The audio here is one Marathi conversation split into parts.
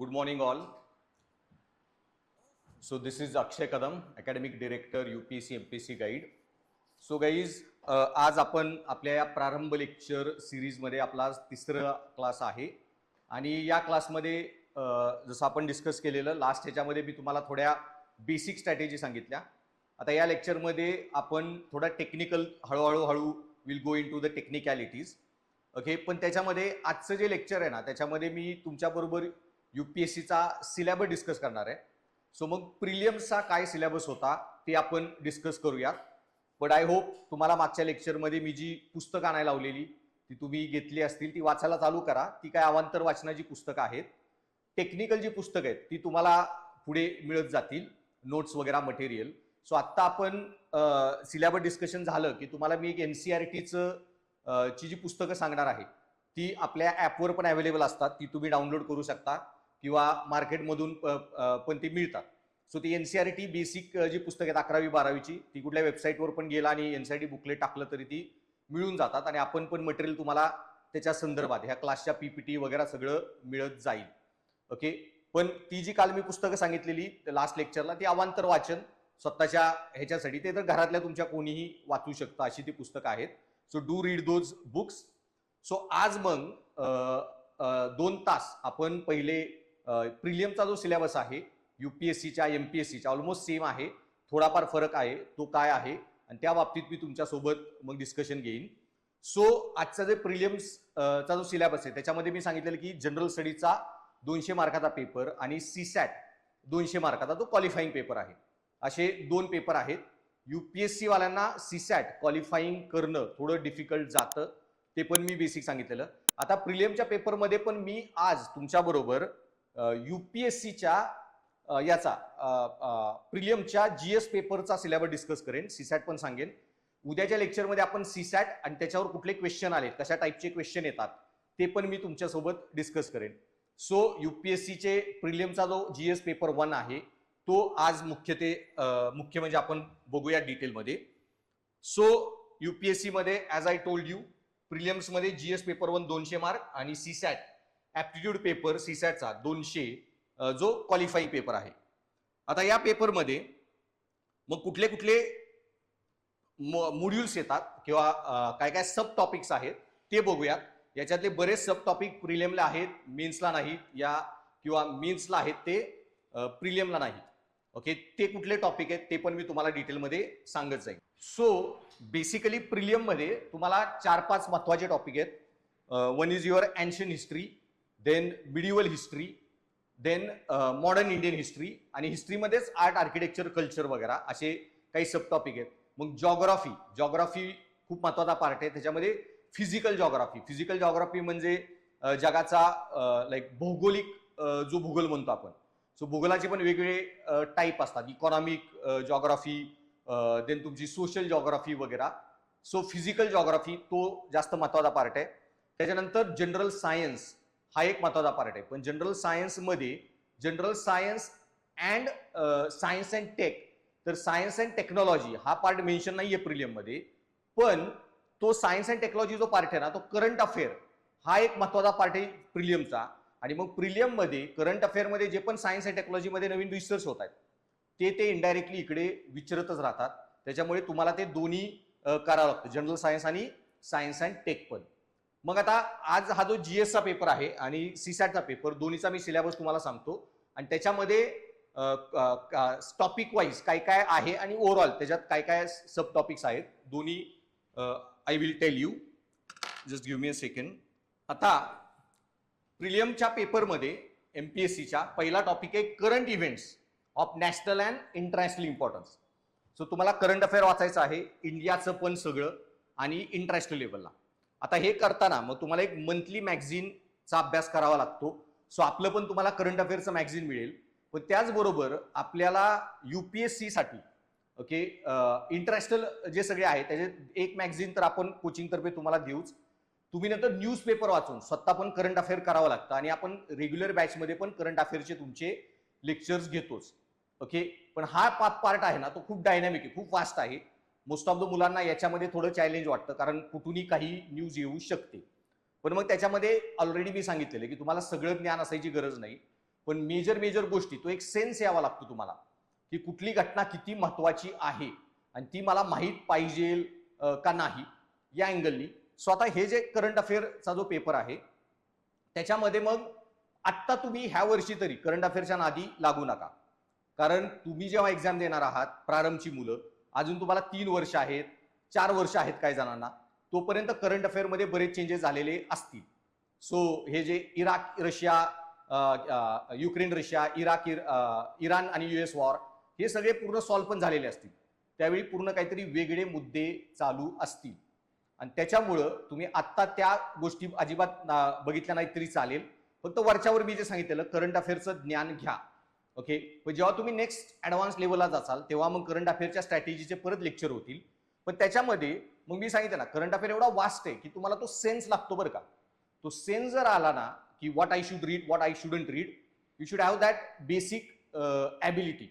Good morning, all. So this is Akshay Kadam, Academic Director, UPSC MPSC Guide. So guys, आज आपण आपल्या या प्रारंभ लेक्चर सिरीजमध्ये आपला तिसरा क्लास आहे आणि या क्लासमध्ये जसं आपण डिस्कस केलेलं लास्ट ह्याच्यामध्ये मी तुम्हाला थोड्या बेसिक स्ट्रॅटेजी सांगितल्या. आता या लेक्चरमध्ये आपण थोडा टेक्निकल हळूहळू will go into the technicalities. Okay, पण त्याच्यामध्ये आजचं जे लेक्चर आहे ना त्याच्यामध्ये मी तुमच्याबरोबर UPSCचा सिलेबस डिस्कस करणार आहे. सो मग प्रिलियम्सचा काय सिलेबस होता ते आपण डिस्कस करूया. बट आय होप तुम्हाला मागच्या लेक्चरमध्ये मी जी पुस्तकं आणायला लावलेली ती तुम्ही घेतली असतील, ती वाचायला चालू करा. ती काय अवांतर वाचनाची पुस्तकं आहेत. टेक्निकल जी पुस्तकं आहेत ती तुम्हाला पुढे मिळत जातील, नोट्स वगैरे मटेरियल. सो आत्ता आपण सिलेबस डिस्कशन झालं की तुम्हाला मी एक NCERTचं ची जी पुस्तकं सांगणार आहे ती आपल्या ॲपवर पण अवेलेबल असतात, ती तुम्ही डाउनलोड करू शकता किंवा मार्केटमधून पण ती मिळतात. सो ती NCERT बेसिक जी पुस्तकं आहेत 11वी 12वीची ती कुठल्या वेबसाईटवर पण गेला आणि NCERT बुकलेट टाकलं तरी ती मिळून जातात आणि आपण पण मटेरियल तुम्हाला त्याच्या संदर्भात ह्या क्लासच्या PPT वगैरे सगळं मिळत जाईल. ओके, पण ती जी काल मी पुस्तकं सांगितलेली लास्ट लेक्चरला ती अवांतर वाचन स्वतःच्या ह्याच्यासाठी, ते तर घरातल्या तुमच्या कोणीही वाचू शकता अशी ती पुस्तकं आहेत. So do read those books. So आज मग 2 तास आपण पहिले प्रिलियमचा जो सिलेबस आहे UPSCच्या MPSCच्या ऑलमोस्ट सेम आहे, थोडाफार फरक आहे, तो काय आहे आणि त्या बाबतीत मी तुमच्यासोबत मग डिस्कशन घेईन. सो आजचा जे प्रिलियम्सचा जो सिलेबस आहे त्याच्यामध्ये मी सांगितलेलं की जनरल स्टडीचा 200 मार्काचा पेपर आणि CSAT 200 मार्काचा तो क्वालिफाईंग पेपर आहे. असे 2 पेपर आहेत. UPSC वाल्यांना CSAT क्वालिफाईंग करणं थोडं डिफिकल्ट जातं, ते पण मी बेसिक सांगितलेलं. आता प्रिलियमच्या पेपरमध्ये पण मी आज तुमच्याबरोबर UPSCच्या याचा प्रिलियमच्या GS पेपरचा सिलेबस डिस्कस करेन, CSAT पण सांगेन. उद्याच्या लेक्चरमध्ये आपण CSAT आणि त्याच्यावर कुठले क्वेश्चन आले, कशा टाईपचे क्वेश्चन येतात ते पण मी तुमच्यासोबत डिस्कस करेन. सो UPSCचे प्रिलियमचा जो GS पेपर 1 आहे तो आज मुख्य म्हणजे आपण बघूया डिटेलमध्ये. सो UPSC मध्ये ॲज आय टोल्ड यू, प्रिलियम्समध्ये GS पेपर 1 200 मार्क आणि CSAT ॲप्टिट्यूड पेपर CSATचा 200 जो क्वालिफाईंग पेपर आहे. आता या पेपरमध्ये मग कुठले कुठले मॉड्यूल्स येतात किंवा काय काय सब टॉपिक्स आहेत ते बघूयात. याच्यातले बरेच सब टॉपिक प्रिलियमला आहेत, मेन्सला नाहीत, या किंवा मेन्सला आहेत ते प्रिलियमला नाहीत. ओके, ते कुठले टॉपिक आहेत ते पण मी तुम्हाला डिटेलमध्ये सांगत जाईन. सो बेसिकली प्रिलियममध्ये तुम्हाला 4-5 महत्वाचे टॉपिक आहेत. One is your ancient history, then medieval history, then modern Indian history आणि हिस्ट्रीमध्येच आर्ट, आर्किटेक्चर, कल्चर वगैरे असे काही सब टॉपिक आहेत. मग जॉग्राफी खूप महत्वाचा पार्ट आहे. त्याच्यामध्ये फिजिकल जॉग्राफी म्हणजे जगाचा लाईक भौगोलिक जो भूगोल म्हणतो आपण. सो भूगोलाचे पण वेगवेगळे टाईप असतात, इकॉनॉमिक जॉग्राफी, देन तुमची सोशल जॉग्राफी वगैरे. सो फिजिकल जॉग्राफी तो जास्त महत्वाचा पार्ट आहे. त्याच्यानंतर जनरल सायन्स हा एक महत्वाचा पार्ट आहे. पण जनरल सायन्समध्ये general science and science and tech, तर सायन्स अँड टेक्नॉलॉजी हा पार्ट मेन्शन नाहीये प्रिलियममध्ये, पण तो सायन्स अँड टेक्नॉलॉजी जो पार्ट आहे ना तो करंट अफेअर हा एक महत्वाचा पार्ट आहे प्रिलियमचा. आणि मग प्रिलियममध्ये करंट अफेअरमध्ये जे पण सायन्स अँड टेक्नॉलॉजीमध्ये नवीन रिसर्च होत आहेत ते इनडायरेक्टली इकडे विचारतच राहतात. त्याच्यामुळे तुम्हाला ते दोन्ही करावं लागतं, जनरल सायन्स आणि सायन्स अँड टेक पण. मग आता आज हा जो GSचा पेपर आहे आणि CSATचा पेपर दोन्हीचा मी सिलेबस तुम्हाला सांगतो आणि त्याच्यामध्ये टॉपिक वाईज काय काय आहे आणि ओव्हरऑल त्याच्यात काय काय सब टॉपिक्स आहेत दोन्ही I will tell you. Just give me a second. आता प्रिलियमच्या पेपरमध्ये MPSCच्या पहिला टॉपिक आहे current events of national and international importance. So तुम्हाला करंट अफेअर वाचायचं आहे, इंडियाचं पण सगळं आणि इंटरनॅशनल लेवलला. आता हे करताना मग तुम्हाला एक मंथली मॅगझिनचा अभ्यास करावा लागतो. सो आपलं पण तुम्हाला करंट अफेअरचं मॅगझिन मिळेल, पण त्याचबरोबर आपल्याला UPSC साठी ओके इंटरनॅशनल जे सगळे आहे त्याचे एक मॅगझिन तर आपण कोचिंगतर्फे तुम्हाला देऊच. तुम्ही नंतर न्यूजपेपर वाचून स्वतः पण करंट अफेअर करावं लागतं आणि आपण रेग्युलर बॅचमध्ये पण करंट अफेअरचे तुमचे लेक्चर्स घेतोच. ओके, पण हा पार्ट आहे ना तो खूप डायनॅमिक आहे, खूप फास्ट आहे. मोस्ट ऑफ द मुलांना याच्यामध्ये थोडं चॅलेंज वाटतं कारण कुठूनही काही न्यूज येऊ शकते. पण मग त्याच्यामध्ये ऑलरेडी मी सांगितलेलं की तुम्हाला सगळं ज्ञान असायची गरज नाही. पण मेजर गोष्टी तो एक सेन्स यावा लागतो तुम्हाला की कुठली घटना किती महत्वाची आहे आणि ती मला माहीत पाहिजे का नाही या अँगलनी. सो आता हे जे करंट अफेअरचा जो पेपर आहे त्याच्यामध्ये मग आत्ता तुम्ही ह्या वर्षी तरी करंट अफेअरच्या नादी लागू नका, कारण तुम्ही जेव्हा एक्झाम देणार आहात प्रारंभची मुलं, अजून तुम्हाला 3 वर्ष आहेत, 4 वर्ष आहेत काही जणांना, तोपर्यंत करंट अफेअरमध्ये बरेच चेंजेस झालेले असतील. सो हे जे Iraq Russia, Ukraine Russia, Iran आणि US वॉर, हे सगळे पूर्ण सॉल्व्ह पण झालेले असतील. त्यावेळी पूर्ण काहीतरी वेगळे मुद्दे चालू असतील आणि त्याच्यामुळं तुम्ही आत्ता त्या गोष्टी अजिबात बघितल्या नाही तरी चालेल. फक्त वरच्यावर मी जे सांगितलेलं करंट अफेअरचं ज्ञान घ्या. ओके, पण जेव्हा तुम्ही नेक्स्ट ऍडव्हान्स लेवलला जाचाल तेव्हा मग करंट अफेअरच्या स्ट्रॅटेजीचे परत लेक्चर होतील. पण त्याच्यामध्ये मग मी सांगितलं ना, करंट अफेअर एवढा वास्ट आहे की तुम्हाला तो सेन्स लागतो बरं का. तो सेन्स जर आला ना की what I should read, what I shouldn't read, you should have that basic ability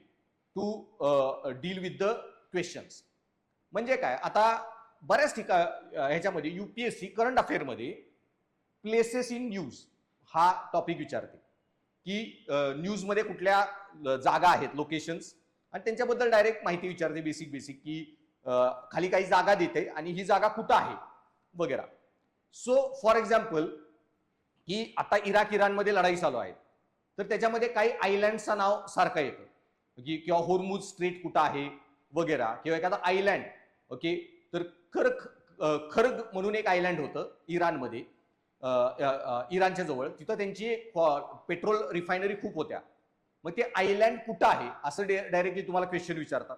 to deal with the questions. म्हणजे काय, आता बऱ्याच ह्याच्यामध्ये UPSC करंट अफेअरमध्ये प्लेसेस इन न्यूज हा टॉपिक विचारते की न्यूजमध्ये कुठल्या जागा आहेत, लोकेशन्स, आणि त्यांच्याबद्दल डायरेक्ट माहिती विचारते बेसिक की खाली काही जागा देते आणि ही जागा कुठं आहे वगैरे. सो फॉर एक्झाम्पल की आता इराणमध्ये लढाई चालू आहे, तर त्याच्यामध्ये काही आयलँडचं नाव सारखं येतं की किंवा होर्मुझ स्ट्रेट कुठं आहे वगैरे, किंवा एखादा आयलँड. ओके, तर खर्ग म्हणून एक आयलँड होतं इराणमध्ये, इराणच्या जवळ, तिथं त्यांची पेट्रोल रिफायनरी खूप होत्या. मग ते आयलँड कुठं आहे असं डायरेक्टली तुम्हाला क्वेश्चन विचारतात.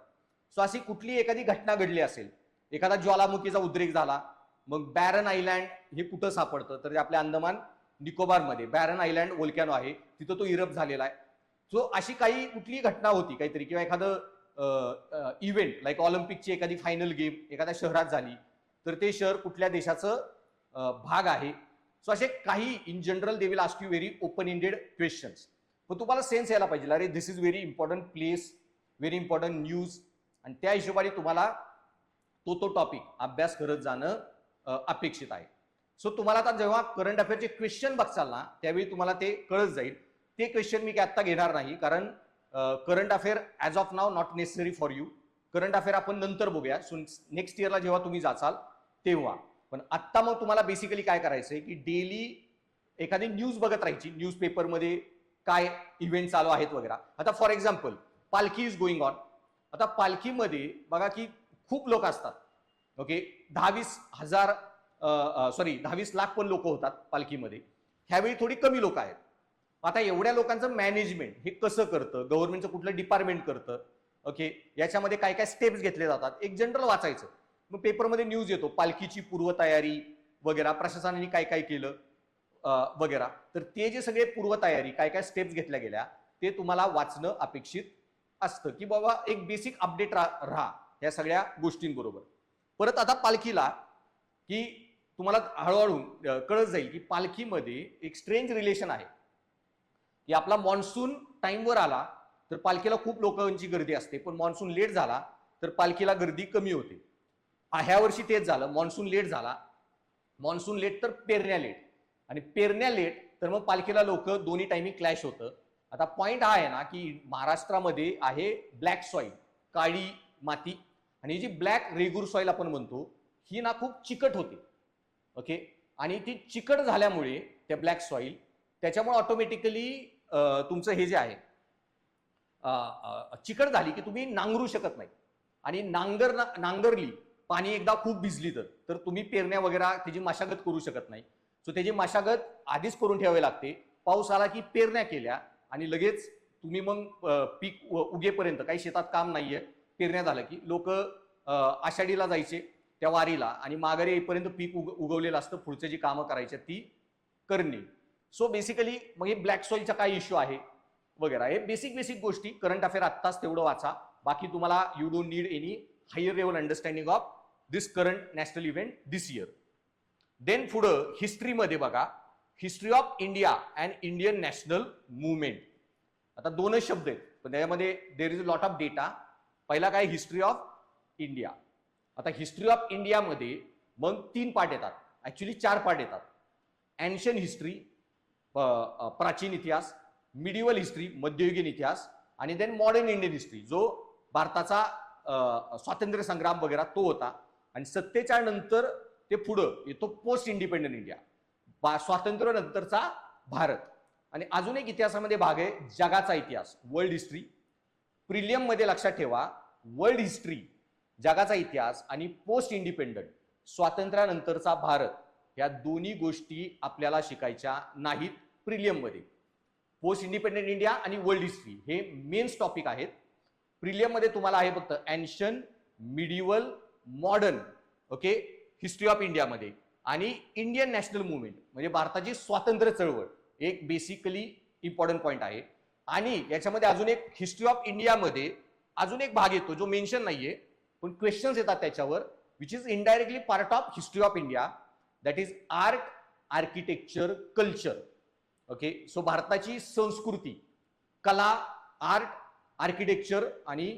सो अशी कुठली एखादी घटना घडली असेल, एखादा ज्वालामुखीचा उद्रेक झाला, मग बॅरन आयलँड हे कुठं सापडतं, तर आपल्या अंदमान निकोबारमध्ये बॅरन आयलँड वोल्कॅनो आहे, तिथं तो इरप्ट झालेला आहे. सो अशी काही कुठली घटना होती काहीतरी, किंवा एखादं इव्हेंट लाईक ऑलिम्पिकची एखादी फायनल गेम एखाद्या शहरात झाली, तर ते शहर कुठल्या देशाचं भाग आहे. सो असे काही in general they will ask you very open ended questions. पण तुम्हाला सेन्स यायला पाहिजे, अरे this is very important place, very important news, आणि त्या हिशोबाने तुम्हाला तो टॉपिक अभ्यास करत जाणं अपेक्षित आहे. सो तुम्हाला आता जेव्हा करंट अफेअरचे क्वेश्चन बघचाल ना, त्यावेळी तुम्हाला ते कळत जाईल. ते क्वेश्चन मी आत्ता घेणार नाही, कारण current affair as of now not necessary for you. Current affair आपण नंतर बघूया, सो नेक्स्ट इयरला जेव्हा तुम्ही जाचाल तेव्हा. पण आत्ता मग तुम्हाला बेसिकली काय करायचंय की डेली एखादी न्यूज बघत राहायची, न्यूज पेपरमध्ये काय इव्हेंट चालू आहेत वगैरे. आता फॉर एक्झाम्पल पालखी इज गोइंग ऑन. आता पालखीमध्ये बघा की खूप लोक असतात. ओके, 10-20 लाख पण लोक होतात पालखीमध्ये. ह्यावेळी थोडी कमी लोक आहेत. आता एवढ्या लोकांचं मॅनेजमेंट हे कसं करतं, गव्हर्नमेंटचं कुठलं डिपार्टमेंट करतं, ओके, याच्यामध्ये काय काय स्टेप्स घेतले जातात, एक जनरल वाचायचं. मग पेपरमध्ये न्यूज येतो पालखीची पूर्वतयारी वगैरे, प्रशासनाने काय काय केलं वगैरे. तर ते जे सगळे पूर्वतयारी काय काय स्टेप्स घेतल्या गेल्या ते तुम्हाला वाचणं अपेक्षित असतं, की बाबा एक बेसिक अपडेट राहा या सगळ्या गोष्टींबरोबर. परत आता पालखीला की तुम्हाला हळूहळू कळत जाईल की पालखीमध्ये एक स्ट्रेंज रिलेशन आहे की आपला मॉन्सून टाइमवर आला तर पालखीला खूप लोकांची गर्दी असते, पण मॉन्सून लेट झाला तर पालखीला गर्दी कमी होते. ह्या वर्षी तेच झालं, मॉन्सून लेट झाला, मॉन्सून लेट तर पेरण्या लेट, आणि पेरण्या लेट तर मग पालखीला लोक दोन्ही टाइमिंग क्लॅश होतं. आता पॉइंट हा आहे ना की महाराष्ट्रामध्ये आहे ब्लॅक सॉइल, काळी माती, आणि जी ब्लॅक रेगूर सॉइल आपण म्हणतो ही ना खूप चिकट होते. ओके, आणि ती चिकट झाल्यामुळे त्या ब्लॅक सॉइल त्याच्यामुळे ऑटोमॅटिकली तुमचं हे जे आहे चिकट झाली की तुम्ही नांगरू शकत नाही, आणि नांगरली पाणी एकदा खूप भिजली तर तुम्ही पेरण्या वगैरे त्याची मशागत करू शकत नाही. सो त्याची मशागत आधीच करून ठेवावी लागते. पाऊस आला की पेरण्या केल्या आणि लगेच तुम्ही मग पीक उगेपर्यंत काही शेतात काम नाहीये, पेरण्या झालं की लोक आषाढीला जायचे त्या वारीला, आणि माघारी येईपर्यंत पीक उगवलेलं असतं, पुढचे जी कामं करायची ती करणे. सो बेसिकली मग हे ब्लॅक सॉइलचा काय इश्यू आहे वगैरे, हे बेसिक गोष्टी करंट अफेअर आत्ताच तेवढं वाचा. बाकी तुम्हाला you don't need any higher level understanding of this current national event this year. Then पुढं हिस्ट्रीमध्ये बघा, history of India and Indian national movement. आता दोनच शब्द आहेत पण त्याच्यामध्ये there is a lot of data. पहिला काय, हिस्ट्री ऑफ इंडिया. आता हिस्ट्री ऑफ इंडियामध्ये मग 3 पार्ट येतात, ऍक्च्युली 4 पार्ट येतात. एन्शियंट हिस्ट्री, प्राचीन इतिहास, मिडिवल हिस्ट्री मध्ययुगीन इतिहास, आणि देन मॉडर्न इंडियन हिस्ट्री जो भारताचा स्वातंत्र्य संग्राम वगैरे तो होता, आणि 47 नंतर ते पुढं येतो पोस्ट इंडिपेंडंट इंडिया, स्वातंत्र्य नंतरचा भारत. आणि अजून एक इतिहासामध्ये भाग आहे जगाचा इतिहास, वर्ल्ड हिस्ट्री. प्रिलियम मध्ये लक्षात ठेवा, वर्ल्ड हिस्ट्री जगाचा इतिहास आणि पोस्ट इंडिपेंडंट स्वातंत्र्यानंतरचा भारत या दोन्ही गोष्टी आपल्याला शिकायच्या नाहीत प्रिलियम मध्ये. पोस्ट इंडिपेंडंट इंडिया आणि वर्ल्ड हिस्ट्री हे मेन्स टॉपिक आहेत. प्रिलियम मध्ये तुम्हाला आहे फक्त ancient, medieval, modern, okay, history of India मध्ये, आणि इंडियन नॅशनल मुवमेंट म्हणजे भारताची स्वातंत्र्य चळवळ एक बेसिकली इम्पॉर्टंट पॉइंट आहे. आणि याच्यामध्ये अजून एक हिस्ट्री ऑफ इंडिया मध्ये अजून एक भाग येतो जो मेन्शन नाहीये पण क्वेश्चन्स येतात त्याच्यावर, which is indirectly part of history of India, that is art, architecture, culture. Okay, so भारताची संस्कृती, कला, आर्ट, आर्किटेक्चर आणि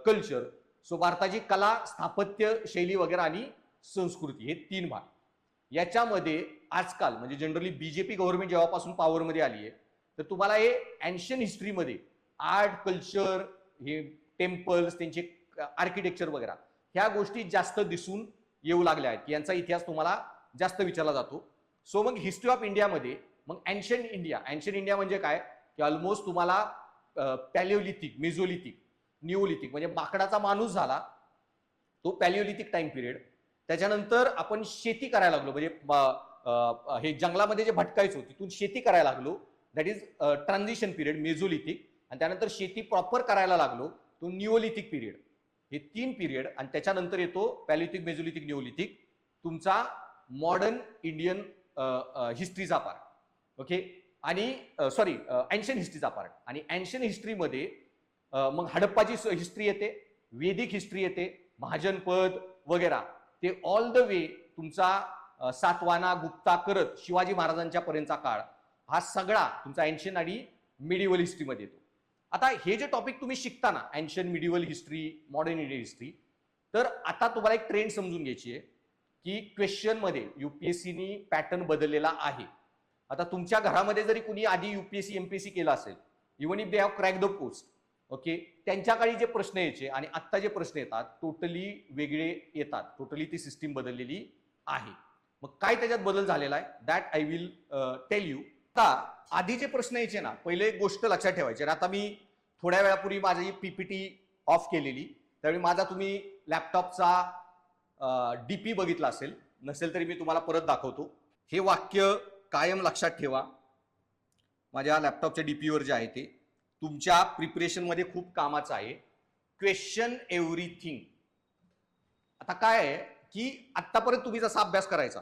कल्चर. सो भारताची कला, स्थापत्य शैली वगैरे आणि संस्कृती हे 3 भाग. याच्यामध्ये आजकाल म्हणजे जनरली बीजेपी गव्हर्नमेंट जेव्हापासून पॉवरमध्ये आली आहे तर तुम्हाला हे एन्शियन हिस्ट्रीमध्ये आर्ट, कल्चर, हे टेम्पल्स, त्यांचे आर्किटेक्चर वगैरे ह्या गोष्टी जास्त दिसून येऊ लागल्या आहेत, यांचा इतिहास तुम्हाला जास्त विचारला जातो. सो मग हिस्ट्री ऑफ इंडियामध्ये मग एन्शियंट इंडिया म्हणजे काय की ऑलमोस्ट तुम्हाला पॅलिओलिथिक, मेझोलिथिक, निओलिथिक म्हणजे माकडाचा माणूस झाला तो पॅलिओलिथिक टाइम पिरियड. त्याच्यानंतर आपण शेती करायला लागलो, म्हणजे हे जंगलामध्ये जे भटकायचो तिथून शेती करायला लागलो, दॅट इज ट्रान्झिशन पिरियड मेझोलिथिक. आणि त्यानंतर शेती प्रॉपर करायला लागलो तो निओलिथिक पिरियड. हे 3 पिरियड, आणि त्याच्यानंतर येतो पॅलिओलिथिक, मेझोलिथिक, निओलिथिक, तुमचा मॉडर्न इंडियन हिस्ट्रीचा पार्ट. ओके, आणि सॉरी एन्शियंट हिस्ट्रीचा पार्ट. आणि एन्शियंट हिस्ट्रीमध्ये मग हडप्पाची हिस्ट्री येते, वेदिक हिस्ट्री येते, महाजनपद वगैरे, ते ऑल द वे तुमचा सातवाना, गुप्ता करत शिवाजी महाराजांच्या पर्यंतचा काळ हा सगळा तुमचा एन्शियंट आणि मिडिवल हिस्ट्रीमध्ये येतो. आता हे जे टॉपिक तुम्ही शिकताना ancient, medieval history, modern Indian history, तर आता तुम्हाला एक ट्रेंड समजून घ्यायची आहे की क्वेश्चन मध्ये युपीएससीनी पॅटर्न बदललेला आहे. आता तुमच्या घरामध्ये जरी कुणी आधी युपीएससी, एमपीएससी केला असेल, even if they have crack the post, okay, त्यांच्या काळी जे प्रश्न यायचे आणि आत्ता जे प्रश्न येतात टोटली वेगळे येतात, टोटली ती सिस्टीम बदललेली आहे. मग काय त्याच्यात बदल झालेला आहे that I will tell you. आता आधी जे प्रश्न यायचे ना, पहिले एक गोष्ट लक्षात ठेवायची. आता मी थोड्या वेळापूर्वी माझी पीपीटी ऑफ केलेली, त्यावेळी माझा तुम्ही लॅपटॉपचा डीपी बघितला असेल, नसेल तरी मी तुम्हाला परत दाखवतो. हे वाक्य कायम लक्षात ठेवा, माझ्या लॅपटॉपच्या डीपीवर जे आहे ते तुमच्या प्रिपरेशनमध्ये खूप कामाचं आहे. Question everything. आता काय आहे की आत्तापर्यंत तुम्ही जसा अभ्यास करायचा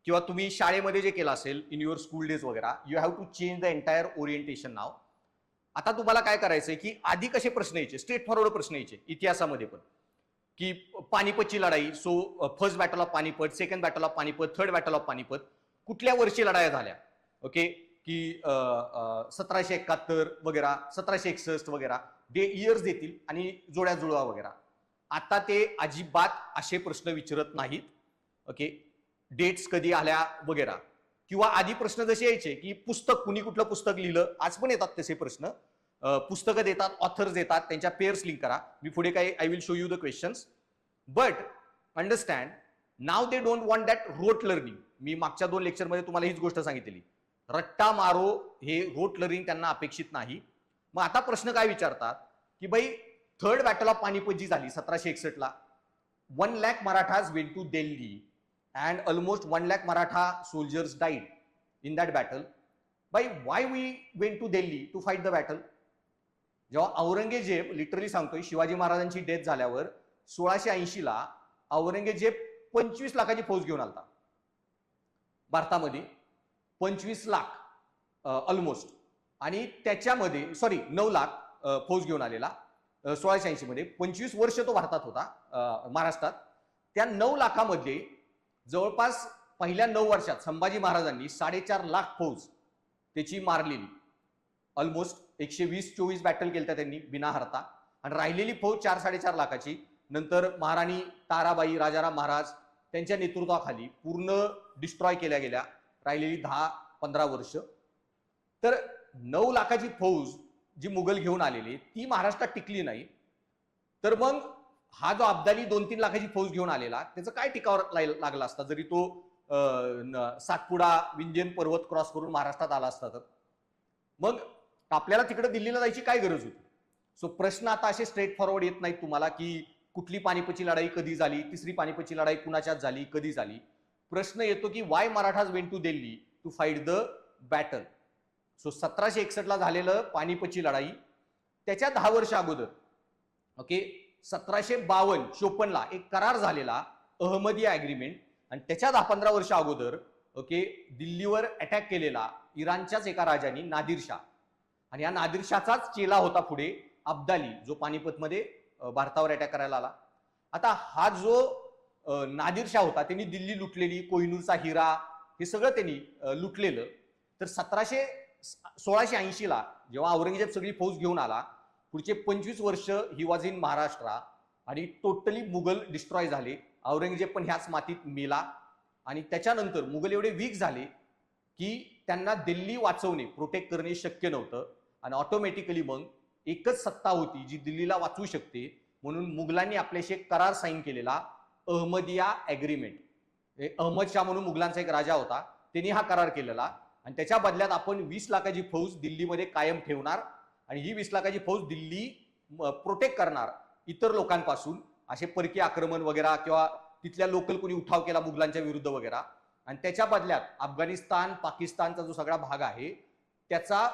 किंवा तुम्ही शाळेमध्ये जे केलं असेल इन युअर स्कूल डेज वगैरे, you have to change the entire orientation now. आता तुम्हाला काय करायचंय की आधी कसे प्रश्न यायचे, स्ट्रेट फॉरवर्ड प्रश्न यायचे इतिहासामध्ये पण, की पानिपतची लढाई, so first battle of Panipat, second battle of Panipat, third battle of Panipat, कुठल्या वर्षी लढाया झाल्या, ओके, की 1771 वगैरे, 1761 वगैरे, डे इयर्स देतील आणि जोड्या जुळवा वगैरे. आता ते अजिबात असे प्रश्न विचारत नाहीत. ओके, डेट्स कधी आल्या वगैरे. किंवा आधी प्रश्न जसे यायचे की पुस्तक, कुणी कुठलं पुस्तक लिहिलं, आज पण येतात तसे प्रश्न, पुस्तकं देतात, ऑथर्स देतात, त्यांच्या पेअर्स लिंक करा. मी पुढे काय I will show you the questions, but understand now they don't want that rote learning. मी मागच्या 2 लेक्चरमध्ये तुम्हाला हीच गोष्ट सांगितलेली, रट्टा मारो हे रोट लर्निंग त्यांना अपेक्षित नाही. मग आता प्रश्न काय विचारतात की भाई थर्ड बॅटल ऑफ पानिपत जी झाली 1761 ला, 1 lakh Marathas went to Delhi and almost 1 lakh Maratha soldiers died in that battle. By why we went to Delhi to fight the battle? जेव्हा औरंगजेब, लिटरली सांगतोय, शिवाजी महाराजांची डेथ झाल्यावर 1680 ला औरंगजेब 25 लाखाची फौज घेऊन आलता भारतामध्ये, 25 लाख ऑलमोस्ट, आणि त्याच्यामध्ये 9 लाख फौज घेऊन आलेला 1680 मध्ये. 25 वर्ष तो भारतात होता, महाराष्ट्रात. त्या 9 लाखामध्ये जवळपास पहिल्या 9 वर्षात संभाजी महाराजांनी 4.5 लाख फौज त्याची मारलेली. ऑलमोस्ट 120-24 बॅटल केल्या त्यांनी बिना हरता, आणि राहिलेली फौज 4-4.5 लाखाची नंतर महाराणी ताराबाई, राजाराम महाराज त्यांच्या नेतृत्वाखाली पूर्ण डिस्ट्रॉय केल्या गेल्या राहिलेली 10-15 वर्ष. तर 9 लाखाची फौज जी मुघल घेऊन आलेली ती महाराष्ट्रात टिकली नाही, तर मग हा जो अब्दाली 2-3 लाखाची फौज घेऊन आलेला त्याचं काय टिकावर लागला असता, जरी तो सातपुडा विंध्यन पर्वत क्रॉस करून महाराष्ट्रात आला असता तर. मग आपल्याला तिकडे दिल्लीला जायची काय गरज होती? सो प्रश्न आता असे स्ट्रेट फॉरवर्ड येत नाहीत तुम्हाला की कुठली पानिपतची लढाई कधी झाली, तिसरी पानिपतची लढाई कुणाच्यात झाली, कधी झाली. प्रश्न येतो की why Marathas went to Delhi to fight the battle. So 1761 ला झालेलं पानिपतची लढाई, त्याच्या 10 वर्ष अगोदर ओके 1752-54 ला एक करार झालेला अहमदिया अग्रीमेंट, आणि त्याच्या 10-15 वर्ष अगोदर ओके दिल्लीवर अटॅक केलेला इराणच्याच एका राजानी नादिर शाह, आणि या नादिर शाहचाच चेला होता पुढे अब्दाली जो पानिपतमध्ये भारतावर अटॅक करायला आला. आता हा जो नादिर शाह होता त्यांनी दिल्ली लुटलेली, कोहिनूरचा हिरा हे सगळं त्यांनी लुटलेलं. तर 1680 ला जेव्हा औरंगजेब सगळी फौज घेऊन आला, पुढचे 25 वर्ष ही वॉज इन महाराष्ट्र, आणि टोटली मुघल डिस्ट्रॉय झाले. औरंगजेब पण ह्याच मातीत मेला, आणि त्याच्यानंतर मुघल एवढे वीक झाले की त्यांना दिल्ली वाचवणे, प्रोटेक्ट करणे शक्य नव्हतं, आणि ऑटोमॅटिकली मग एकच सत्ता होती जी दिल्लीला वाचवू शकते, म्हणून मुघलांनी आपल्याशी एक करार साईन केलेला अहमदिया अग्रीमेंट. अहमद शाह म्हणून मुघलांचा एक राजा होता, त्यांनी हा करार केलेला, आणि त्याच्या बदल्यात आपण 20 लाखाची फौज दिल्लीमध्ये कायम ठेवणार, आणि ही 20 लाखाची फौज दिल्ली प्रोटेक्ट करणार इतर लोकांपासून, असे परकीय आक्रमण वगैरे किंवा तिथल्या लोकल कोणी उठाव केला मुघलांच्या विरुद्ध वगैरे, आणि त्याच्या बदल्यात अफगाणिस्तान पाकिस्तानचा जो सगळा भाग आहे त्याचा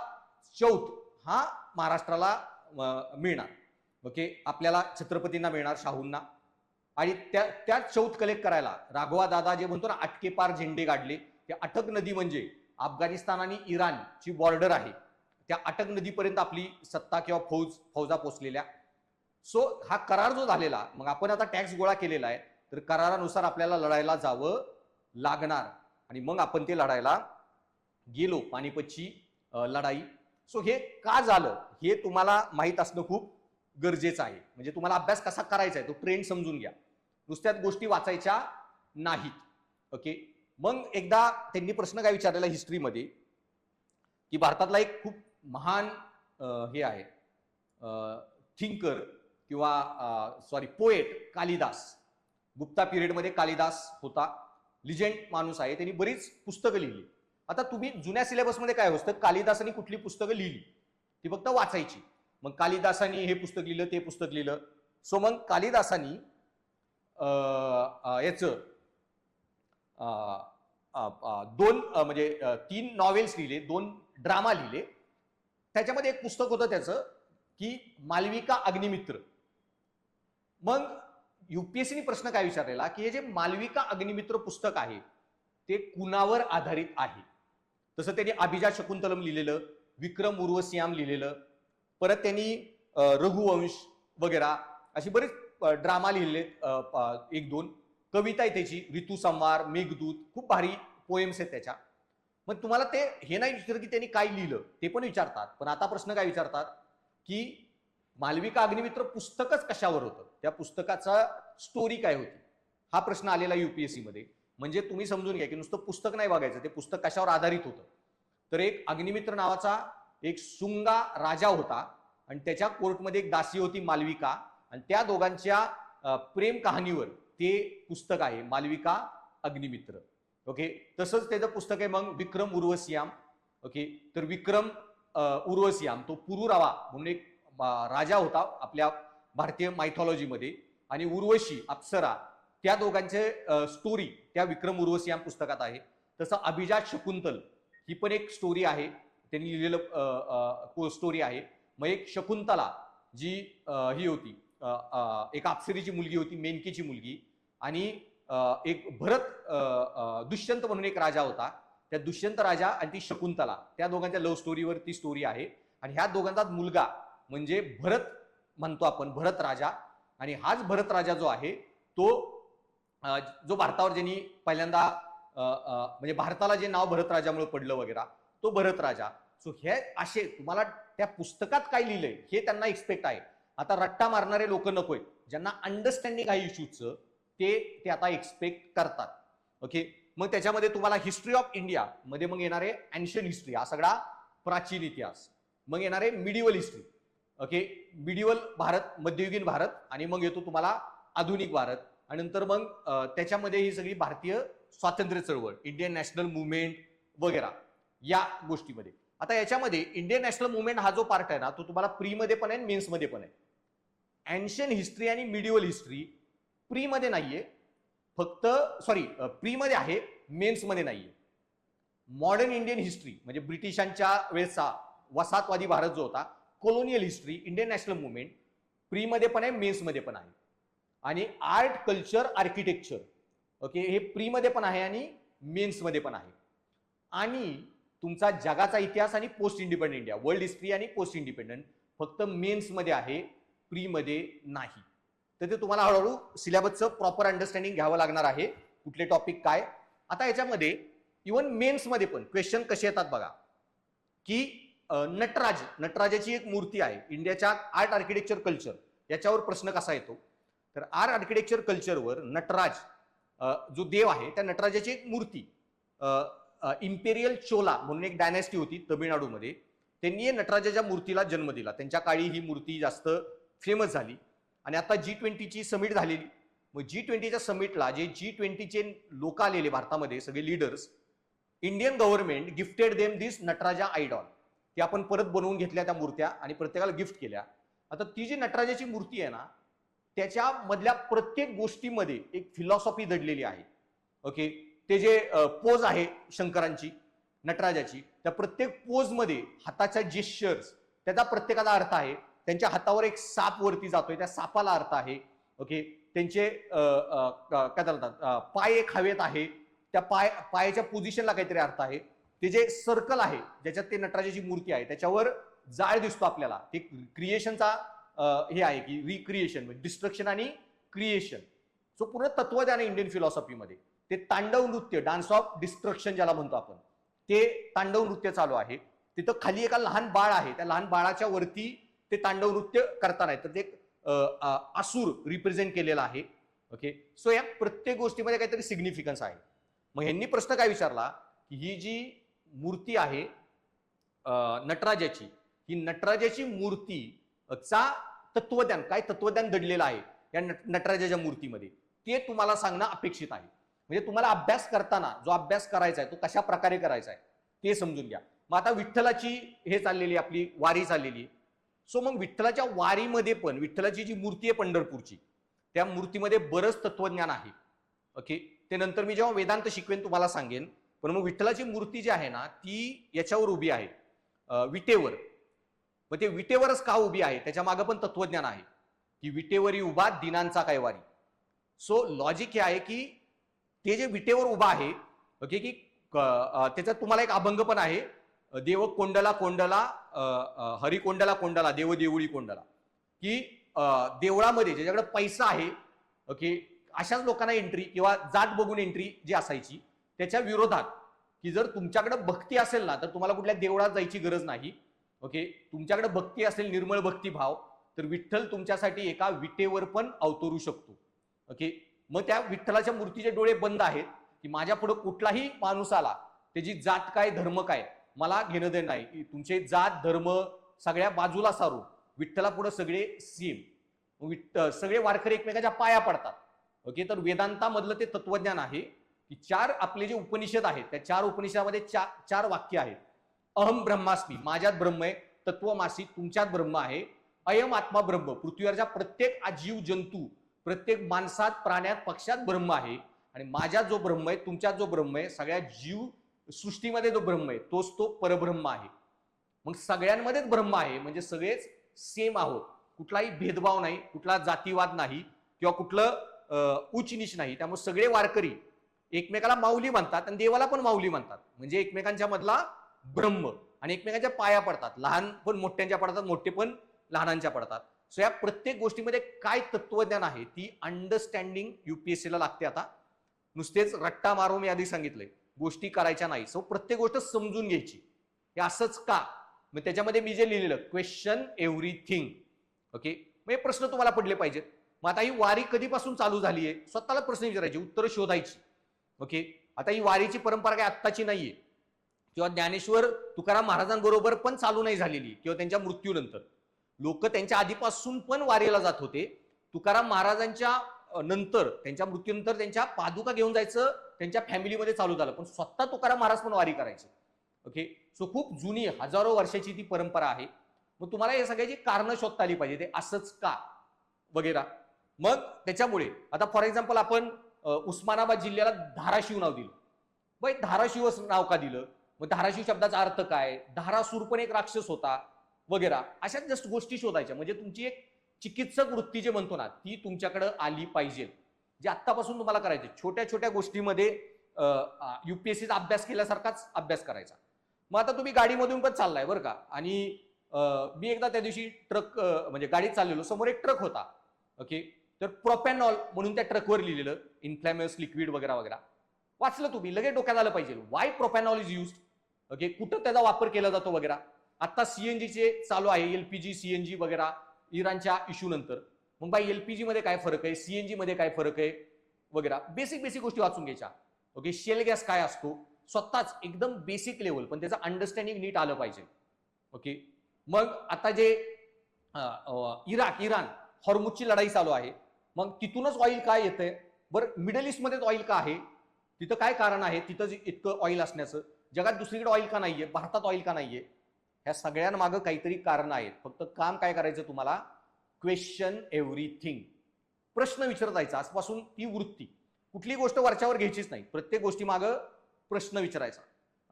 चौथ हा महाराष्ट्राला मिळणार. ओके आपल्याला छत्रपतींना मिळणार, शाहूंना, आणि त्या चौथ कलेक्ट करायला राघवा दादा जे म्हणतो ना अटके पार झेंडे काढले. त्या अटक नदी म्हणजे अफगाणिस्तान आणि इराणची बॉर्डर आहे, त्या अटक नदीपर्यंत आपली सत्ता किंवा फौजा पोचलेल्या. सो हा करार जो झालेला, मग आपण आता टॅक्स गोळा केलेला आहे, तर करारानुसार आपल्याला लढायला जावं लागणार, आणि मग आपण ते लढायला गेलो, पानिपतची लढाई. सो हे का झालं हे तुम्हाला माहित असणं खूप गरजेचं आहे, म्हणजे तुम्हाला अभ्यास कसा करायचा आहे तो ट्रेंड समजून घ्या, नुसत्याच गोष्टी वाचायच्या नाहीत. ओके मग एकदा त्यांनी प्रश्न काय विचारलेला हिस्ट्रीमध्ये की भारतातला एक खूप महान हे आहे थिंकर किंवा पोएट कालिदास, गुप्ता पिरियडमध्ये कालिदास होता, लिजेंड माणूस आहे, त्यांनी बरीच पुस्तकं लिहिली. आता तुम्ही जुन्या सिलेबसमध्ये काय होतं, कालिदासांनी कुठली पुस्तकं लिहिली ती फक्त वाचायची. मग कालिदासांनी हे पुस्तक लिहिलं, ते पुस्तक लिहिलं. सो मग कालिदासांनी याचं 3 नॉवेल्स लिहिले, 2 ड्रामा लिहिले. त्याच्यामध्ये एक पुस्तक होतं त्याचं की मालविका अग्निमित्र. मग युपीएससीने प्रश्न काय विचारलेला की हे जे मालविका अग्निमित्र पुस्तक आहे ते कुणावर आधारित आहे. तसं त्यांनी अभिजात शकुंतलम लिहिलेलं, विक्रम उर्वशियाम लिहिलेलं, परत त्यांनी रघुवंश वगैरे अशी बरीच ड्रामा लिहिलेले, 1-2 कविता आहे त्याची, ऋतुसंहार, मेघदूत, खूप भारी पोएम्स आहेत त्याच्या. मग तुम्हाला ते हे नाही विचारत की त्यांनी काय लिहिलं, ते पण विचारतात, पण आता प्रश्न काय विचारतात की मालविका अग्निमित्र पुस्तकच कशावर होतं, त्या पुस्तकाचा स्टोरी काय होती, हा प्रश्न आलेला युपीएससी मध्ये. म्हणजे तुम्ही समजून घ्या की नुसतं पुस्तक नाही बघायचं, ते पुस्तक कशावर आधारित होतं. तर एक अग्निमित्र नावाचा एक सुंगा राजा होता, आणि त्याच्या कोर्टमध्ये एक दासी होती मालविका, आणि त्या दोघांच्या प्रेम कहाणीवर ते पुस्तक आहे मालविका अग्निमित्र. ओके तसंच त्याचं पुस्तक आहे मग विक्रम उर्वशियाम. ओके तर विक्रम उर्वशियाम तो पुरुरावा म्हणून एक राजा होता आपल्या भारतीय मायथॉलॉजीमध्ये, आणि उर्वशी अप्सरा, त्या दोघांचे स्टोरी त्या विक्रम उर्वशियाम पुस्तकात आहे. तसं अभिजात शकुंतल ही पण एक स्टोरी आहे, त्यांनी लिहिलेलं स्टोरी आहे. मग एक शकुंतला जी ही होती एक अप्सरीची मुलगी होती, मेनकीची मुलगी, आणि एक भरत दुष्यंत म्हणून एक राजा होता, त्या दुष्यंत राजा आणि ती शकुंतला, त्या दोघांच्या लव्ह स्टोरीवर ती स्टोरी आहे. आणि ह्या दोघांचा मुलगा म्हणजे भरत म्हणतो आपण, भरत राजा. आणि हाच भरत राजा जो आहे तो जो भारतावर ज्यांनी पहिल्यांदा म्हणजे भारताला जे नाव भरत राजामुळे पडलं वगैरे, तो भरत राजा. सो हे असे तुम्हाला त्या पुस्तकात काय लिहिलंय हे त्यांना एक्सपेक्ट आहे. आता रट्टा मारणारे लोक नकोय, ज्यांना अंडरस्टँडिंग आहे इश्यूचं ते आता एक्सपेक्ट करतात. ओके मग त्याच्यामध्ये तुम्हाला हिस्ट्री ऑफ इंडिया मध्ये मग येणारे एन्शियंट हिस्ट्री, हा सगळा प्राचीन इतिहास. मग येणार आहे medieval history. Okay, medieval Bharat, मध्ययुगीन भारत, आणि मग येतो तुम्हाला आधुनिक भारत, आणि नंतर मग त्याच्यामध्ये ही सगळी भारतीय स्वातंत्र्य चळवळ, इंडियन नॅशनल मुवमेंट वगैरे या गोष्टीमध्ये. आता याच्यामध्ये इंडियन नॅशनल मुवमेंट हा जो पार्ट आहे ना, तो तुम्हाला प्री मध्ये पण आहे, मेन्स मध्ये पण आहे. एन्शियंट हिस्ट्री आणि मिडिवल हिस्ट्री प्री मध्ये नाहीये, फक्त सॉरी प्री मध्ये आहे, मेन्स मध्ये नाहीये. मॉडर्न इंडियन हिस्ट्री म्हणजे ब्रिटिशांच्या वेळेचा वसाहतवादी भारत जो होता, colonial history, Indian national movement pre मध्ये पण आहे, मेन्स मध्ये पण आहे. आणि आर्ट, कल्चर, आर्किटेक्चर, ओके, हे प्री मध्ये पण आहे आणि मेन्स मध्ये पण आहे. आणि तुमचा जगाचा इतिहास आणि post independent India, world history आणि पोस्ट इंडिपेंडंट फक्त मेन्स मध्ये आहे, प्री मध्ये नाही. तर ते तुम्हाला हळूहळू सिलेबसचं प्रॉपर अंडरस्टँडिंग घ्यावं लागणार आहे, कुठले टॉपिक काय. आता याच्यामध्ये इव्हन मेन्स मध्ये पण क्वेश्चन कसे येतात बघा, की नटराजाची एक मूर्ती आहे, इंडियाच्या आर्ट, आर्किटेक्चर, कल्चर याच्यावर प्रश्न कसा येतो. तर आर्ट, आर्किटेक्चर, कल्चरवर नटराज जो देव आहे, त्या नटराजाची एक मूर्ती, इम्पेरियल चोला म्हणून एक डायनेस्टी होती तमिळनाडूमध्ये, त्यांनी नटराजाच्या मूर्तीला जन्म दिला. त्यांच्या काळी ही मूर्ती जास्त फेमस झाली. आणि आता G20ची समिट झालेली. मग G20च्या समिटला जे G20चे लोक आलेले भारतामध्ये, सगळे leaders, Indian government gifted them this Nataraja idol. ती आपण परत बनवून घेतल्या त्या मूर्त्या आणि प्रत्येकाला गिफ्ट केल्या. आता ती जी नटराजाची मूर्ती आहे ना, त्याच्या मधल्या प्रत्येक गोष्टीमध्ये एक फिलॉसॉफी दडलेली आहे. ओके, ते जे पोज आहे शंकरांची, नटराजाची, त्या प्रत्येक पोज मध्ये हाताच्या जेस्चर्स, त्याचा प्रत्येकाला अर्थ आहे. त्यांच्या हातावर एक साप वरती जातोय, त्या सापाला अर्थ आहे. ओके, त्यांचे काय चालतात पाय एक हवेत आहे, त्या पायाच्या पोझिशनला काहीतरी अर्थ आहे. ते जे सर्कल आहे ज्याच्यात ते नटराजाची मूर्ती आहे, त्याच्यावर जाळ दिसतो आपल्याला, ते क्रिएशनचा हे आहे की रिक्रिएशन, म्हणजे डिस्ट्रक्शन आणि क्रिएशन. सो पूर्ण तत्वज्ञान आहे इंडियन फिलॉसॉफीमध्ये. ते तांडव नृत्य, डान्स ऑफ डिस्ट्रक्शन ज्याला म्हणतो आपण, ते तांडव नृत्य चालू आहे. तिथं खाली एका लहान बाळ आहे, त्या लहान बाळाच्या वरती ते तांडव नृत्य करताना तर ते असुर रिप्रेझेंट केलेला आहे. ओके, सो या प्रत्येक गोष्टीमध्ये काहीतरी सिग्निफिकन्स आहे. मग ह्यांनी प्रश्न काय विचारला की ही जी मूर्ती आहे नटराजाची, ही नटराजाची मूर्तीचा तत्वज्ञान, काय तत्वज्ञान दडलेलं आहे या नटराजाच्या मूर्तीमध्ये, ते तुम्हाला सांगणं अपेक्षित आहे. म्हणजे तुम्हाला अभ्यास करताना जो अभ्यास करायचा आहे तो कशा प्रकारे करायचा आहे ते समजून घ्या. मग आता विठ्ठलाची हे चाललेली, आपली वारी चाललेली. सो मग विठ्ठलाच्या वारीमध्ये पण विठ्ठलाची जी मूर्ती आहे पंढरपूरची, त्या मूर्तीमध्ये बरंच तत्वज्ञान आहे. ओके, ते नंतर मी जेव्हा वेदांत शिकवेन तुम्हाला सांगेन. पण मग विठ्ठलाची मूर्ती जी आहे ना, ती याच्यावर उभी आहे, विटेवर. मग ते विटेवरच का उभी आहे, त्याच्या मागे पण तत्वज्ञान आहे की विटेवरी उभा दिनांचा काय वारी. सो लॉजिक हे आहे की ते जे विटेवर उभा आहे, ओके, की त्याच्यात तुम्हाला एक अभंग पण आहे, देव कोंडला कोंडला, हरी कोंडला कोंडला, देव देवळी कोंडला, की देवळामध्ये ज्याच्याकडे पैसा आहे, ओके, अशाच लोकांना एंट्री किंवा जात बघून एंट्री जी असायची, त्याच्या विरोधात की जर तुमच्याकडे भक्ती असेल ना, तर तुम्हाला कुठल्या देवळात जायची गरज नाही. ओके, तुमच्याकडे भक्ती असेल, निर्मळ भक्तिभाव, तर विठ्ठल तुमच्यासाठी एका विटेवर पण अवतरू शकतो. ओके, मग त्या विठ्ठलाच्या मूर्तीचे डोळे बंद आहेत की माझ्या पुढे कुठलाही माणूस आला, त्याची जात काय, धर्म काय, मला घेणं देणं नाही. तुमचे जात धर्म सगळ्या बाजूला सारून विठ्ठला पुढे सगळे सेम, सगळे वारकरी एकमेकाच्या पाया पडतात. ओके, तर वेदांतामधलं ते तत्वज्ञान आहे की चार आपले जे उपनिषद आहेत, त्या चार उपनिषदामध्ये चार वाक्य आहेत. अहम ब्रह्मास्मी, माझ्यात ब्रह्म आहे. तत्वमासी, तुमच्यात ब्रह्म आहे. अयम आत्मा ब्रह्म, पृथ्वीवरच्या प्रत्येक आजीव जंतू, प्रत्येक माणसात, प्राण्यात, पक्षात ब्रह्म आहे. आणि माझ्यात जो ब्रह्म आहे, तुमच्यात जो ब्रह्म आहे, सगळ्या जीव सृष्टीमध्ये जो ब्रह्म आहे, तोच तो परब्रह्म आहे. मग सगळ्यांमध्येच ब्रह्म आहे, म्हणजे सगळेच सेम आहोत. कुठलाही भेदभाव नाही, कुठला जातीवाद नाही किंवा कुठलं उच्च नीच नाही. त्यामुळे सगळे वारकरी एकमेकाला माऊली म्हणतात आणि देवाला पण माऊली म्हणतात. म्हणजे एकमेकांच्या मधला ब्रह्म, आणि एकमेकांच्या पाया पडतात. लहान पण मोठ्यांच्या पडतात, मोठे पण लहानांच्या पडतात. सो या प्रत्येक गोष्टीमध्ये काय तत्वज्ञान आहे ती अंडरस्टँडिंग युपीएससीला लागते. आता नुसतेच रट्टा मारून मी आधी सांगितलंय, गोष्टी करायच्या नाही. सो प्रत्येक गोष्ट समजून घ्यायची. हे असंच का, मग त्याच्यामध्ये मी जे लिहिलेलं क्वेश्चन एव्हरीथिंग. ओके, मग हे प्रश्न तुम्हाला पडले पाहिजेत. मग आता ही वारी कधीपासून चालू झाली आहे, स्वतःला प्रश्न विचारायचे, उत्तर शोधायची. ओके, आता ही वारीची परंपरा काय आत्ताची नाहीये. किंवा ज्ञानेश्वर तुकाराम महाराजांबरोबर पण चालू नाही झालेली किंवा त्यांच्या मृत्यूनंतर. लोक त्यांच्या आधीपासून पण वारीला जात होते. तुकाराम महाराजांच्या नंतर, त्यांच्या मृत्यूनंतर त्यांच्या पादुका घेऊन जायचं त्यांच्या फॅमिलीमध्ये चालू झालं, पण स्वतः तुकाराम महाराज पण वारी करायचे. ओके, सो खूप जुनी हजारो वर्षाची ती परंपरा आहे. मग तुम्हाला या सगळ्याची कारणं शोधता आली पाहिजे, ते असंच का वगैरे. मग त्याच्यामुळे आता फॉर एक्झाम्पल आपण उस्मानाबाद जिल्ह्याला धाराशिव नाव दिलं. बाई धाराशिव नाव का दिलं? मग धाराशिव शब्दाचा अर्थ काय? धारासूर पण एक राक्षस होता वगैरे. अशाच जस्ट गोष्टी शोधायच्या, म्हणजे तुमची एक चिकित्सक वृत्ती जे म्हणतो ना, ती तुमच्याकडे आली पाहिजे, जे आत्तापासून तुम्हाला करायचे. छोट्या छोट्या गोष्टीमध्ये युपीएससीचा अभ्यास केल्यासारखाच अभ्यास करायचा. मग आता तुम्ही गाडीमधून पण चाललाय बरं का, आणि मी एकदा त्या दिवशी ट्रक म्हणजे गाडीत चाललेलो, समोर एक ट्रक होता. ओके, तर प्रोपॅनॉल म्हणून त्या ट्रकवर लिहिलेलं इन्फ्लॅमेस लिक्विड वगैरे वगैरे. वाचलं तुम्ही, लगेच डोक्यात आलं पाहिजे Y propanol is used. Okay, कुठं त्याचा वापर केला जातो वगैरे. आता सीएनजीचे चालू आहे, एलपीजी सीएनजी वगैरे, इराणच्या इश्यू नंतर. मग बाई एलपीजी मध्ये काय फरक आहे, सीएनजी मध्ये काय फरक आहे वगैरे, बेसिक बेसिक गोष्टी वाचून घ्यायच्या. ओके, शेल गॅस काय असतो, स्वतःच एकदम बेसिक लेवल, पण त्याचं अंडरस्टँडिंग नीट आलं पाहिजे. ओके, मग आता जे इराण हॉर्मुजची लढाई चालू आहे, मग तिथूनच ऑइल काय येतंय बरं, मिडल ईस्ट मध्येच ऑइल का आहे, तिथं काय कारण आहे, तिथं इतकं ऑइल असण्याचं, जगात दुसरीकडे ऑइल का नाहीये, भारतात ऑइल का नाहीये, ह्या सगळ्यांमागं काहीतरी कारण आहेत. फक्त काम काय करायचं तुम्हाला, क्वेश्चन एव्हरीथिंग, प्रश्न विचारत जायचा. आजपासून ती वृत्ती, कुठली गोष्ट वरच्यावर घ्यायचीच नाही, प्रत्येक गोष्टी मागं प्रश्न विचारायचा.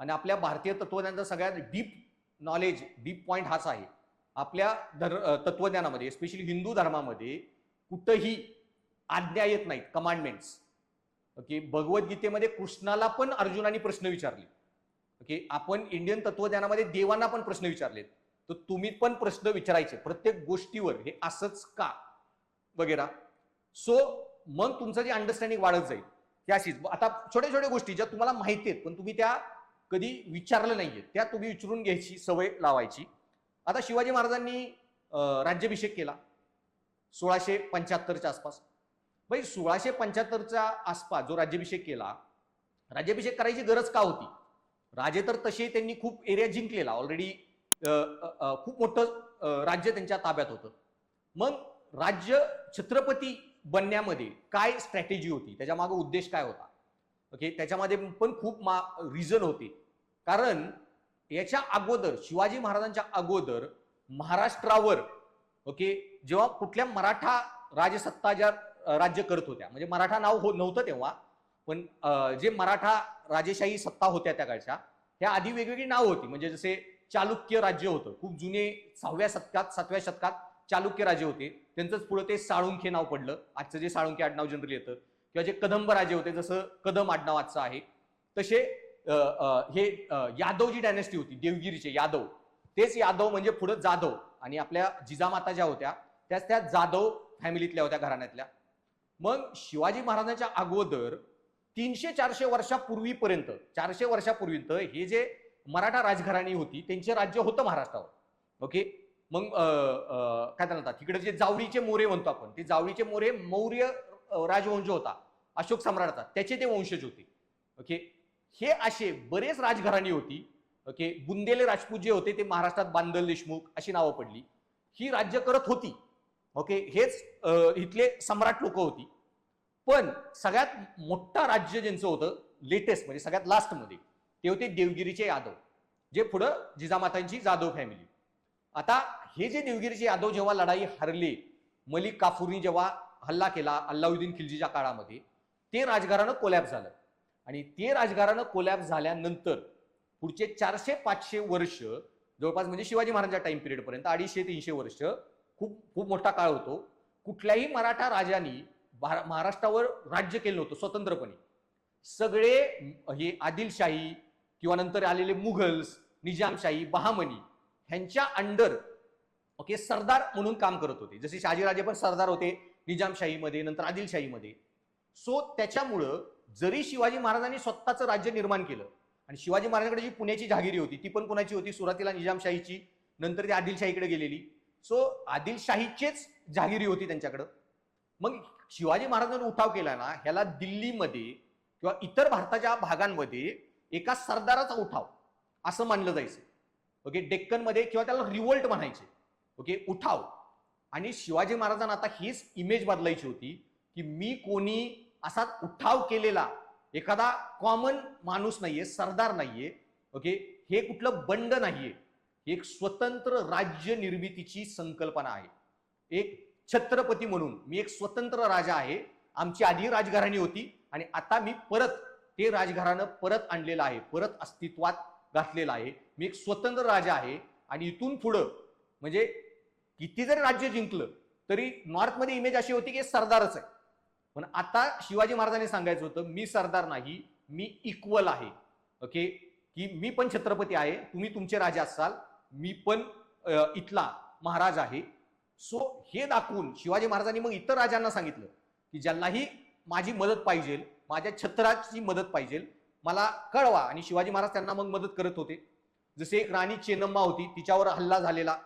आणि आपल्या भारतीय तत्वज्ञानाचा सगळ्यात डीप नॉलेज, डीप पॉइंट हाच आहे. आपल्या तत्वज्ञानामध्ये, स्पेशली हिंदू धर्मामध्ये कुठंही आज्ञा येत नाहीत, कमांडमेंट्स. ओके, भगवद्गीतेमध्ये कृष्णाला पण अर्जुनाने प्रश्न विचारले. ओके, आपण इंडियन तत्वज्ञानामध्ये देवांना पण प्रश्न विचारलेत, तर तुम्ही पण प्रश्न विचारायचे प्रत्येक गोष्टीवर, हे असंच का वगैरे. सो मग तुमचं जे अंडरस्टँडिंग वाढत जाईल. त्याशीच आता छोट्या छोट्या गोष्टी ज्या तुम्हाला माहिती आहेत पण तुम्ही त्या कधी विचारलं नाहीये, त्या तुम्ही विचारून घ्यायची सवय लावायची. आता शिवाजी महाराजांनी राज्याभिषेक केला 1675च्या आसपास. भाई 1675च्या आसपास जो राज्याभिषेक केला, राज्याभिषेक करायची गरज का होती? राजे तर तसे त्यांनी खूप एरिया जिंकलेला ऑलरेडी, खूप मोठं राज्य त्यांच्या ताब्यात होतं. मग राज्य छत्रपती बनण्यामध्ये काय स्ट्रॅटेजी होती, त्याच्या मागे उद्देश काय होता? ओके, त्याच्यामध्ये पण खूप रिझन होते. कारण याच्या अगोदर, शिवाजी महाराजांच्या अगोदर महाराष्ट्रावर, ओके, जेव्हा कुठल्या मराठा राजसत्ता ज्या राज्य करत होत्या, म्हणजे मराठा नाव नव्हतं तेव्हा, पण जे मराठा राजेशाही सत्ता होत्या त्या काळच्या, ह्या आधी वेगवेगळी नाव होती. म्हणजे जसे चालुक्य राज्य होतं, खूप जुने 6व्या शतकात 7व्या शतकात चालुक्य राज्य होते. त्यांचंच पुढे ते साळुंखे नाव पडलं, आजचं जे साळुंखे आडनाव जनरली येतं. किंवा जे कदंब राजे होते, जसं कदम आडनाव आजचं आहे, तसे हे यादवजी डायनेस्टी होती, देवगिरीचे यादव, तेच यादव म्हणजे पुढे जाधव. आणि आपल्या जिजामाता ज्या होत्या त्या जाधव फॅमिलीतल्या होत्या, घराण्यातल्या. मग शिवाजी महाराजांच्या अगोदर 300-400 वर्षापूर्वीपर्यंत, 400 वर्षापूर्वीपर्यंत हे जे मराठा राजघराणी होती त्यांचे राज्य होतं महाराष्ट्रावर. ओके, मग काय म्हणतात तिकडे जे जावळीचे मोरे म्हणतो आपण, ते जावळीचे मोरे मौर्य राजवंश होता अशोक सम्राटचा, त्याचे ते वंशज होते. ओके, हे असे बरेच राजघराणी होती. ओके, बुंदेले राजपूत जे होते ते महाराष्ट्रात बांदल देशमुख अशी नावं पडली. ही राज्य करत होती. ओके, हेच इथले सम्राट लोक होती. पण सगळ्यात मोठा राज्य ज्यांचं होतं लेटेस्ट, म्हणजे सगळ्यात लास्ट मध्ये, ते होते देवगिरीचे यादव, जे पुढं जिजामातांची जाधव फॅमिली. आता हे जे देवगिरीचे यादव जेव्हा लढाई हरले, मलिक काफूरनी जेव्हा हल्ला केला अल्लाउद्दीन खिलजीच्या काळामध्ये, ते राजघराणं कोलॅप्स झालं. आणि ते राजघराणं कोलॅप्स झाल्यानंतर पुढचे 400-500 वर्ष जवळपास, म्हणजे शिवाजी महाराजांच्या टाइम पिरियड पर्यंत 250-300 वर्ष खूप खूप मोठा काळ होतो. कुठल्याही मराठा राजांनी महाराष्ट्रावर राज्य केलं नव्हतं स्वतंत्रपणे. सगळे हे आदिलशाही किंवा नंतर आलेले मुघल्स, निजामशाही, बहामनी ह्यांच्या अंडर, ओके, सरदार म्हणून काम करत होते. जसे शहाजीराजे पण सरदार होते निजामशाहीमध्ये, नंतर आदिलशाहीमध्ये. सो त्याच्यामुळं जरी शिवाजी महाराजांनी स्वतःचं राज्य निर्माण केलं, आणि शिवाजी महाराजांकडे जी पुण्याची जहागिरी होती ती पण कोणाची होती, सुरुवातीला निजामशाहीची, नंतर ती आदिलशाहीकडे गेलेली. सो आदिलशाहीचेच जहागिरी होती त्यांच्याकडं. मग शिवाजी महाराजांनी उठाव केला ना, ह्याला दिल्लीमध्ये किंवा इतर भारताच्या भागांमध्ये एका सरदाराचा उठाव, असं मानलं जायचं. ओके, डेक्कनमध्ये किंवा त्याला रिव्होल्ट म्हणायचे. ओके, उठाव. आणि शिवाजी महाराजांना आता हीच इमेज बदलायची होती की मी कोणी असा उठाव केलेला एखादा कॉमन माणूस नाहीये, सरदार नाहीये. ओके, हे कुठलं बंड नाहीये, एक स्वतंत्र राज्य निर्मितीची संकल्पना आहे. एक छत्रपती म्हणून मी एक स्वतंत्र राजा आहे. आमची आधी राजघराणी होती आणि आता मी परत ते राजघराणं परत आणलेलं आहे, परत अस्तित्वात घातलेलं आहे. मी एक स्वतंत्र राजा आहे आणि इथून पुढं म्हणजे किती जरी राज्य जिंकलं तरी नॉर्थमध्ये इमेज अशी होती की सरदारच आहे. पण आता शिवाजी महाराजांनी सांगायचं होतं मी सरदार नाही, मी इक्वल आहे. ओके, की मी पण छत्रपती आहे, तुम्ही तुमचे राजा असाल, मी पण इथला महाराज आहे. सो हे दाखवून शिवाजी महाराजांनी मग इतर राजांना सांगितलं की ज्यांनाही माझी मदत पाहिजे, माझ्या छत्राची मदत पाहिजे, मला कळवा. आणि शिवाजी महाराज त्यांना मग मदत करत होते. जसे एक राणी चेन्नम्मा होती, तिच्यावर हल्ला झालेला,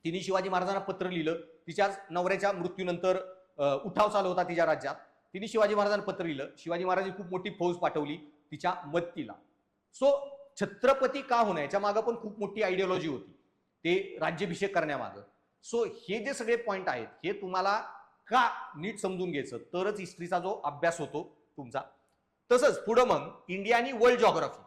तिने शिवाजी महाराजांना पत्र लिहिलं. तिच्या नवऱ्याच्या मृत्यूनंतर उठाव चालू होता तिच्या राज्यात, तिने शिवाजी महाराजांना पत्र लिहिलं. शिवाजी महाराजांनी खूप मोठी फौज पाठवली तिच्या मदतीला. सो छत्रपती का होणं याच्या मागं पण खूप मोठी आयडियोलॉजी होती, ते राज्याभिषेक करण्यामागं. सो हे जे सगळे पॉइंट आहेत हे तुम्हाला का नीट समजून घ्यायचं, तरच हिस्ट्रीचा जो अभ्यास होतो तुमचा. तसंच पुढं मग इंडिया आणि वर्ल्ड जॉग्राफी.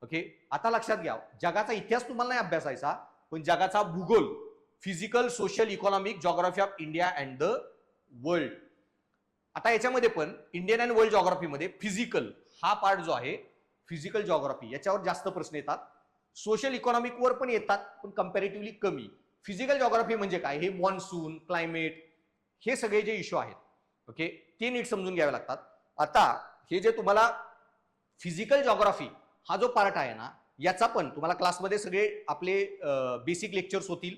ओके, आता लक्षात घ्या, जगाचा इतिहास तुम्हाला नाही अभ्यासायचा, पण जगाचा भूगोल, physical, social, economic, geography of India and the world. आता याच्यामध्ये पण इंडियन अँड वर्ल्ड जॉग्राफीमध्ये फिजिकल हा पार्ट जो आहे, फिजिकल जॉग्राफी, याच्यावर जास्त प्रश्न येतात. सोशल इकॉनॉमिक वर पण येतात, पण कंपॅरेटिव्हली कमी. फिजिकल जॉग्राफी म्हणजे काय, हे मॉन्सून, क्लायमेट, हे सगळे जे इश्यू आहेत, ओके, ते नीट समजून घ्यावे लागतात. आता हे जे तुम्हाला फिजिकल जॉग्राफी हा जो पार्ट आहे ना, याचा पण तुम्हाला क्लासमध्ये सगळे आपले बेसिक लेक्चर्स होतील,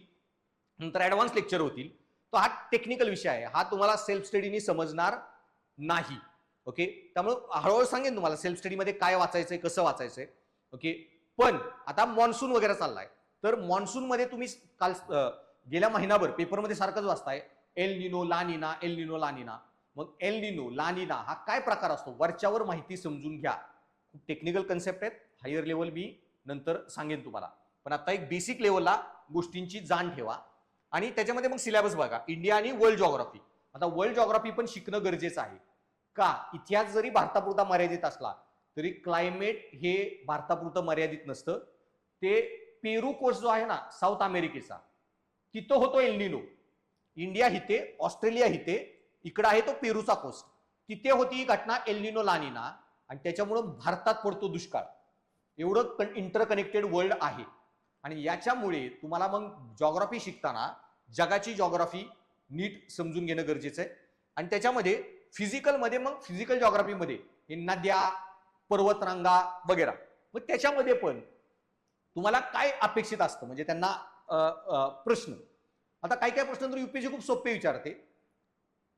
नंतर ऍडव्हान्स लेक्चर होतील. तो हा टेक्निकल विषय आहे, हा तुम्हाला सेल्फ स्टडीनी समजणार नाही. ओके, त्यामुळे हळूहळू सांगेन तुम्हाला सेल्फ स्टडीमध्ये काय वाचायचंय, कसं वाचायचंय. ओके, पण आता मॉन्सून वगैरे चाललाय, तर मॉन्सून मध्ये तुम्ही काल गेल्या महिनाभर पेपरमध्ये सारखंच वाचताय एल निनो ला निना, एल निनो ला निना. मग एल निनो ला निना हा काय प्रकार असतो, वरच्यावर माहिती समजून घ्या. खूप टेक्निकल कन्सेप्ट आहेत, हायर लेवल मी नंतर सांगेन तुम्हाला, पण आता एक बेसिक लेवलला गोष्टींची जाण ठेवा. आणि त्याच्यामध्ये मग सिलेबस बघा, इंडिया आणि वर्ल्ड जॉग्राफी. आता वर्ल्ड जॉग्राफी पण शिकणं गरजेचं आहे. का, इतिहास जरी भारतापुरता मर्यादित असला तरी क्लायमेट हे भारतापुरतं मर्यादित नसतं. ते पेरू कोस्ट जो आहे ना साऊथ अमेरिकेचा, तिथं होतो एल निनो. इंडिया हिते, ऑस्ट्रेलिया हिते, इकडं आहे तो पेरूचा कोस्ट, तिथे होती ही घटना एल निनो ला निना, आणि त्याच्यामुळं भारतात पडतो दुष्काळ. एवढं इंटरकनेक्टेड वर्ल्ड आहे. आणि याच्यामुळे तुम्हाला मग जॉग्राफी शिकताना जगाची जॉग्राफी नीट समजून घेणं गरजेचं आहे. आणि त्याच्यामध्ये फिजिकलमध्ये मग फिजिकल जॉग्राफीमध्ये हे नद्या, पर्वतरांगा वगैरे, मग त्याच्यामध्ये पण तुम्हाला काय अपेक्षित असतं, म्हणजे त्यांना प्रश्न. आता काही काही प्रश्न तर युपीएससी खूप सोपे विचारते,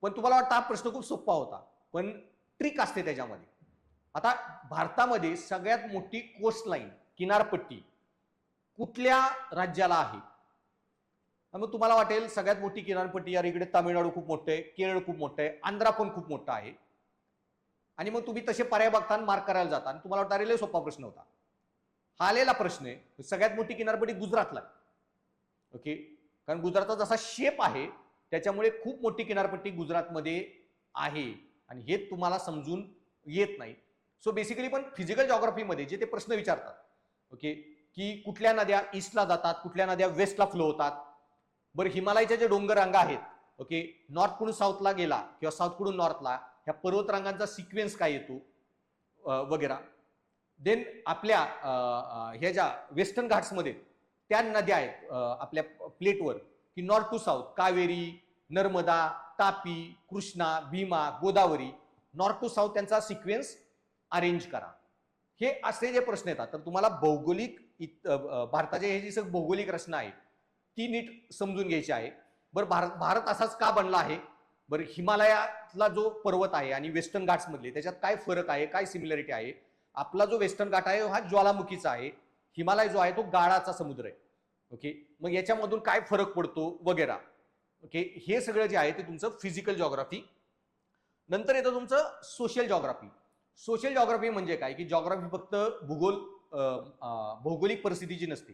पण तुम्हाला वाटतं हा प्रश्न खूप सोपा होता, पण ट्रिक असते त्याच्यामध्ये. आता भारतामध्ये सगळ्यात मोठी कोस्ट लाईन, किनारपट्टी कुठल्या राज्याला आहे? मग तुम्हाला वाटेल सगळ्यात मोठी किनारपट्टी यार इकडे तामिळनाडू खूप मोठं आहे, केरळ खूप मोठं आहे, आंध्रा पण खूप मोठा आहे. आणि मग तुम्ही तसे पर्याय बघता आणि मार्क करायला जाता आणि तुम्हाला वाटतं अरे लय सोपा प्रश्न होता. हा आलेला प्रश्न आहे, सगळ्यात मोठी किनारपट्टी गुजरातला आहे. ओके, कारण गुजरातचा जसा शेप आहे त्याच्यामुळे खूप मोठी किनारपट्टी गुजरातमध्ये आहे, आणि हे तुम्हाला समजून येत नाही. सो बेसिकली पण फिजिकल जॉग्राफीमध्ये जे ते प्रश्न विचारतात, ओके, की कुठल्या नद्या ईस्टला जातात, कुठल्या नद्या वेस्टला फ्लो होतात. बरं, हिमालयाच्या जे डोंगर रांगा आहेत, ओके, नॉर्थकडून साऊथला गेला किंवा साऊथकडून नॉर्थला, ह्या पर्वतरांगांचा सिक्वेन्स काय येतो वगैरे. देन आपल्या ह्या ज्या वेस्टर्न घाट्समध्ये त्या नद्या आहेत आपल्या प्लेटवर, की north to south, Kaveri, Narmada, Tapi, Krishna, Bhima, Godavari, north to south त्यांचा सिक्वेन्स अरेंज करा. हे असे जे प्रश्न येतात, तर तुम्हाला भौगोलिक भारताचे हे जी सगळी भौगोलिक रचना आहे ती नीट समजून घ्यायची आहे. बरं, भारत असाच का बनला आहे? बरं, हिमालयातला जो पर्वत आहे आणि वेस्टर्न घाट्स मधले त्याच्यात काय फरक आहे, काय सिमिलरिटी आहे? आपला जो वेस्टर्न घाट आहे हा ज्वालामुखीचा आहे, हिमालय जो आहे तो गाळाचा समुद्र आहे. ओके, मग याच्यामधून काय फरक पडतो वगैरे. ओके, हे सगळं जे आहे ते तुमचं फिजिकल जॉग्राफी. नंतर येतं तुमचं सोशल जॉग्राफी. सोशल जॉग्राफी म्हणजे काय, की जॉग्राफी फक्त भूगोल भौगोलिक परिस्थिती जी नसते,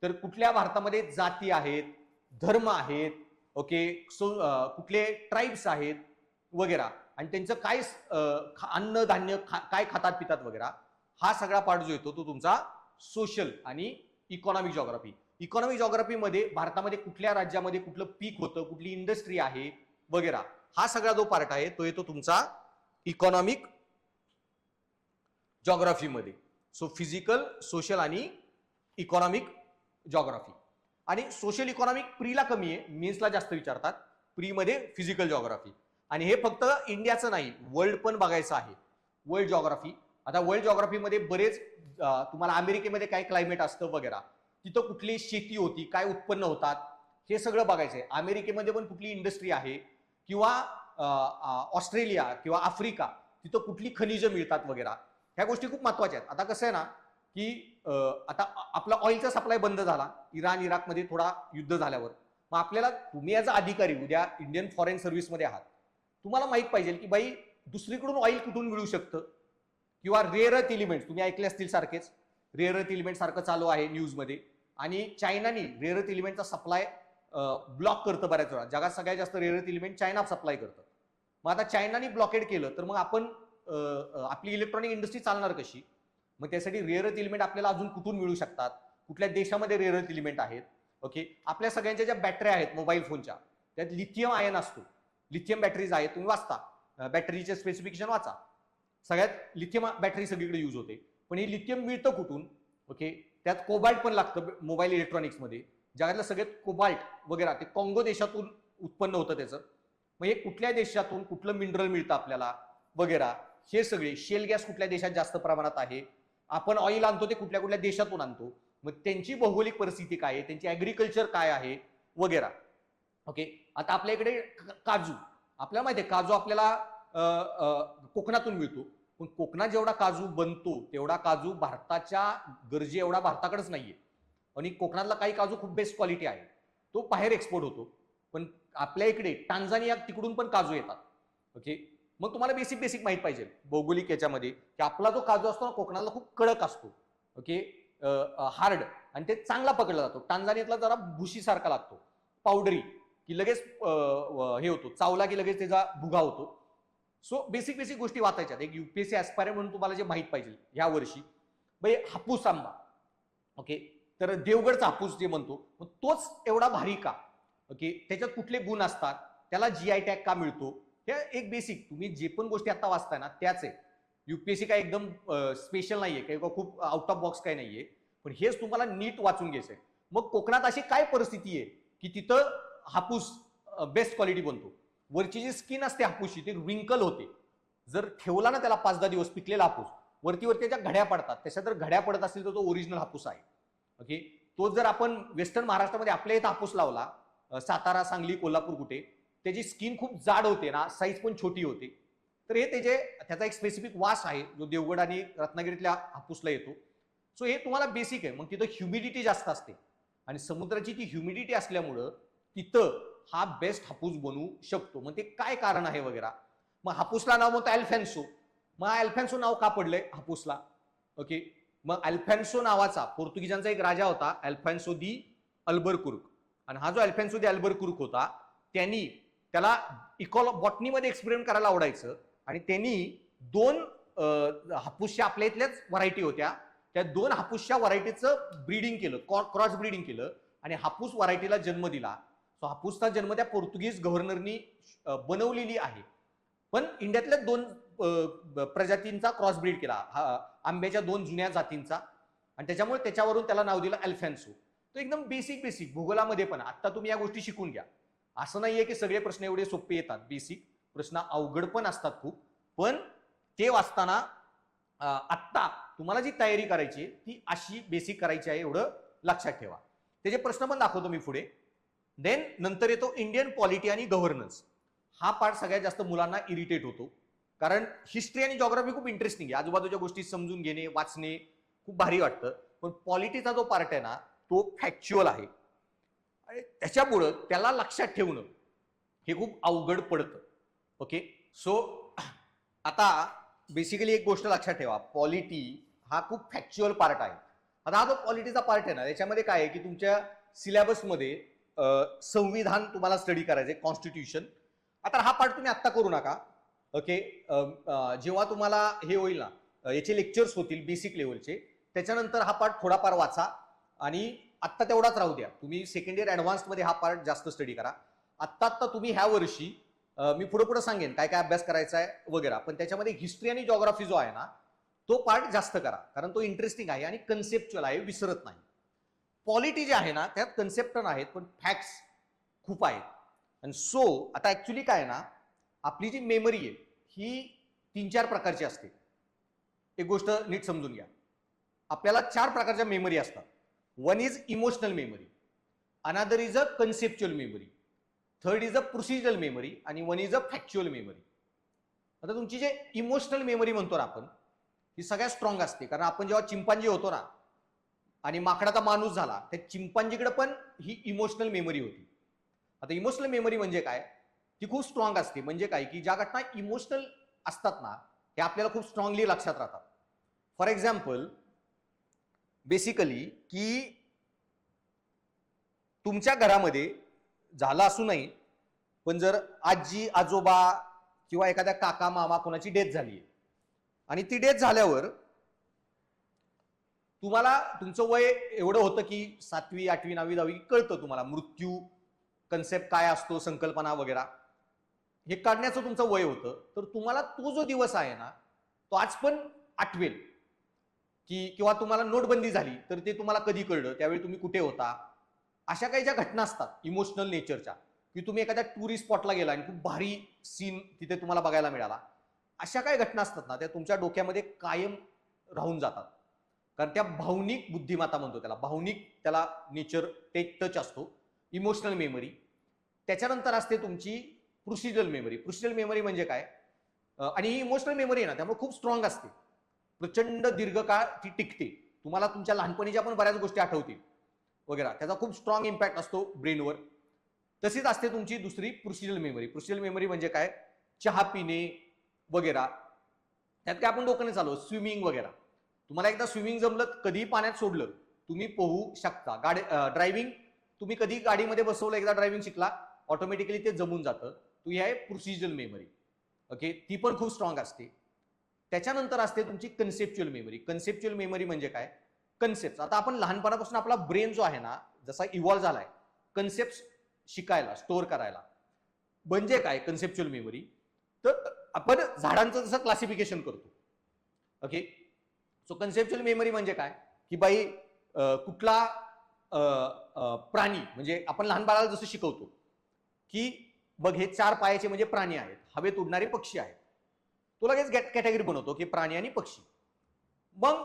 तर कुठल्या भारतामध्ये जाती आहेत, धर्म आहेत, ओके, सो कुठले ट्राईब्स आहेत वगैरे, आणि त्यांचं काय अन्न धान्य काय खातात पितात वगैरे, हा सगळा पार्ट जो येतो तो तुमचा सोशल आणि इकॉनॉमिक जॉग्राफी. इकॉनॉमिक जॉग्राफीमध्ये भारतामध्ये कुठल्या राज्यामध्ये कुठलं पीक होतं, कुठली इंडस्ट्री आहे वगैरे, हा सगळा जो पार्ट आहे तो येतो तुमचा इकॉनॉमिक जॉग्राफीमध्ये. सो फिजिकल, सोशल आणि इकॉनॉमिक जॉग्राफी. आणि सोशल इकॉनॉमिक प्रीला कमी आहे, मेन्सला जास्त विचारतात. प्रीमध्ये फिजिकल जॉग्राफी. आणि हे फक्त इंडियाचं नाही, वर्ल्ड पण बघायचं आहे. वर्ल्ड जॉग्राफी, आता वर्ल्ड जॉग्राफीमध्ये बरेच तुम्हाला अमेरिकेमध्ये काय क्लायमेट असतं वगैरे, तिथं कुठली शेती होती, काय उत्पन्न होतात, हे सगळं बघायचंय. अमेरिकेमध्ये पण कुठली इंडस्ट्री आहे, किंवा ऑस्ट्रेलिया किंवा आफ्रिका, तिथं कुठली खनिजं मिळतात वगैरे, ह्या गोष्टी खूप महत्वाच्या आहेत. आता कसं आहे ना, की आता आपला ऑइलचा सप्लाय बंद झाला इराण इराकमध्ये थोडा युद्ध झाल्यावर. मग आपल्याला, तुम्ही ॲज अ अधिकारी उद्या इंडियन फॉरेन सर्व्हिसमध्ये आहात, तुम्हाला माहित पाहिजे की बाई दुसरीकडून ऑइल कुठून मिळू शकतं, किंवा रेअर अर्थ एलिमेंट्स तुम्ही ऐकले असतील, सारखेच रेअर अर्थ एलिमेंट सारखं चालू आहे न्यूजमध्ये. आणि चायनानी रेअर अर्थ एलिमेंटचा सप्लाय ब्लॉक करतं बऱ्याच वेळा. जगात सगळ्यात जास्त rare earth element China supply करतं. मग आता चायनानी ब्लॉकेड केलं तर मग आपण आपली इलेक्ट्रॉनिक इंडस्ट्री चालणार कशी? मग त्यासाठी रेअर अर्थ एलिमेंट आपल्याला अजून कुठून मिळू शकतात, कुठल्या देशामध्ये रेअर अर्थ एलिमेंट आहेत. ओके, आपल्या सगळ्यांच्या ज्या बॅटऱ्या आहेत मोबाईल फोनच्या, त्यात लिथियम आयन असतो. लिथियम बॅटरीज आहेत, तुम्ही वाचता बॅटरीचे स्पेसिफिकेशन वाचा, सगळ्यात लिथियम बॅटरी सगळीकडे यूज होते. पण हे लिथियम मिळतं कुठून? ओके, त्यात कोबाल्ट पण लागतं मोबाईल इलेक्ट्रॉनिक्समध्ये. जगातलं सगळ्यात कोबाल्ट वगैरे ते काँगो देशातून उत्पन्न होतं त्याचं. मग हे कुठल्या देशातून कुठलं मिनरल मिळतं आपल्याला वगैरे, हे सगळे शेल गॅस कुठल्या देशात जास्त प्रमाणात आहे, आपण ऑइल आणतो ते कुठल्या कुठल्या देशातून आणतो, मग त्यांची भौगोलिक परिस्थिती काय आहे, त्यांची ऍग्रिकल्चर काय आहे वगैरे. ओके, आता आपल्या इकडे काजू, आपल्याला माहिती आहे काजू आपल्याला कोकणातून मिळतो. पण कोकणात जेवढा काजू बनतो तेवढा काजू भारताच्या गरजे एवढा भारताकडेच नाहीये. आणि कोकणातला काही काजू खूप बेस्ट क्वालिटी आहे, तो बाहेर एक्सपोर्ट होतो. पण आपल्या इकडे टांझानिया तिकडून पण काजू येतात. ओके, मग तुम्हाला बेसिक बेसिक माहित पाहिजे भौगोलिक याच्यामध्ये की आपला जो काजू असतो ना कोकणातला खूप कडक असतो. ओके, हार्ड, आणि ते चांगला पकडला जातो. टांझानियातला जरा भुशीसारखा लागतो, पावडरी, की लगेच हे होतो, चावला की लगेच त्याचा भुगा होतो. सो बेसिक बेसिक गोष्टी वाचायच्यात. एक युपीएससी ऍस्पायरंट म्हणून तुम्हाला जे माहित पाहिजे ह्या वर्षी, भाई हापूस आंबा. ओके, तर देवगडचा हापूस जे म्हणतो, मग तोच एवढा भारी का? ओके, त्याच्यात कुठले गुण असतात, त्याला जीआय टॅग का मिळतो, हे एक बेसिक तुम्ही जे पण गोष्टी आता वाचताय ना त्याच आहे. युपीएससी काय एकदम स्पेशल नाहीये, काही खूप आउट ऑफ बॉक्स काय नाहीये, पण हेच तुम्हाला नीट वाचून घ्यायचंय. मग कोकणात अशी काय परिस्थिती आहे की तिथं हापूस बेस्ट क्वालिटी बनतो? वरची जी स्किन असते हापूसची ती रिंकल होते. जर ठेवला ना त्याला 5-10 दिवस पिकलेला हापूस, वरती वरती त्याच्या घड्या पडतात. त्याच्यात जर घड्या पडत असतील तर तो ओरिजिनल हापूस आहे. ओके, तो जर आपण वेस्टर्न महाराष्ट्रामध्ये आपल्या इथं हापूस लावला, सातारा, सांगली, कोल्हापूर कुठे, त्याची स्किन खूप जाड होते ना, साईज पण छोटी होते. तर हे त्याचा एक स्पेसिफिक वास आहे जो देवगड आणि रत्नागिरीतल्या हापूसला येतो. सो हे तुम्हाला बेसिक आहे. मग तिथं ह्युमिडिटी जास्त असते, आणि समुद्राची ती ह्युमिडिटी असल्यामुळं तिथं हा बेस्ट हापूस बनवू शकतो. मग ते काय कारण आहे वगैरे. मग हापूसला नाव म्हणतो अल्फॅन्सो. मग अल्फॅन्सो नाव का पडलंय हापूसला? ओके, मग अल्फॅन्सो नावाचा पोर्तुगीजांचा एक राजा होता, अल्फॅन्सो दी अल्बरकुर्क. आणि हा जो अल्फॅन्सो दी अल्बरकुर्क होता, त्याला बॉटनीमध्ये एक्सपेरिमेंट करायला आवडायचं, आणि त्यांनी 2 हापूसच्या आपल्या इथल्याच व्हरायटी होत्या, त्या 2 हापूसच्या व्हरायटीचं ब्रीडिंग केलं, क्रॉस ब्रीडिंग केलं, आणि हापूस व्हरायटीला जन्म दिला. सो हापूसचा जन्म त्या पोर्तुगीज गव्हर्नरनी बनवलेली आहे. पण इंडियातल्या 2 प्रजातींचा क्रॉस ब्रीड केला, आंब्याच्या 2 जुन्या जातींचा, आणि त्याच्यामुळे त्याच्यावरून त्याला नाव दिलं अल्फॅन्सो. तो एकदम बेसिक भूगोलामध्ये पण आता तुम्ही या गोष्टी शिकून घ्या. असं नाहीये की सगळे प्रश्न एवढे सोपे येतात, बेसिक प्रश्न अवघड पण असतात खूप. पण ते वाचताना आत्ता तुम्हाला जी तयारी करायची ती अशी बेसिक करायची आहे, एवढं लक्षात ठेवा. त्याचे प्रश्न पण दाखवतो मी पुढे. देन नंतर येतो इंडियन पॉलिटी आणि गव्हर्नन्स. हा पार्ट सगळ्यात जास्त मुलांना इरिटेट होतो, कारण हिस्ट्री आणि जॉग्राफी खूप इंटरेस्टिंग आहे, आजूबाजूच्या गोष्टी समजून घेणे, वाचणे खूप भारी वाटतं. पण पॉलिटीचा जो पार्ट आहे ना तो फॅक्च्युअल आहे, आणि त्याच्यामुळं त्याला लक्षात ठेवणं हे खूप अवघड पडतं. ओके, सो आता बेसिकली एक गोष्ट लक्षात ठेवा, पॉलिटी हा खूप फॅक्च्युअल पार्ट आहे. आता हा जो पॉलिटीचा पार्ट आहे ना, याच्यामध्ये काय आहे की तुमच्या सिलेबसमध्ये संविधान तुम्हाला स्टडी करायचे, कॉन्स्टिट्यूशन. आता हा पार्ट तुम्ही आत्ता करू नका. ओके, जेव्हा तुम्हाला हे होईल ना, याचे लेक्चर्स होतील बेसिक लेवलचे, त्याच्यानंतर हा पार्ट थोडाफार वाचा आणि आत्ता तेवढाच राहू द्या. तुम्ही सेकंड इयर ॲडव्हान्समध्ये हा पार्ट जास्त स्टडी करा. आत्ता तुम्ही ह्या वर्षी मी पुढे सांगेन काय काय अभ्यास करायचा आहे वगैरे, पण त्याच्यामध्ये हिस्ट्री आणि जॉग्राफी जो आहे ना, तो पार्ट जास्त करा, कारण तो इंटरेस्टिंग आहे आणि कन्सेप्च्युअल आहे, विसरत नाही. पॉलिटी जे आहे ना, त्यात कन्सेप्ट नाहीत पण फॅक्ट्स खूप आहेत. आणि सो आता ऍक्च्युली काय ना, आपली जी मेमरी आहे ही 3-4 प्रकारची असते. एक गोष्ट नीट समजून घ्या. आपल्याला 4 प्रकारच्या मेमरी असतात. One is emotional memory, another is a conceptual memory, third is a procedural memory आणि one is a factual memory. आता तुमची जे इमोशनल मेमरी म्हणतो ना आपण, ही सगळ्यात स्ट्रॉंग असते, कारण आपण जेव्हा चिंपांजी होतो ना आणि माकडाचा माणूस झाला, त्या चिंपांजीकडे पण ही इमोशनल मेमरी होती. आता इमोशनल मेमरी म्हणजे काय, ती खूप स्ट्रॉंग असते. म्हणजे काय की ज्या घटना इमोशनल असतात ना, त्या आपल्याला खूप स्ट्रॉंगली लक्षात राहतात. फॉर एक्झाम्पल, बेसिकली की तुमच्या घरामध्ये झालं असू नाही, पण जर आजी आजोबा किंवा एखाद्या काका मामा कोणाची डेथ झाली आणि ती डेथ झाल्यावर तुम्हाला तुमचं वय एवढं होतं की 7वी 8वी 9वी 10वी कळतं तुम्हाला मृत्यू कन्सेप्ट काय असतो, संकल्पना वगैरे हे काढण्याचं तुमचं वय होतं. तर तुम्हाला तो जो दिवस आहे ना, तो आज पण आठवेल. की किंवा तुम्हाला नोटबंदी झाली तर ते तुम्हाला कधी कळलं, त्यावेळी तुम्ही कुठे होता. अशा काही ज्या घटना असतात इमोशनल नेचरच्या, की तुम्ही एखाद्या टुरिस्ट स्पॉटला गेला आणि खूप भारी सीन तिथे तुम्हाला बघायला मिळाला, अशा काही घटना असतात ना, त्या तुमच्या डोक्यामध्ये कायम राहून जातात. कारण त्या भावनिक बुद्धिमत्ता म्हणतो त्याला, भावनिक त्याला नेचर ते टच असतो, इमोशनल मेमरी. त्याच्यानंतर असते तुमची प्रोसिजरल मेमरी. प्रोसिजरल मेमरी म्हणजे काय, आणि ही इमोशनल मेमरी आहे ना, त्यामुळे खूप स्ट्रॉंग असते, प्रचंड दीर्घकाळ ती टिकते. तुम्हाला तुमच्या लहानपणीच्या पण बऱ्याच गोष्टी आठवतील वगैरे, त्याचा खूप स्ट्रॉंग इम्पॅक्ट असतो ब्रेनवर. तशीच असते तुमची दुसरी प्रोसिजरल मेमरी. प्रोसिजरल मेमरी म्हणजे काय, चहा पिणे वगैरे, त्यात काय आपण डोकं नाही चालू, स्विमिंग वगैरे. तुम्हाला एकदा स्विमिंग जमलं, कधीही पाण्यात सोडलं तुम्ही पोहू शकता. गाडी ड्रायव्हिंग तुम्ही कधी गाडीमध्ये बसवलं, एकदा ड्रायव्हिंग शिकला, ऑटोमॅटिकली ते जमून जातं. तो ही आहे प्रोसिजरल मेमरी. ओके, ती पण खूप स्ट्रॉंग असते. त्याच्यानंतर असते तुमची कन्सेप्च्युअल मेमरी. कन्सेप्च्युअल मेमरी म्हणजे काय, कन्सेप्ट. आता आपण लहानपणापासून आपला ब्रेन जो आहे ना, जसा इव्हॉल्व्ह झालाय कन्सेप्ट शिकायला, स्टोअर करायला. म्हणजे काय कन्सेप्च्युअल मेमरी, तर आपण झाडांचं जसं क्लासिफिकेशन करतो. ओके, सो कन्सेप्च्युअल मेमरी म्हणजे काय, की बाई कुठला प्राणी, म्हणजे आपण लहान बाळाला जसं शिकवतो की बघ हे 4 पायाचे म्हणजे प्राणी आहेत, हवेत उडणारे पक्षी आहेत, तो लगेच कॅटेगरी बनवतो की प्राणी आणि पक्षी. मग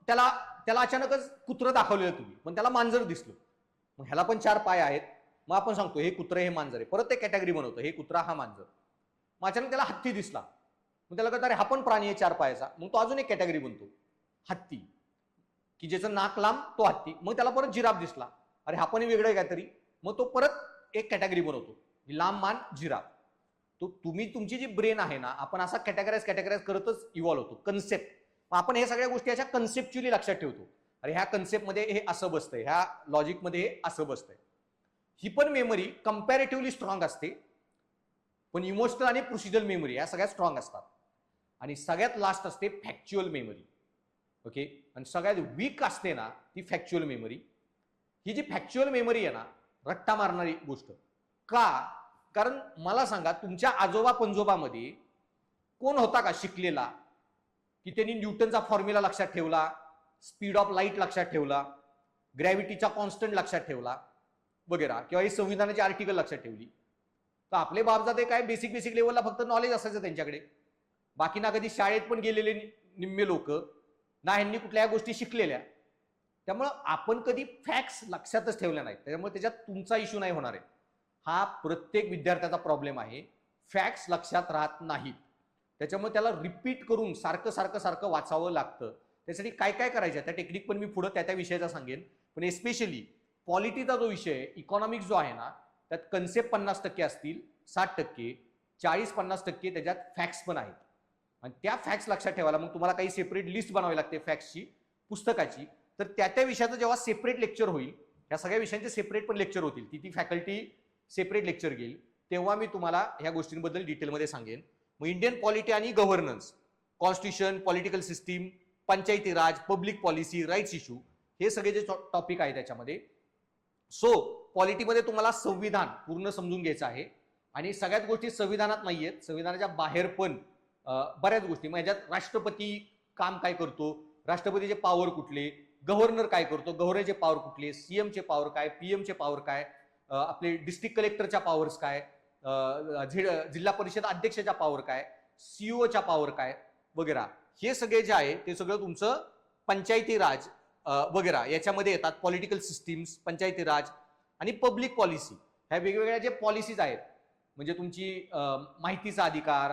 त्याला त्याला अचानकच कुत्रं दाखवलेलं तुम्ही, पण त्याला मांजर दिसलं, मग ह्याला पण 4 पाय आहेत, मग आपण सांगतो हे कुत्रं हे मांजर आहे, परत ते कॅटेगरी बनवतो हे कुत्रा हा मांजर. मग अचानक त्याला हत्ती दिसला, मग त्याला कळतं अरे हा पण प्राणी आहे 4 पायाचा, मग तो अजून एक कॅटेगरी बनतो हत्ती, की ज्याचं नाक लांब तो हत्ती. मग त्याला परत जिराफ दिसला, अरे हा पण वेगळं आहे काहीतरी, मग तो परत एक कॅटेगरी बनवतो, लांब मान जिराफ. तो तुम्ही तुमची जी ब्रेन आहे ना, आपण असा कॅटेगराईज करतच इव्हॉल्व्ह होतो. कन्सेप्ट, आपण हे सगळ्या गोष्टी अशा कन्सेप्च्युअली लक्षात ठेवतो. अरे ह्या कन्सेप्टमध्ये हे असं बसतंय, ह्या लॉजिकमध्ये हे असं बसतंय. ही पण मेमरी कंपॅरेटिव्हली स्ट्रॉंग असते, पण इमोशनल आणि प्रोसिजरल मेमरी या सगळ्यात स्ट्रॉंग असतात. आणि सगळ्यात लास्ट असते फॅक्च्युअल मेमरी. ओके, आणि सगळ्यात वीक असते ना ती फॅक्च्युअल मेमरी. ही जी फॅक्च्युअल मेमरी आहे ना, रट्टा मारणारी गोष्ट. का, कारण मला सांगा, तुमच्या आजोबा पंजोबामध्ये कोण होता का शिकलेला, की त्यांनी न्यूटनचा फॉर्म्युला लक्षात ठेवला, स्पीड ऑफ लाईट लक्षात ठेवला, ग्रॅव्हिटीचा कॉन्स्टंट लक्षात ठेवला वगैरे, किंवा ही संविधानाची आर्टिकल लक्षात ठेवली. तर आपले बापजादे काय बेसिक लेवलला फक्त नॉलेज असायचं त्यांच्याकडे, बाकी ना कधी शाळेत पण गेलेले निम्मे लोक, ना ह्यांनी कुठल्या गोष्टी शिकलेल्या. त्यामुळं आपण कधी फॅक्ट्स लक्षातच ठेवल्या नाहीत, त्यामुळे त्याच्यात तुमचा इश्यू नाही होणार आहे. हा प्रत्येक विद्यार्थ्याचा प्रॉब्लेम आहे, फॅक्ट्स लक्षात राहत नाहीत. त्याच्यामुळे त्याला रिपीट करून सारखं वाचावं लागतं. त्यासाठी काय काय करायचं त्या टेक्निक पण मी पुढे त्या विषयाचा सांगेन. पण एस्पेशली पॉलिटीचा जो विषय, इकॉनॉमिक्स जो आहे ना, त्यात कन्सेप्ट 50% असतील, 60%, 40-50% त्याच्यात फॅक्ट्स पण आहेत. आणि त्या फॅक्ट्स लक्षात ठेवायला मग तुम्हाला काही सेपरेट लिस्ट बनवावी लागते फॅक्ट्सची, पुस्तकाची. तर त्या विषयाचं जेव्हा सेपरेट लेक्चर होईल, ह्या सगळ्या विषयांचे सेपरेट पण लेक्चर होतील, ती फॅकल्टी सेपरेट लेक्चर घेईल, तेव्हा मी तुम्हाला ह्या गोष्टींबद्दल डिटेलमध्ये सांगेन. मग इंडियन पॉलिटी आणि गव्हर्नन्स, कॉन्स्टिट्यूशन, पॉलिटिकल सिस्टीम, पंचायती राज, पब्लिक पॉलिसी, राईट्स इश्यू, हे सगळे जे टॉपिक आहे त्याच्यामध्ये. सो पॉलिटीमध्ये तुम्हाला संविधान पूर्ण समजून घ्यायचं आहे आणि सगळ्याच गोष्टी संविधानात नाही आहेत, संविधानाच्या बाहेर पण बऱ्याच गोष्टी. मग ह्याच्यात राष्ट्रपती काम काय करतो, राष्ट्रपतीचे पॉवर कुठले, गव्हर्नर काय करतो, गव्हर्नरचे पॉवर कुठले, सीएमचे पॉवर काय, पीएमचे पॉवर काय, आपले डिस्ट्रिक्ट कलेक्टरच्या पॉवर्स काय, जिल्हा परिषद अध्यक्षाच्या पॉवर काय, सीईओच्या पॉवर काय वगैरे, हे सगळे जे आहे ते सगळं तुमचं पंचायती राज वगैरे याच्यामध्ये येतात. पॉलिटिकल सिस्टीम्स, पंचायती राज आणि पब्लिक पॉलिसी, ह्या वेगवेगळ्या जे पॉलिसीज आहेत, म्हणजे तुमची माहितीचा अधिकार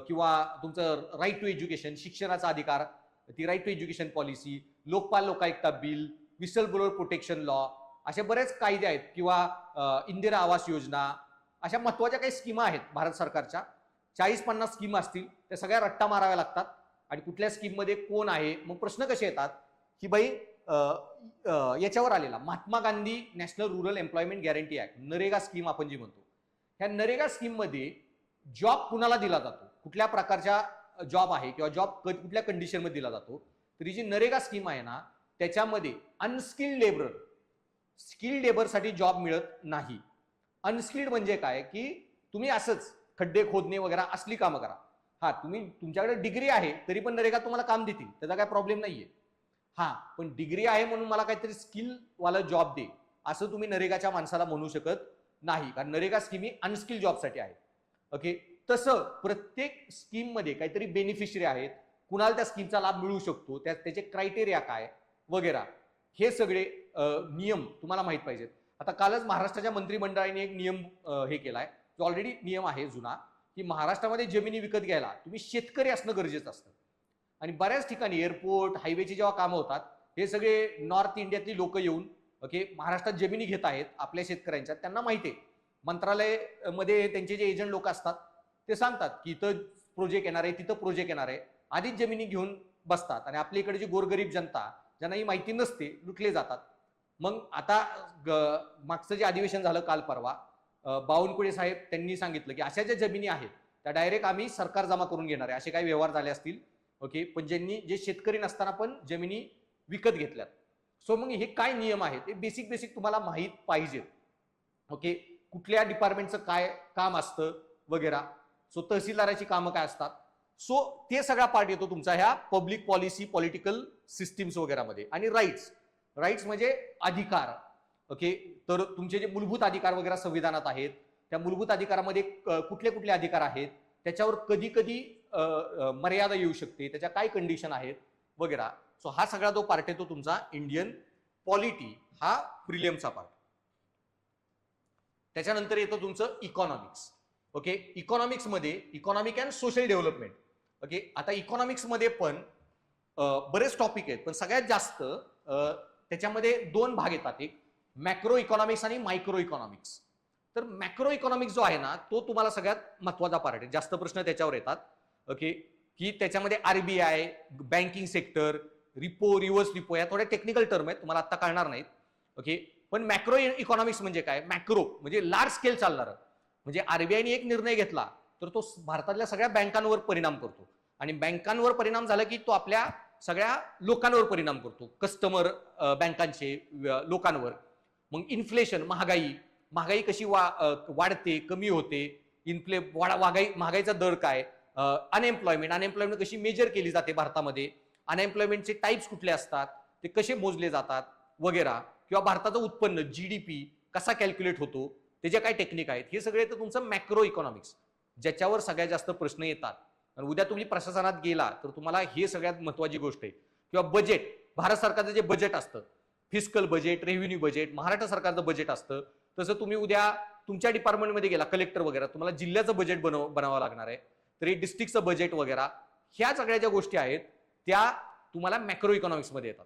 किंवा तुमचं राईट टू एज्युकेशन, शिक्षणाचा अधिकार, ती right to education policy, Lokpal Lokayukta bill, whistle blower protection law, असे बरेच कायदे आहेत, किंवा इंदिरा आवास योजना, अशा महत्वाच्या काही स्कीमा आहेत भारत सरकारच्या. 40-50 स्कीम असतील, त्या सगळ्या रट्टा माराव्या लागतात. आणि कुठल्या स्कीममध्ये कोण आहे, मग प्रश्न कसे येतात की बाई याच्यावर आलेला Mahatma Gandhi national rural employment guarantee act, NREGA scheme आपण जी म्हणतो, ह्या नरेगा स्कीम मध्ये जॉब कुणाला दिला जातो, कुठल्या प्रकारच्या जॉब आहे किंवा जॉब कुठल्या कंडिशनमध्ये दिला जातो. तर ही जी नरेगा स्कीम आहे ना, त्याच्यामध्ये अनस्किल्ड लेबर, स्किल्ड लेबरसाठी जॉब मिळत नाही. अनस्किल्ड म्हणजे काय की तुम्ही असंच खड्डे खोदणे वगैरे असली कामं करा. हा, तुमच्याकडे डिग्री आहे तरी पण नरेगा तुम्हाला काम देतील, त्याचा काय प्रॉब्लेम नाहीये. हा, पण डिग्री आहे म्हणून मला काहीतरी स्किल वाला जॉब दे, असं तुम्ही नरेगाच्या माणसाला म्हणू शकत नाही, कारण नरेगा स्कीम ही अनस्किल्ड जॉबसाठी आहे. ओके, तसं प्रत्येक स्कीम मध्ये काहीतरी बेनिफिशरी आहेत, कुणाला त्या स्कीमचा लाभ मिळू शकतो, त्याचे क्रायटेरिया काय वगैरे, हे सगळे नियम तुम्हाला माहित पाहिजेत. आता कालच महाराष्ट्राच्या मंत्रिमंडळाने एक नियम हे केलाय, जो ऑलरेडी नियम आहे जुना, की महाराष्ट्रामध्ये जमिनी विकत घ्यायला तुम्ही शेतकरी असणं गरजेचं असतं. आणि बऱ्याच ठिकाणी एअरपोर्ट, हायवेची जेव्हा कामं होतात, हे सगळे नॉर्थ इंडियातली लोक येऊन महाराष्ट्रात जमिनी घेत आहेत आपल्या शेतकऱ्यांच्या. त्यांना माहिती आहे, मंत्रालय मध्ये त्यांचे जे एजंट लोक असतात ते सांगतात की इथं प्रोजेक्ट येणार आहे, तिथं प्रोजेक्ट येणार आहे, आधीच जमिनी घेऊन बसतात. आणि आपल्या इकडे जी गोरगरीब जनता, ज्यांना ही माहिती नसते, लुटले जातात. मग आता मागचं जे अधिवेशन झालं काल परवा, बावनकुळे साहेब त्यांनी सांगितलं की अशा ज्या जमिनी आहेत त्या डायरेक्ट आम्ही सरकार जमा करून घेणार आहे, असे काही व्यवहार झाले असतील. ओके, पण ज्यांनी जे शेतकरी नसताना पण जमिनी विकत घेतल्यात. सो मग हे काय नियम आहेत ते बेसिक तुम्हाला माहीत पाहिजेत. ओके, कुठल्या डिपार्टमेंटचं काय काम असतं वगैरे, सो तहसीलदाराची कामं काय असतात, सो ते सगळा पार्ट येतो तुमचा ह्या पब्लिक पॉलिसी, पॉलिटिकल सिस्टीम्स वगैरे मध्ये. आणि राईट्स म्हणजे अधिकार. ओके, तर तुमचे जे मूलभूत अधिकार वगैरे संविधानात आहेत, त्या मूलभूत अधिकारामध्ये कुठले कुठले अधिकार आहेत, त्याच्यावर कधी कधी मर्यादा येऊ शकते, त्याच्या काय कंडिशन आहेत वगैरे. सो हा सगळा जो पार्ट आहे तो तुमचा इंडियन पॉलिटी, हा प्रिलियमचा पार्ट. त्याच्यानंतर येतो तुमचं इकॉनॉमिक्स. ओके, इकॉनॉमिक्स मध्ये economic and social development. Okay, आता इकॉनॉमिक्स मध्ये पण बरेच टॉपिक आहेत, पण सगळ्यात जास्त त्याच्यामध्ये 2 भाग येतात, एक मॅक्रो इकॉनॉमिक्स आणि मायक्रो इकॉनॉमिक्स. तर मॅक्रो इकॉनॉमिक्स जो आहे ना, तो तुम्हाला सगळ्यात महत्वाचा पार्ट आहे, जास्त प्रश्न त्याच्यावर येतात. ओके, की त्याच्यामध्ये RBI, banking sector, repo, reverse repo, या थोड्या टेक्निकल टर्म आहेत, तुम्हाला आता कळणार नाहीत. ओके, पण मॅक्रो इकॉनॉमिक्स म्हणजे काय, मॅक्रो म्हणजे लार्ज स्केल चालणार. म्हणजे आरबीआयने एक निर्णय घेतला तर तो भारतातल्या सगळ्या बँकांवर परिणाम करतो, आणि बँकांवर परिणाम झाला की तो आपल्या सगळ्या लोकांवर परिणाम करतो, कस्टमर बँकांचे लोकांवर. मग इन्फ्लेशन, महागाई कशी वाढते, कमी होते, महागाईचा दर काय, अनएम्प्लॉयमेंट कशी मेजर केली जाते भारतामध्ये, अनएम्प्लॉयमेंटचे टाइप्स कुठले असतात, ते कसे मोजले जातात वगैरे, किंवा भारताचं उत्पन्न जीडीपी कसा कॅल्क्युलेट होतो, त्याचे काय टेक्निक आहेत, हे सगळे तर तुमचं मॅक्रो इकॉनॉमिक्स, ज्याच्यावर सगळ्यात जास्त प्रश्न येतात. आणि उद्या तुम्ही प्रशासनात गेला तर तुम्हाला हे सगळ्यात महत्वाची गोष्ट आहे. किंवा बजेट, भारत सरकारचं जे बजेट असतं, fiscal budget, revenue budget, Maharashtra सरकारचं बजेट असतं, तसं तुम्ही उद्या तुमच्या डिपार्टमेंटमध्ये गेला, कलेक्टर वगैरे, तुम्हाला जिल्ह्याचं बजेट बनावं लागणार आहे, तरी डिस्ट्रिक्टचं बजेट वगैरे, ह्या सगळ्या ज्या गोष्टी आहेत त्या तुम्हाला मॅक्रो इकॉनॉमिक्स मध्ये येतात.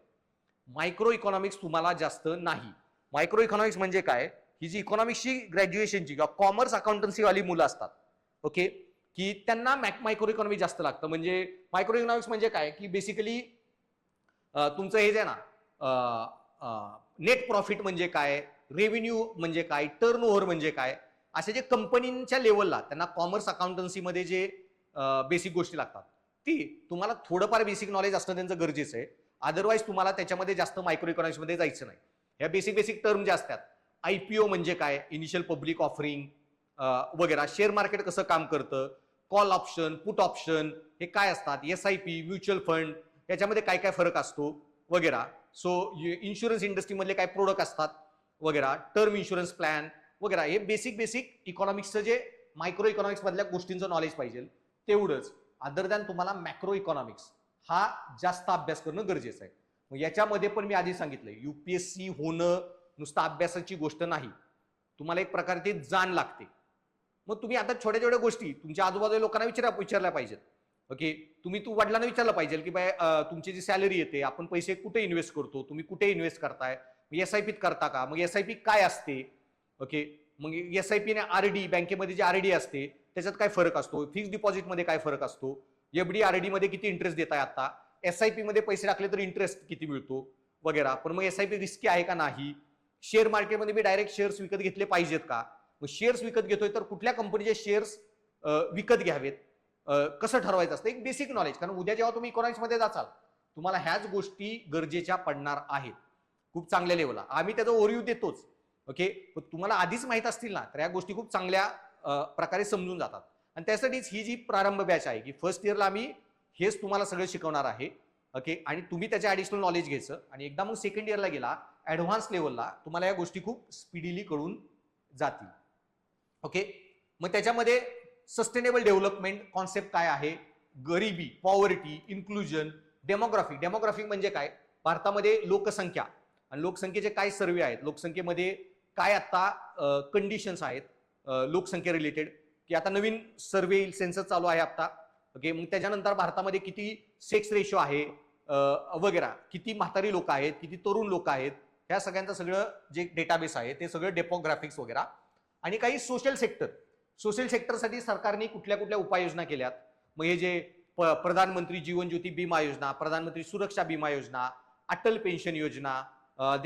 मायक्रो इकॉनॉमिक्स तुम्हाला जास्त नाही. मायक्रो इकॉनॉमिक्स म्हणजे काय, ही जी इकॉनॉमिक्सची ग्रॅज्युएशनची किंवा कॉमर्स अकाउंटन्सी वाली मुलं असतात, ओके, की त्यांना मायक्रो इकॉनॉमी जास्त लागतं. म्हणजे मायक्रो इकॉनॉमिक्स म्हणजे काय, की बेसिकली तुमचं हे जे ना नेट प्रॉफिट म्हणजे काय, रेव्हेन्यू म्हणजे काय, टर्नओव्हर म्हणजे काय, असे जे कंपनीच्या लेवलला त्यांना कॉमर्स अकाउंटन्सीमध्ये जे बेसिक गोष्टी लागतात, ती तुम्हाला थोडंफार बेसिक नॉलेज असणं त्यांचं गरजेचं आहे. अदरवाईज तुम्हाला त्याच्यामध्ये जास्त मायक्रो इकॉनॉमिक्समध्ये जायचं नाही. ह्या बेसिक टर्म ज्या असतात, IPO म्हणजे काय, इनिशियल पब्लिक ऑफरिंग वगैरे, शेअर मार्केट कसं काम करतं, कॉल ऑप्शन, पुट ऑप्शन हे काय असतात, SIP, म्युच्युअल फंड याच्यामध्ये काय काय फरक असतो वगैरे. सो इन्शुरन्स इंडस्ट्रीमधले काय प्रोडक्ट असतात वगैरे, टर्म इन्शुरन्स प्लॅन वगैरे, हे बेसिक इकॉनॉमिक्सचं जे मायक्रो इकॉनॉमिक्स मधल्या गोष्टींचं नॉलेज पाहिजे तेवढंच. अदर दॅन तुम्हाला मॅक्रो इकॉनॉमिक्स हा जास्त अभ्यास करणं गरजेचं आहे. मग याच्यामध्ये पण मी आधी सांगितलंय, UPSC होणं नुसतं अभ्यासाची गोष्ट नाही, तुम्हाला एक प्रकारे ती जाण लागते. मग तुम्ही आता छोट्या छोट्या गोष्टी तुमच्या आजूबाजूला लोकांना विचारल्या पाहिजेत. ओके, तुम्ही वडिलांना विचारलं पाहिजे की बाय तुमची जी सॅलरी येते आपण पैसे कुठे इन्व्हेस्ट करतो, तुम्ही कुठे इन्व्हेस्ट करताय, SIP करता का, मग SIP काय असते. ओके, मग SIP ने RD, बँकेमध्ये जी RD असते त्याच्यात काय फरक असतो, फिक्स डिपॉझिटमध्ये काय फरक असतो, FD RD मध्ये किती इंटरेस्ट देताय आता, SIP मध्ये पैसे टाकले तर इंटरेस्ट किती मिळतो वगैरे. पण मग SIP रिस्की आहे का नाही, शेअर मार्केटमध्ये मी डायरेक्ट शेअर्स विकत घेतले पाहिजेत का, मग शेअर्स विकत घेतोय तर कुठल्या कंपनीचे शेअर्स विकत घ्यावेत, कसं ठरवायचं असतं, एक बेसिक नॉलेज. कारण उद्या जेव्हा तुम्ही इकॉनॉमिक्समध्ये जाचाल तुम्हाला ह्याच गोष्टी गरजेच्या पडणार आहेत खूप चांगल्या लेवलला. आम्ही त्याचा ओव्हरव्ह्यू देतोच. ओके, पण तुम्हाला आधीच माहित असतील ना तर या गोष्टी खूप चांगल्या प्रकारे समजून जातात. आणि त्यासाठीच ही जी प्रारंभ बॅच आहे की फर्स्ट इयरला आम्ही हेच तुम्हाला सगळं शिकवणार आहे. ओके, आणि तुम्ही त्याचे ऍडिशनल नॉलेज घ्यायचं आणि एकदा मग सेकंड इयरला गेला ऍडव्हान्स लेवलला तुम्हाला या गोष्टी खूप स्पीडीली कळून जातील. ओके, मग त्याच्यामध्ये सस्टेनेबल डेव्हलपमेंट कॉन्सेप्ट काय आहे, गरिबी, पॉवर्टी, इन्क्लुजन, डेमोग्राफी म्हणजे काय, भारतामध्ये लोकसंख्या आणि लोकसंख्येचे काय सर्वे आहेत, लोकसंख्येमध्ये काय आता कंडिशन्स आहेत लोकसंख्या रिलेटेड, की आता नवीन सर्वे येईल, सेन्सस चालू आहे आता. ओके, मग त्याच्यानंतर भारतामध्ये किती सेक्स रेशो आहे वगैरे, किती म्हातारी लोक आहेत, किती तरुण लोक आहेत, ह्या सगळ्यांचं सगळं जे डेटाबेस आहे ते सगळं डेमोग्राफिक्स वगैरे. आणि काही सोशल सेक्टरसाठी सरकारने कुठल्या कुठल्या उपाययोजना केल्यात. मग हे जे प्रधानमंत्री जीवन ज्योती बीमा योजना, प्रधानमंत्री सुरक्षा बीमा योजना, अटल पेन्शन योजना,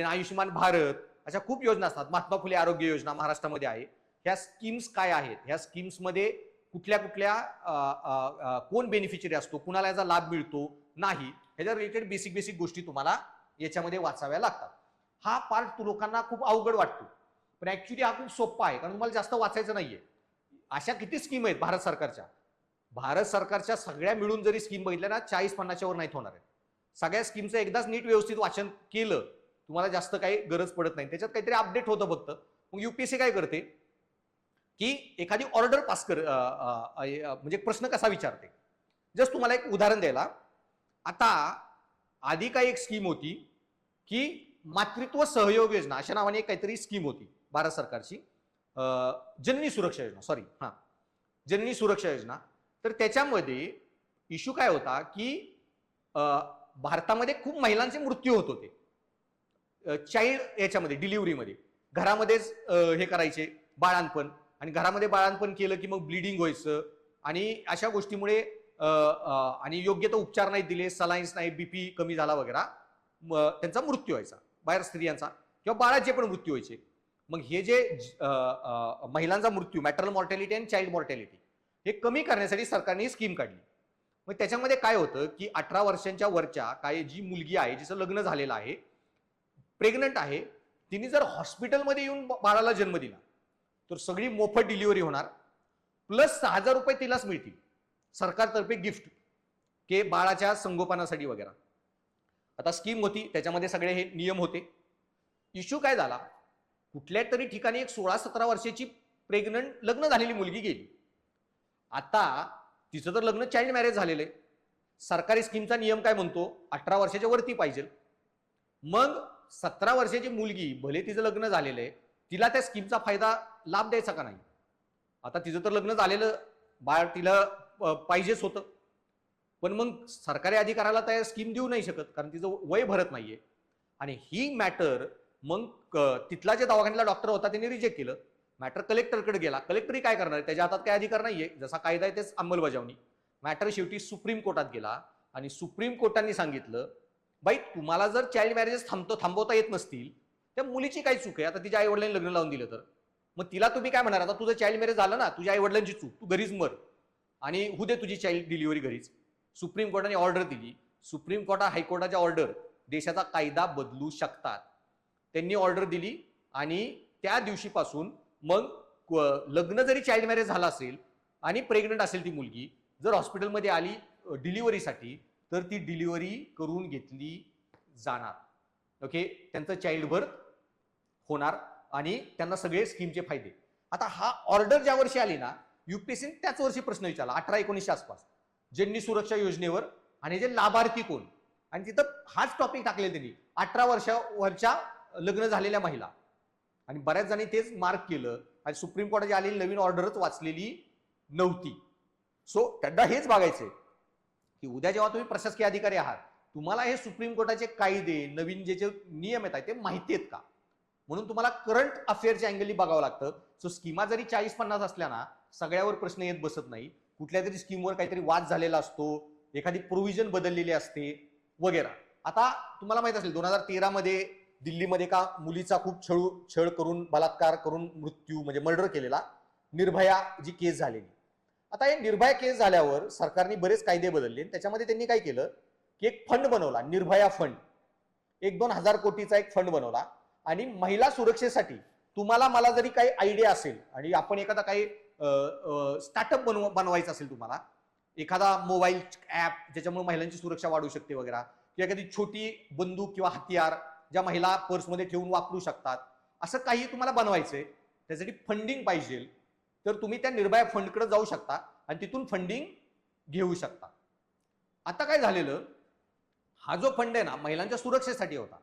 आयुष्यमान भारत, अशा खूप योजना असतात. महात्मा फुले आरोग्य योजना महाराष्ट्रामध्ये आहे. ह्या स्कीम्स काय आहेत, ह्या स्कीम्समध्ये कुठल्या कुठल्या कोण बेनिफिशियरी असतो, कुणाला याचा लाभ मिळतो नाही, ह्याच्या रिलेटेड बेसिक गोष्टी तुम्हाला याच्यामध्ये वाचाव्या लागतात. हा पार्ट लोकांना खूप अवघड वाटतो पण ऍक्च्युली हा खूप सोपा आहे कारण तुम्हाला जास्त वाचायचं नाहीये. अशा किती स्कीम आहेत भारत सरकारच्या सगळ्या मिळून जरी स्कीम बघितल्या ना 40-50च्या वर नाहीत होणार आहे. सगळ्या स्कीमचं एकदाच नीट व्यवस्थित वाचन केलं तुम्हाला जास्त काही गरज पडत नाही, त्याच्यात काहीतरी अपडेट होतं फक्त. मग UPSC काय करते की एखादी ऑर्डर पास कर, म्हणजे प्रश्न कसा विचारते. जस्ट तुम्हाला एक उदाहरण द्यायला, आता आधी काय एक स्कीम होती की मातृत्व सहयोग योजना अशा नावाने एक काहीतरी स्कीम होती भारत सरकारची, जननी सुरक्षा योजना, जननी सुरक्षा योजना. तर त्याच्यामध्ये इश्यू काय होता की भारतामध्ये खूप महिलांचे मृत्यू होत होते चाइल्ड याच्यामध्ये, डिलिव्हरीमध्ये, घरामध्येच हे करायचे बाळांपण, आणि घरामध्ये बाळांपण केलं की मग ब्लिडिंग व्हायचं आणि अशा गोष्टीमुळे आणि योग्य तो उपचार नाही दिले, सलाईन्स नाही, BP कमी झाला वगैरे, त्यांचा मृत्यू व्हायचा, बाहेर स्त्रियांचा किंवा बाळाचे पण मृत्यू व्हायचे. मग हे जे महिलांचा मृत्यू, मॅटरनल मॉर्टॅलिटी आणि चाइल्ड मॉर्टॅलिटी, हे कमी करण्यासाठी सरकारने स्कीम काढली. मग त्याच्यामध्ये काय होतं की 18 वर्षांच्या वरच्या काय जी मुलगी आहे, जिचं लग्न झालेलं आहे, प्रेग्नंट आहे, तिने जर हॉस्पिटलमध्ये येऊन बाळाला जन्म दिला तर सगळी मोफत डिलिव्हरी होणार, प्लस 6,000 रुपये तिलाच मिळतील सरकारतर्फे गिफ्ट के बाळाच्या संगोपनासाठी वगैरे. आता स्कीम होती, त्याच्यामध्ये सगळे हे नियम होते. इश्यू काय झाला, कुठल्या तरी ठिकाणी एक 16-17 वर्षाची प्रेग्नंट लग्न झालेली मुलगी गेली. आता तिचं तर लग्न चाइल्ड मॅरेज झालेलं आहे, सरकारी स्कीमचा नियम काय म्हणतो 18 वर्षाच्या वरती पाहिजे. मग 17 वर्षाची मुलगी, भले तिचं लग्न झालेलं आहे, तिला त्या स्कीमचा फायदा लाभ द्यायचा का नाही. आता तिचं तर लग्न झालेलं बाळ तिला पाहिजेच होतं, पण मग सरकारी अधिकाऱ्याला त्या स्कीम देऊ नाही शकत कारण तिचं वय भरत नाहीये. आणि ही मॅटर मग तिथला जे दवाखान्यातला डॉक्टर होता त्यांनी रिजेक्ट केलं. मॅटर कलेक्टरकडे गेला, कलेक्टरही काय करणार आहे, त्याच्या हातात काय अधिकार नाहीये, जसा कायदा आहे तेच अंमलबजावणी. मॅटर शेवटी सुप्रीम कोर्टात गेला आणि सुप्रीम कोर्टाने सांगितलं बाई तुम्हाला जर चाइल्ड मॅरेजेस थांबवता येत नसतील, त्या मुलीची काय चूक आहे, आता तिच्या आई वडिलांनी लग्न लावून दिलं तर मग तिला तुम्ही काय म्हणणार, आता तुझं चाइल्ड मॅरेज झालं ना, तुझ्या आई वडिलांची चूक, तू घरीच मर आणि होऊ दे तुझी चाइल्ड डिलिव्हरी घरीच. सुप्रीम कोर्टाने ऑर्डर दिली. सुप्रीम कोर्टात हायकोर्टाच्या ऑर्डर देशाचा कायदा बदलू शकतात. त्यांनी ऑर्डर दिली आणि त्या दिवशीपासून मग लग्न जरी चाइल्ड मॅरेज झालं असेल आणि प्रेग्नंट असेल ती मुलगी, जर हॉस्पिटलमध्ये आली डिलिव्हरीसाठी तर ती डिलिव्हरी करून घेतली जाणार. ओके, त्यांचं चाइल्ड बर्थ होणार आणि त्यांना सगळे स्कीमचे फायदे. आता हा ऑर्डर ज्या वर्षी आली ना, युपीएससी त्याच वर्षी प्रश्न विचारला 18-19 आसपास, जननी सुरक्षा योजनेवर आणि जे लाभार्थी कोण, आणि तिथं हाच टॉपिक टाकले त्यांनी 18 वर्षावरच्या लग्न झालेल्या महिला. आणि बऱ्याच जणी तेच मार्क केलं आणि सुप्रीम कोर्टाची आलेली नवीन ऑर्डरच वाचलेली नव्हती. सो त्यांना हेच बघायचंय की उद्या जेव्हा तुम्ही प्रशासकीय अधिकारी आहात, तुम्हाला हे सुप्रीम कोर्टाचे कायदे नवीन जे नियम येत आहेत ते माहिती आहेत का, म्हणून तुम्हाला करंट अफेअरच्या अँगलनी बघावं लागतं. सो स्कीमा जरी 40-50 असल्या ना, सगळ्यावर प्रश्न येत बसत नाही. कुठल्या तरी स्कीमवर काहीतरी वाद झालेला असतो, एखादी प्रोव्हिजन बदललेली असते वगैरे. आता तुम्हाला माहित असेल 2013 मध्ये दिल्लीमध्ये का मुलीचा खूप छळ करून बलात्कार करून मृत्यू म्हणजे मर्डर केलेला निर्भया जी केस झालेली. आता हे निर्भया केस झाल्यावर सरकारने बरेच कायदे बदलले. त्याच्यामध्ये त्यांनी काय केलं की एक फंड बनवला, निर्भया फंड. 1-2 हजार कोटीचा एक फंड बनवला आणि महिला सुरक्षेसाठी तुम्हाला मला जरी काही आयडिया असेल आणि आपण एखादा काही स्टार्टअप बनवायचं असेल, तुम्हाला एखादा मोबाईल ऍप ज्याच्यामुळे महिलांची सुरक्षा वाढू शकते वगैरे, किंवा एखादी छोटी बंदूक किंवा हत्यार ज्या महिला पर्समध्ये ठेवून वापरू शकतात, असं काही तुम्हाला बनवायचंय, त्यासाठी फंडिंग पाहिजे, तर तुम्ही त्या निर्भया फंडकडे जाऊ शकता आणि तिथून फंडिंग घेऊ शकता. आता काय झालेलं, हा जो फंड आहे ना महिलांच्या सुरक्षेसाठी होता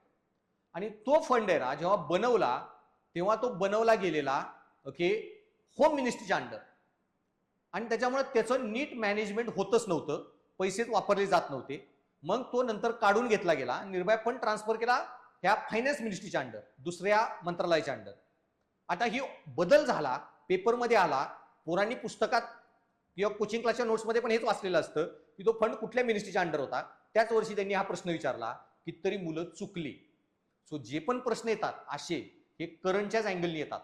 आणि तो फंड आहे ना जेव्हा बनवला तेव्हा तो बनवला गेलेला ओके होम मिनिस्ट्रीच्या अंडर, आणि त्याच्यामुळे त्याचं नीट मॅनेजमेंट होतच नव्हतं, पैसेच वापरले जात नव्हते. मग तो नंतर काढून घेतला गेला, निर्भया फंड ट्रान्सफर केला ह्या फायनान्स मिनिस्ट्रीच्या अंडर, दुसऱ्या मंत्रालयाच्या अंडर. आता ही बदल झाला, पेपरमध्ये आला, पोरांनी पुस्तकात किंवा कोचिंग क्लासच्या नोट्समध्ये पण हेच वाचलेलं असतं की तो फंड कुठल्या मिनिस्ट्रीच्या अंडर होता. त्याच वर्षी त्यांनी हा प्रश्न विचारला, कितीतरी मुलं चुकली. सो जे पण प्रश्न येतात असे हे करंटच्याच अँगलनी येतात,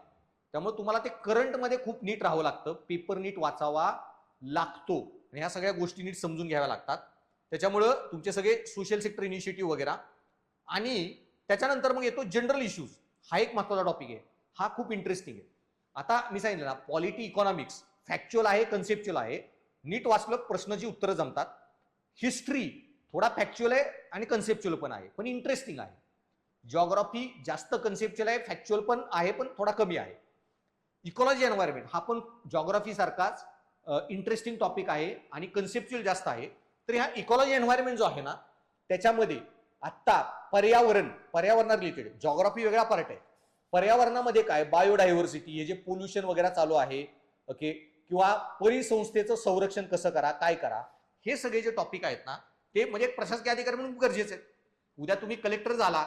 त्यामुळे तुम्हाला ते करंटमध्ये खूप नीट राहावं लागतं, पेपर नीट वाचावा लागतो आणि ह्या सगळ्या गोष्टी नीट समजून घ्याव्या लागतात. त्याच्यामुळं तुमचे सगळे सोशल सेक्टर इनिशिएटिव्ह वगैरे. आणि त्याच्यानंतर मग येतो जनरल इश्यूज. हा एक महत्त्वाचा टॉपिक आहे, हा खूप इंटरेस्टिंग आहे. आता मी सांगितलं ना, पॉलिटी इकॉनॉमिक्स फॅक्च्युअल आहे, कन्सेप्च्युअल आहे, नीट वाचलं प्रश्नाची उत्तरं जमतात. हिस्ट्री थोडा फॅक्च्युअल आहे आणि कन्सेप्च्युअल पण आहे, पण इंटरेस्टिंग आहे. जिओग्राफी जास्त कन्सेप्च्युअल आहे, फॅक्च्युअल पण आहे पण थोडा कमी आहे. इकॉलॉजी एन्व्हायरमेंट हा पण जिओग्राफी सारखाच इंटरेस्टिंग टॉपिक आहे आणि कन्सेप्च्युअल जास्त आहे. तर ह्या इकॉलॉजी एन्व्हायरमेंट जो आहे ना त्याच्यामध्ये आता पर्यावरणा रिलेटेड जिओग्राफी वेगळा पार्ट आहे. पर्यावरणामध्ये काय, बायोडायव्हर्सिटी, हे जे पोल्युशन वगैरे चालू आहे ओके, किंवा परिसंस्थेचं संरक्षण कसं करा, काय करा, हे सगळे जे टॉपिक आहेत ना ते म्हणजे प्रशासकीय अधिकारी म्हणून गरजेचे आहेत. उद्या तुम्ही कलेक्टर झाला,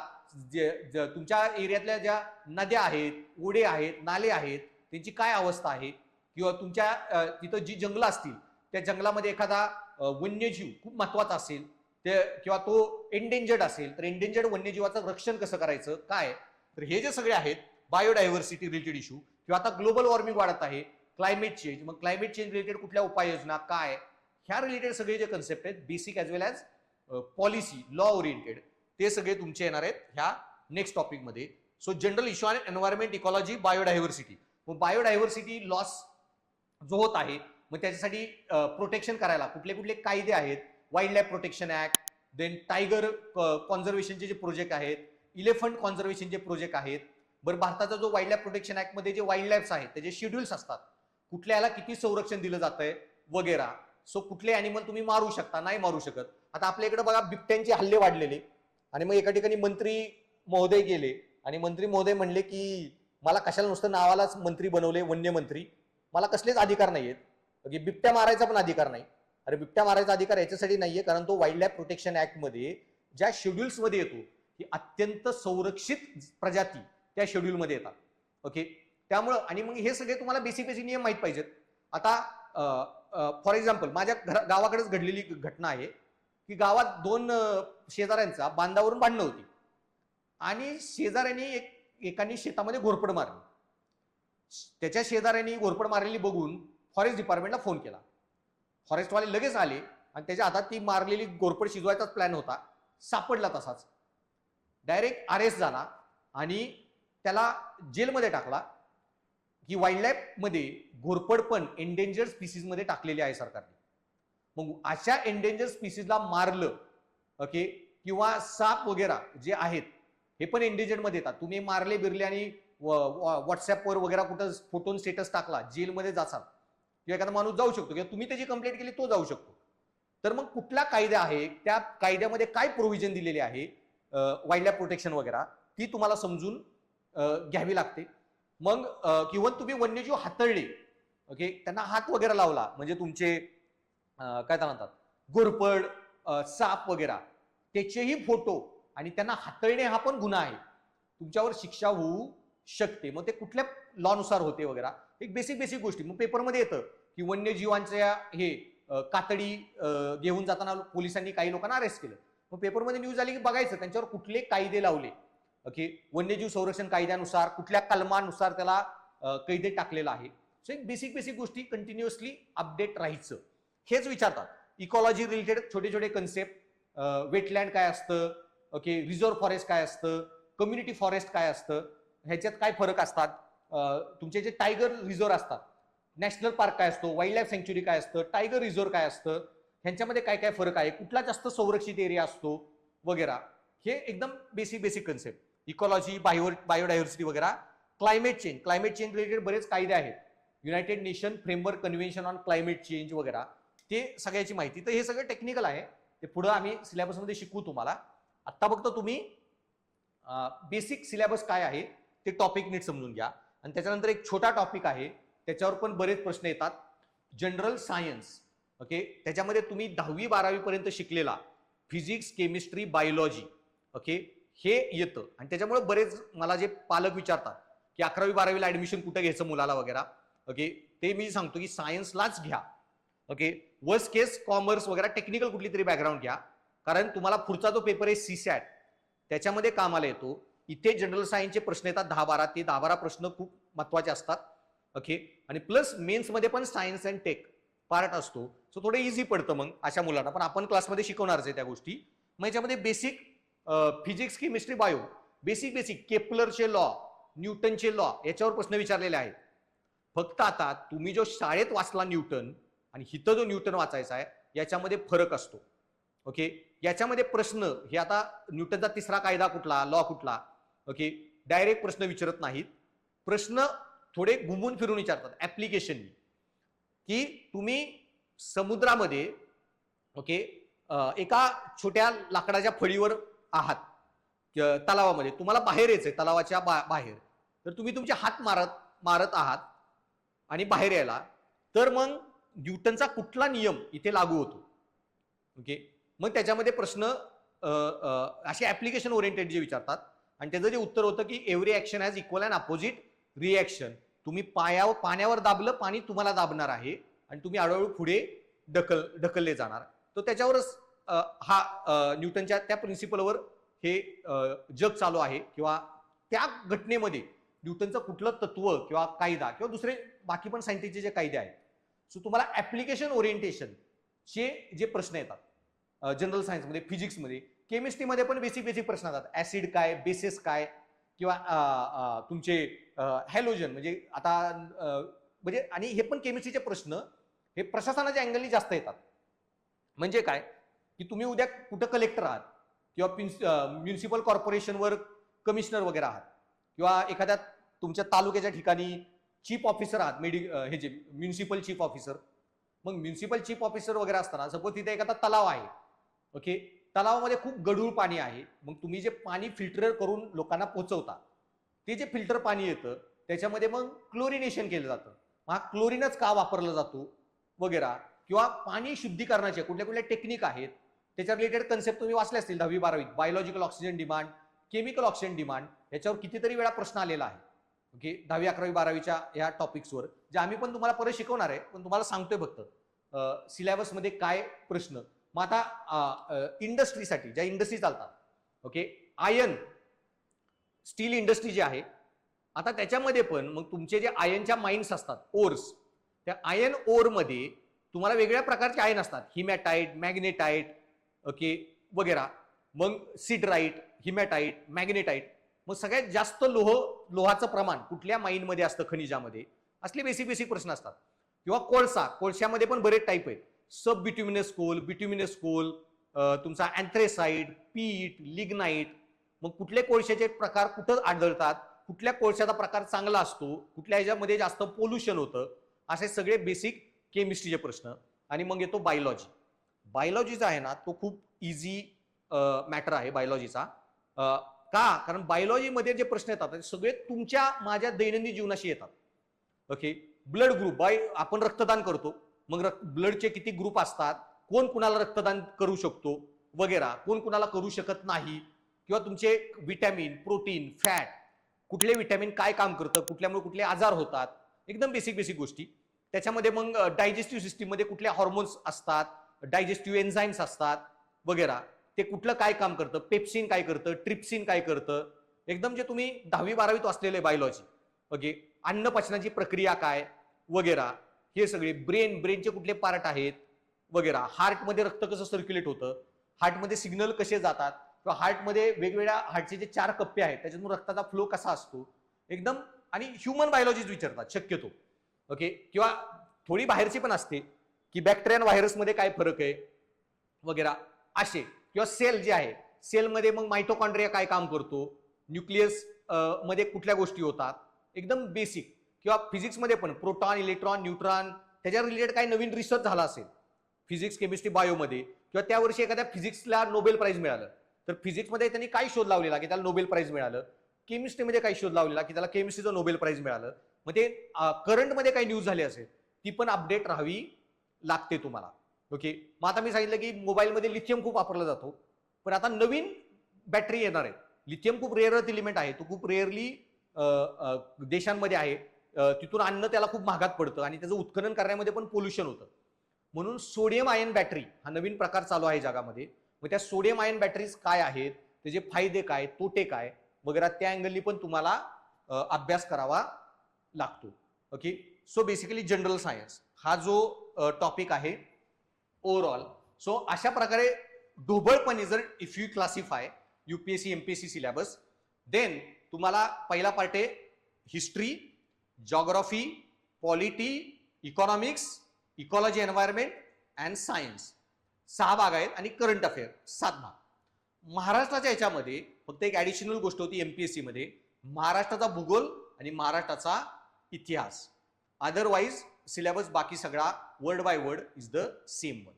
तुमच्या एरियातल्या ज्या नद्या आहेत, ओढे आहेत, नाले आहेत, त्यांची काय अवस्था आहे, किंवा तुमच्या तिथं जी जंगलं असतील त्या जंगलामध्ये एखादा वन्यजीव खूप महत्वाचा असेल ते, किंवा तो एंडेंजर्ड असेल तर एंडेंजर्ड वन्यजीवाचं रक्षण कसं करायचं काय, तर हे जे सगळे आहेत बायोडायव्हर्सिटी रिलेटेड इश्यू, किंवा आता ग्लोबल वॉर्मिंग वाढत आहे, क्लायमेट चेंज, मग क्लायमेट चेंज रिलेटेड कुठल्या उपाययोजना काय, ह्या रिलेटेड सगळे जे कन्सेप्ट आहेत बेसिक ॲज वेल ॲज पॉलिसी लॉ ओरिएंटेड, ते सगळे तुमचे येणार आहेत ह्या नेक्स्ट टॉपिकमध्ये. सो जनरल इश्यू आणि एन्व्हायरमेंट, इकॉलॉजी, बायोडायव्हर्सिटी. मग बायोडायव्हर्सिटी लॉस जो होत आहे मग त्याच्यासाठी प्रोटेक्शन करायला कुठले कुठले कायदे आहेत, wild life protection act, then tiger कॉन्झर्वेशनचे जे प्रोजेक्ट आहेत, इलेफंट कॉन्झर्वेशनचे प्रोजेक्ट आहेत. बरं, भारताचा जो वाईल्ड लाईफ प्रोटेक्शन ऍक्ट मध्ये जे वाईल्ड लाईफ आहेत त्याचे शेड्यूल्स असतात, कुठल्याला किती संरक्षण दिलं जातंय वगैरे. सो कुठले अॅनिमल तुम्ही मारू शकता, नाही मारू शकत. आता आपल्या इकडे बघा बिबट्यांचे हल्ले वाढलेले, आणि मग एका ठिकाणी मंत्री महोदय गेले आणि मंत्री महोदय म्हणले की मला कशाला नुसतं नावालाच मंत्री बनवले, वन्य मंत्री, मला कसलेच अधिकार नाहीयेत, बिबट्या मारायचा पण अधिकार नाही. अरे बिबट्या मारायचा अधिकार याच्यासाठी नाहीये कारण तो वाईल्ड लाईफ प्रोटेक्शन ऍक्ट मध्ये ज्या शेड्यूल्स मध्ये येतो ही अत्यंत संरक्षित प्रजाती त्या शेड्यूल मध्ये येतात. ओके, त्यामुळं आणि मग हे सगळे तुम्हाला बेसिक बेसिक नियम माहीत पाहिजेत. आता फॉर एक्झाम्पल माझ्या गावाकडेच घडलेली घटना आहे की गावात दोन शेजाऱ्यांचा बांधावरून भांडणं होती आणि शेजाऱ्यांनी एकाने शेतामध्ये घोरपड मारली. त्याच्या शेजाऱ्यांनी घोरपड मारलेली बघून फॉरेस्ट डिपार्टमेंटला फोन केला. फॉरेस्टवाले लगेच आले आणि त्याच्या हातात ती मारलेली घोरपड शिजवायचाच प्लॅन होता. सापडला तसाच, डायरेक्ट अरेस्ट झाला आणि त्याला जेलमध्ये टाकला. की वाईल्ड लाईफ मध्ये घोरपड पण एंडेंजर्ड स्पीसीज मध्ये टाकलेली आहे सरकारने. मग अशा एंडेंजर्ड स्पीसीजला मारलं ओके किंवा साप वगैरे जे आहेत हे पण एंडेंजर्ड मध्ये येतात. तुम्ही मारले बिरले आणि व्हॉट्सअपवर वगैरे कुठं फोटो स्टेटस टाकला, जेलमध्ये जाचाल किंवा एखादा माणूस जाऊ शकतो किंवा तुम्ही त्याची कंप्लेंट केली तो जाऊ शकतो. तर मग कुठला कायदा आहे, त्या कायद्यामध्ये काय प्रोव्हिजन दिलेले आहे वाईल्ड लाईफ प्रोटेक्शन वगैरे ती तुम्हाला समजून घ्यावी लागते. मग किंवा तुम्ही वन्यजीव हाताळले ओके, त्यांना हात वगैरे लावला म्हणजे तुमचे काय म्हणतात घोरपड साप वगैरे त्याचेही फोटो आणि त्यांना हाताळणे हा पण गुन्हा आहे, तुमच्यावर शिक्षा होऊ शकते. मग ते कुठल्या लॉनुसार होते वगैरे एक बेसिक गोष्टी. मग पेपरमध्ये येतं की वन्यजीवांच्या हे कातडी घेऊन जाताना पोलिसांनी काही लोकांना अरेस्ट केलं. मग पेपरमध्ये न्यूज आली की बघायचं त्यांच्यावर कुठले कायदे लावले ओके, वन्यजीव संरक्षण कायद्यानुसार कुठल्या कलमानुसार त्याला कैदेत टाकलेलं आहे. सो एक बेसिक गोष्टी कंटिन्युअसली अपडेट राहायचं. हेच विचारतात इकॉलॉजी रिलेटेड छोटे छोटे कन्सेप्ट, वेटलँड काय असतं ओके, रिझर्व्ह फॉरेस्ट काय असतं, कम्युनिटी फॉरेस्ट काय असतं, ह्याच्यात काय फरक असतात, तुमचे जे टायगर रिझर्व्ह असतात, नॅशनल पार्क काय असतो, वाईल्ड लाईफ सँच्युरी काय असतं, टायगर रिझर्व्ह काय असतं, ह्यांच्यामध्ये काय काय फरक आहे, कुठला जास्त संरक्षित एरिया असतो वगैरे. हे एकदम बेसिक कन्सेप्ट. इकॉलॉजी, बायोडायव्हर्सिटी वगैरे. क्लायमेट चेंज रिलेटेड बरेच कायदे आहेत, United nation framework convention on climate change वगैरे, ते सगळ्याची माहिती. तर हे सगळं टेक्निकल आहे, ते पुढे आम्ही सिलेबसमध्ये शिकवू तुम्हाला. आत्ता फक्त तुम्ही बेसिक सिलेबस काय आहे ते टॉपिक नीट समजून घ्या. आणि त्याच्यानंतर एक छोटा टॉपिक आहे त्याच्यावर पण बरेच प्रश्न येतात, जनरल सायन्स ओके. त्याच्यामध्ये तुम्ही 10वी 12वी पर्यंत शिकलेला फिजिक्स, केमिस्ट्री, बायोलॉजी ओके हे येतं. आणि त्याच्यामुळे बरेच मला जे पालक विचारतात की 11वी 12वीला ऍडमिशन कुठे घ्यायचं मुलाला वगैरे ओके, ते मी सांगतो की सायन्सलाच घ्या ओके. वर्स्ट केस कॉमर्स वगैरे टेक्निकल कुठली तरी बॅकग्राऊंड घ्या, कारण तुम्हाला पुढचा जो पेपर आहे सीसॅट त्याच्यामध्ये कामाला येतो. इथे जनरल सायन्सचे प्रश्न येतात 10-12, ते 10-12 प्रश्न खूप महत्वाचे असतात ओके. आणि प्लस मेन्समध्ये पण सायन्स अँड टेक पार्ट असतो, सो थोडं इझी पडतं मग अशा मुलांना. पण आपण क्लासमध्ये शिकवणारच आहे त्या गोष्टी. मग याच्यामध्ये basic physics, chemistry, bio, basic केपलरचे लॉ, न्यूटनचे लॉ याच्यावर प्रश्न विचारलेले आहेत. फक्त आता तुम्ही जो शाळेत वाचला न्यूटन आणि हिथं जो न्यूटन वाचायचा आहे याच्यामध्ये फरक असतो ओके. याच्यामध्ये प्रश्न हे आता न्यूटनचा तिसरा कायदा कुठला, लॉ कुठला ओके, डायरेक्ट प्रश्न विचारत नाहीत. प्रश्न थोडे घुमून फिरून विचारतात ऍप्लिकेशन, की तुम्ही समुद्रामध्ये ओके एका छोट्या लाकडाच्या फळीवर आहात तलावामध्ये, तुम्हाला बाहेर यायचंय तलावाच्या बाहेर, तर तुम्ही तुमचे हात मारत आहात आणि बाहेर यायला, तर मग न्यूटनचा कुठला नियम इथे लागू होतो ओके. मग त्याच्यामध्ये प्रश्न असे ऍप्लिकेशन ओरिएंटेड जे विचारतात आणि त्याचं जे उत्तर होतं की every action has equal and opposite reaction. तुम्ही पाण्यावर दाबलं, पाणी तुम्हाला दाबणार आहे आणि तुम्ही हळूहळू पुढे ढकलले जाणार. तर त्याच्यावरच हा न्यूटनच्या त्या प्रिन्सिपलवर हे जग चालू आहे, किंवा त्या घटनेमध्ये न्यूटनचं कुठलं तत्व किंवा कायदा किंवा दुसरे बाकी पण सायंटिस्टचे जे कायदे आहेत. सो तुम्हाला ऍप्लिकेशन ओरिएंटेशन चे जे प्रश्न येतात जनरल सायन्समध्ये, फिजिक्समध्ये, केमिस्ट्रीमध्ये पण बेसिक प्रश्न येतात. ऍसिड काय, बेसिस काय, किंवा तुमचे हॅलोजन म्हणजे आता म्हणजे, आणि हे पण केमिस्ट्रीचे प्रश्न हे प्रशासनाच्या अँगलनी जास्त येतात. म्हणजे काय की तुम्ही उद्या कुठं कलेक्टर आहात किंवा म्युनिसिपल कॉर्पोरेशनवर कमिशनर वगैरे आहात, किंवा एखाद्या तुमच्या तालुक्याच्या ठिकाणी चीफ ऑफिसर आहात, हे जे म्युनिसिपल चीफ ऑफिसर. मग म्युनिसिपल चीफ ऑफिसर वगैरे असताना सपोज तिथे एखादा तलाव आहे ओके, तलावामध्ये खूप गढूळ पाणी आहे, मग तुम्ही जे पाणी फिल्टर करून लोकांना पोहोचवता ते जे फिल्टर पाणी येतं त्याच्यामध्ये मग क्लोरिनेशन केलं जातं. हा क्लोरीनच का वापरला जातो वगैरे, किंवा पाणी शुद्धीकरणाचे कुठल्या टेक्निक आहेत त्याच्या रिलेटेड कन्सेप्ट तुम्ही वाचले असतील 10वी 12वीत. Biological oxygen demand, chemical oxygen demand, याच्यावर कितीतरी वेळा प्रश्न आलेला आहे. ओके 10वी 11वी 12वीच्या ह्या टॉपिक्सवर जे आम्ही पण तुम्हाला परत शिकवणार आहे, पण तुम्हाला सांगतोय फक्त सिलेबसमध्ये काय प्रश्न. मग आता इंडस्ट्रीसाठी ज्या इंडस्ट्री चालतात, ओके आयर्न स्टील इंडस्ट्री जी आहे, आता त्याच्यामध्ये पण मग तुमचे जे आयर्नच्या माइन्स असतात, ओर्स, त्या आयर्न ओरमध्ये तुम्हाला वेगवेगळ्या प्रकारचे आयर्न असतात, हिमॅटाइट, मॅग्नेटाइट, ओके वगैरे, मग सिडराइट, हिमॅटाइट, मॅग्नेटाइट. मग सगळ्यात जास्त लोहाचं प्रमाण कुठल्या माइनमध्ये असतं, खनिजामध्ये, असले बेसिक प्रश्न असतात. किंवा कोळशामध्ये पण बरेच टाईप आहेत, सब बिट्युमिनस कोल, बिट्युमिनस कोल, तुमचा अँथ्रेसाइड, पीट, लिग्नाइट. मग कुठले कोळशाचे प्रकार कुठं आढळतात, कुठल्या कोळशाचा प्रकार चांगला असतो, कुठल्या ह्याच्यामध्ये जास्त पोल्युशन होतं, असे सगळे बेसिक केमिस्ट्रीचे प्रश्न. आणि मग येतो बायोलॉजी. बायोलॉजीचा आहे ना तो खूप इझी मॅटर आहे बायोलॉजीचा. का? कारण बायोलॉजीमध्ये जे प्रश्न येतात ते सगळे तुमच्या माझ्या दैनंदिन जीवनाशी येतात. ओके ब्लड ग्रुप, आपण रक्तदान करतो, मग ब्लडचे किती ग्रुप असतात, कोण कुणाला रक्तदान करू शकतो वगैरे, कोण कुणाला करू शकत नाही, किंवा तुमचे विटॅमिन, प्रोटीन, फॅट, कुठले विटॅमिन काय काम करतं, कुठल्यामुळे कुठले आजार होतात, एकदम बेसिक गोष्टी. त्याच्यामध्ये मग डायजेस्टिव्ह सिस्टीममध्ये कुठले हॉर्मोन्स असतात, डायजेस्टिव्ह एन्झाईम्स असतात वगैरे, ते कुठलं काय काम करतं, पेप्सिन काय करतं, ट्रिप्सिन काय करतं, एकदम जे तुम्ही 10वी 12वीत असलेले बायोलॉजी. ओके अन्न पचनाची प्रक्रिया काय वगैरे, हे सगळे ब्रेनचे कुठले पार्ट आहेत वगैरे, हार्टमध्ये रक्त कसं सर्क्युलेट होतं, हार्टमध्ये सिग्नल कसे जातात, किंवा हार्टमध्ये वेगवेगळ्या हार्टचे जे 4 कप्पे आहेत त्याच्यातून रक्ताचा फ्लो कसा असतो, एकदम. आणि ह्युमन बायोलॉजीच विचारतात शक्यतो. ओके किंवा थोडी बाहेरची पण असते की बॅक्टेरियन व्हायरसमध्ये काय फरक आहे वगैरे असे. किंवा सेल जे आहे, सेलमध्ये मग मायटोकॉन्ड्रिया काय काम करतो, न्यूक्लियस मध्ये कुठल्या गोष्टी होतात, एकदम बेसिक. किंवा फिजिक्समध्ये पण प्रोटॉन, इलेक्ट्रॉन, न्यूट्रॉन, त्याच्या रिलेटेड काही नवीन रिसर्च झाला असेल फिजिक्स, केमिस्ट्री, बायोमध्ये, किंवा त्या वर्षी एखाद्या फिजिक्सला नोबेल प्राइज मिळालं तर फिजिक्समध्ये त्यांनी काय शोध लावलेला की त्याला नोबेल प्राइज मिळालं, केमिस्ट्रीमध्ये काय शोध लावलेला की त्याला केमिस्ट्रीचं नोबेल प्राइज मिळालं. मग ते करंटमध्ये काही न्यूज झाली असेल ती पण अपडेट राहावी लागते तुम्हाला. ओके मग आता मी सांगितलं की मोबाईलमध्ये लिथियम खूप वापरला जातो, पण आता नवीन बॅटरी येणार आहे. लिथियम खूप रेअर एलिमेंट आहे, तो खूप रेअरली देशांमध्ये आहे, तिथून आणणं त्याला खूप महागात पडतं आणि त्याचं उत्खनन करण्यामध्ये पण पोल्युशन होतं. म्हणून सोडियम आयन बॅटरी हा नवीन प्रकार चालू आहे जगामध्ये. मग त्या सोडियम आयन बॅटरीज काय आहेत, त्याचे फायदे काय, तोटे काय वगैरे, त्या अँगलनी पण तुम्हाला अभ्यास करावा लागतो. Okay so basically general science हा जो टॉपिक आहे ओव्हरऑल. सो अशा प्रकारे ढोबळपणे जर if you classify UPSC MPSC syllabus, then तुम्हाला पहिला पार्ट आहे history, geography, polity, economics, ecology, environment and science, 6 भाग आहेत, आणि करंट अफेअर 7 भाग. महाराष्ट्राच्या याच्यामध्ये फक्त एक ऍडिशनल गोष्ट होती MPSC मध्ये, महाराष्ट्राचा भूगोल आणि महाराष्ट्राचा इतिहास. अदरवाईज सिलेबस बाकी सगळा word by word is the same one.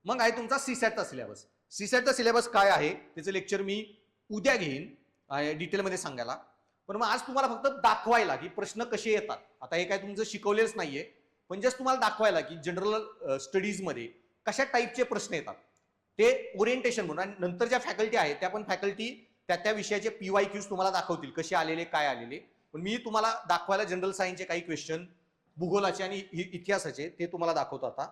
मग आहे तुमचा सीसॅटचा सिलेबस. सीसॅटचा सिलेबस काय आहे त्याचं लेक्चर मी उद्या घेईन डिटेलमध्ये सांगायला. पण मग आज तुम्हाला फक्त दाखवायला की प्रश्न कसे येतात. आता हे काय तुमचं शिकवलेलंच नाहीये, पण जस्ट तुम्हाला दाखवायला की जनरल स्टडीजमध्ये कशा टाईपचे प्रश्न येतात ते ओरिएंटेशन म्हणून. आणि नंतर ज्या फॅकल्टी आहेत त्या पण फॅकल्टी त्या विषयाचे PYQs तुम्हाला दाखवतील कसे आलेले, काय आलेले. पण मी तुम्हाला दाखवायला जनरल सायन्सचे काही क्वेश्चन, भूगोलाचे आणि इतिहासाचे, ते तुम्हाला दाखवतो आता.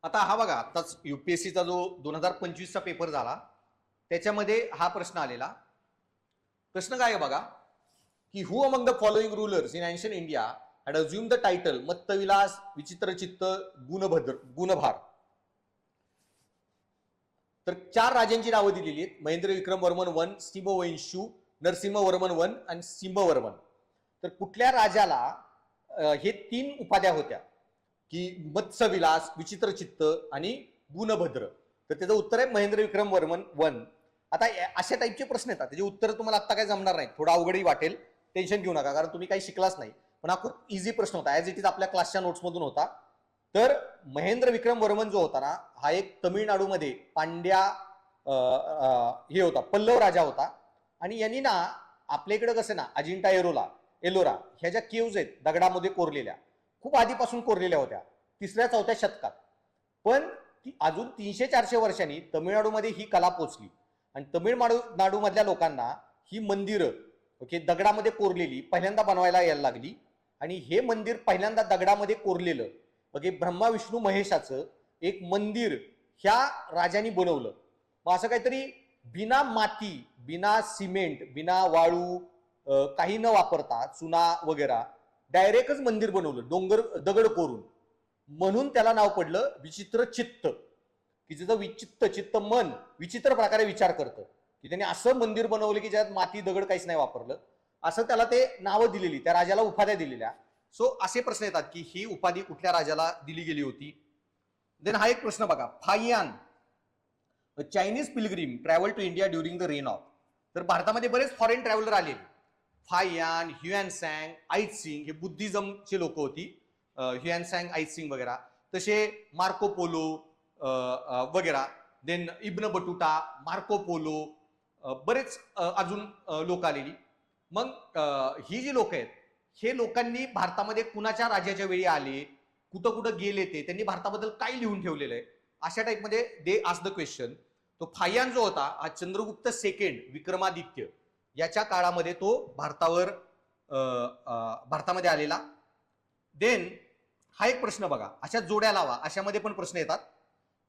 आता हा बघा, आताच UPSCचा जो 2025चा पेपर झाला त्याच्यामध्ये हा प्रश्न आलेला. प्रश्न काय आहे बघा की who among the following rulers in ancient India had assume the title Mattavilasa, Vichitrachitta, Gunabhara. तर 4 राजांची नावं दिलेली आहेत, महेंद्र विक्रम वर्मन 1, सिंहवंशू, नरसिंहवर्मन 1 आणि सिंहवर्मन. तर कुठल्या राजाला हे 3 उपाध्या होत्या की मत्स्यविलास, विचित्रचित्त आणि गुणभद्र? तर त्याचं उत्तर आहे महेंद्र विक्रम वर्मन 1. आता अशा टाईपचे प्रश्न येतात, त्याचे उत्तर तुम्हाला आता काय जमणार नाही, थोडा अवघडही वाटेल, टेन्शन घेऊ नका, कारण तुम्ही काही शिकलाच नाही. पण हा खूप इझी प्रश्न होता, ऍज इट इज आपल्या क्लासच्या नोट्स मधून होता. तर महेंद्र विक्रम वर्मन जो होता ना, हा एक तमिळनाडूमध्ये पांड्या हे होता, पल्लव राजा होता. आणि यांनी ना आपल्या इकडे कसं ना अजिंठा एलोरा ह्या ज्या केव्ज आहेत दगडामध्ये कोरलेल्या, खूप आधीपासून कोरलेल्या होत्या, 3ऱ्या-4थ्या शतकात. पण अजून 300-400 वर्षांनी तमिळनाडूमध्ये ही कला पोचली आणि तमिळनाडूमधल्या लोकांना ही मंदिरं ओके दगडामध्ये कोरलेली पहिल्यांदा बनवायला यायला लागली. आणि हे मंदिर पहिल्यांदा दगडामध्ये कोरलेलं ओके ब्रह्मा विष्णू महेशाचं एक मंदिर ह्या राजांनी बनवलं. मग असं काहीतरी बिना माती, बिना सिमेंट, बिना वाळू, काही न वापरता, चुना वगैरे डायरेक्टच मंदिर बनवलं दगड कोरून. म्हणून त्याला नाव पडलं विचित्र चित्त, की जिथं चित्त मन विचित्र प्रकारे विचार करतं, की त्यांनी असं मंदिर बनवलं की ज्यात माती दगड काहीच नाही वापरलं, असं त्याला ते नावं दिलेली, त्या राजाला उपाध्या दिलेल्या. सो असे प्रश्न येतात की ही उपाधी कुठल्या राजाला दिली गेली होती. देन हा एक प्रश्न बघा, Fahien Chinese pilgrim travel to India during the reign of. तर भारतामध्ये बरेच फॉरेन ट्रॅव्हलर आलेले. फाहियान, ह्युएनसॅंग, आईत्सिंग हे बुद्धिझमचे लोक होती, ह्युएनसॅंग, आईत्सिंग वगैरे. तसे मार्को पोलो वगैरे, देन इब्न बटुटा, मार्को पोलो, बरेच अजून लोक आलेली. मग ही जी लोक आहेत, हे लोकांनी भारतामध्ये कुणाच्या राजाच्या वेळी आले, कुठं कुठं गेले, त्यांनी भारताबद्दल काय लिहून ठेवलेलं आहे, अशा टाईपमध्ये दे आस्क द क्वेश्चन. तो फाहियान जो होता हा चंद्रगुप्त सेकंड विक्रमादित्य याच्या काळामध्ये तो भारतामध्ये आलेला. देन हा एक प्रश्न बघा, अशा जोड्या लावा, अशामध्ये पण प्रश्न येतात.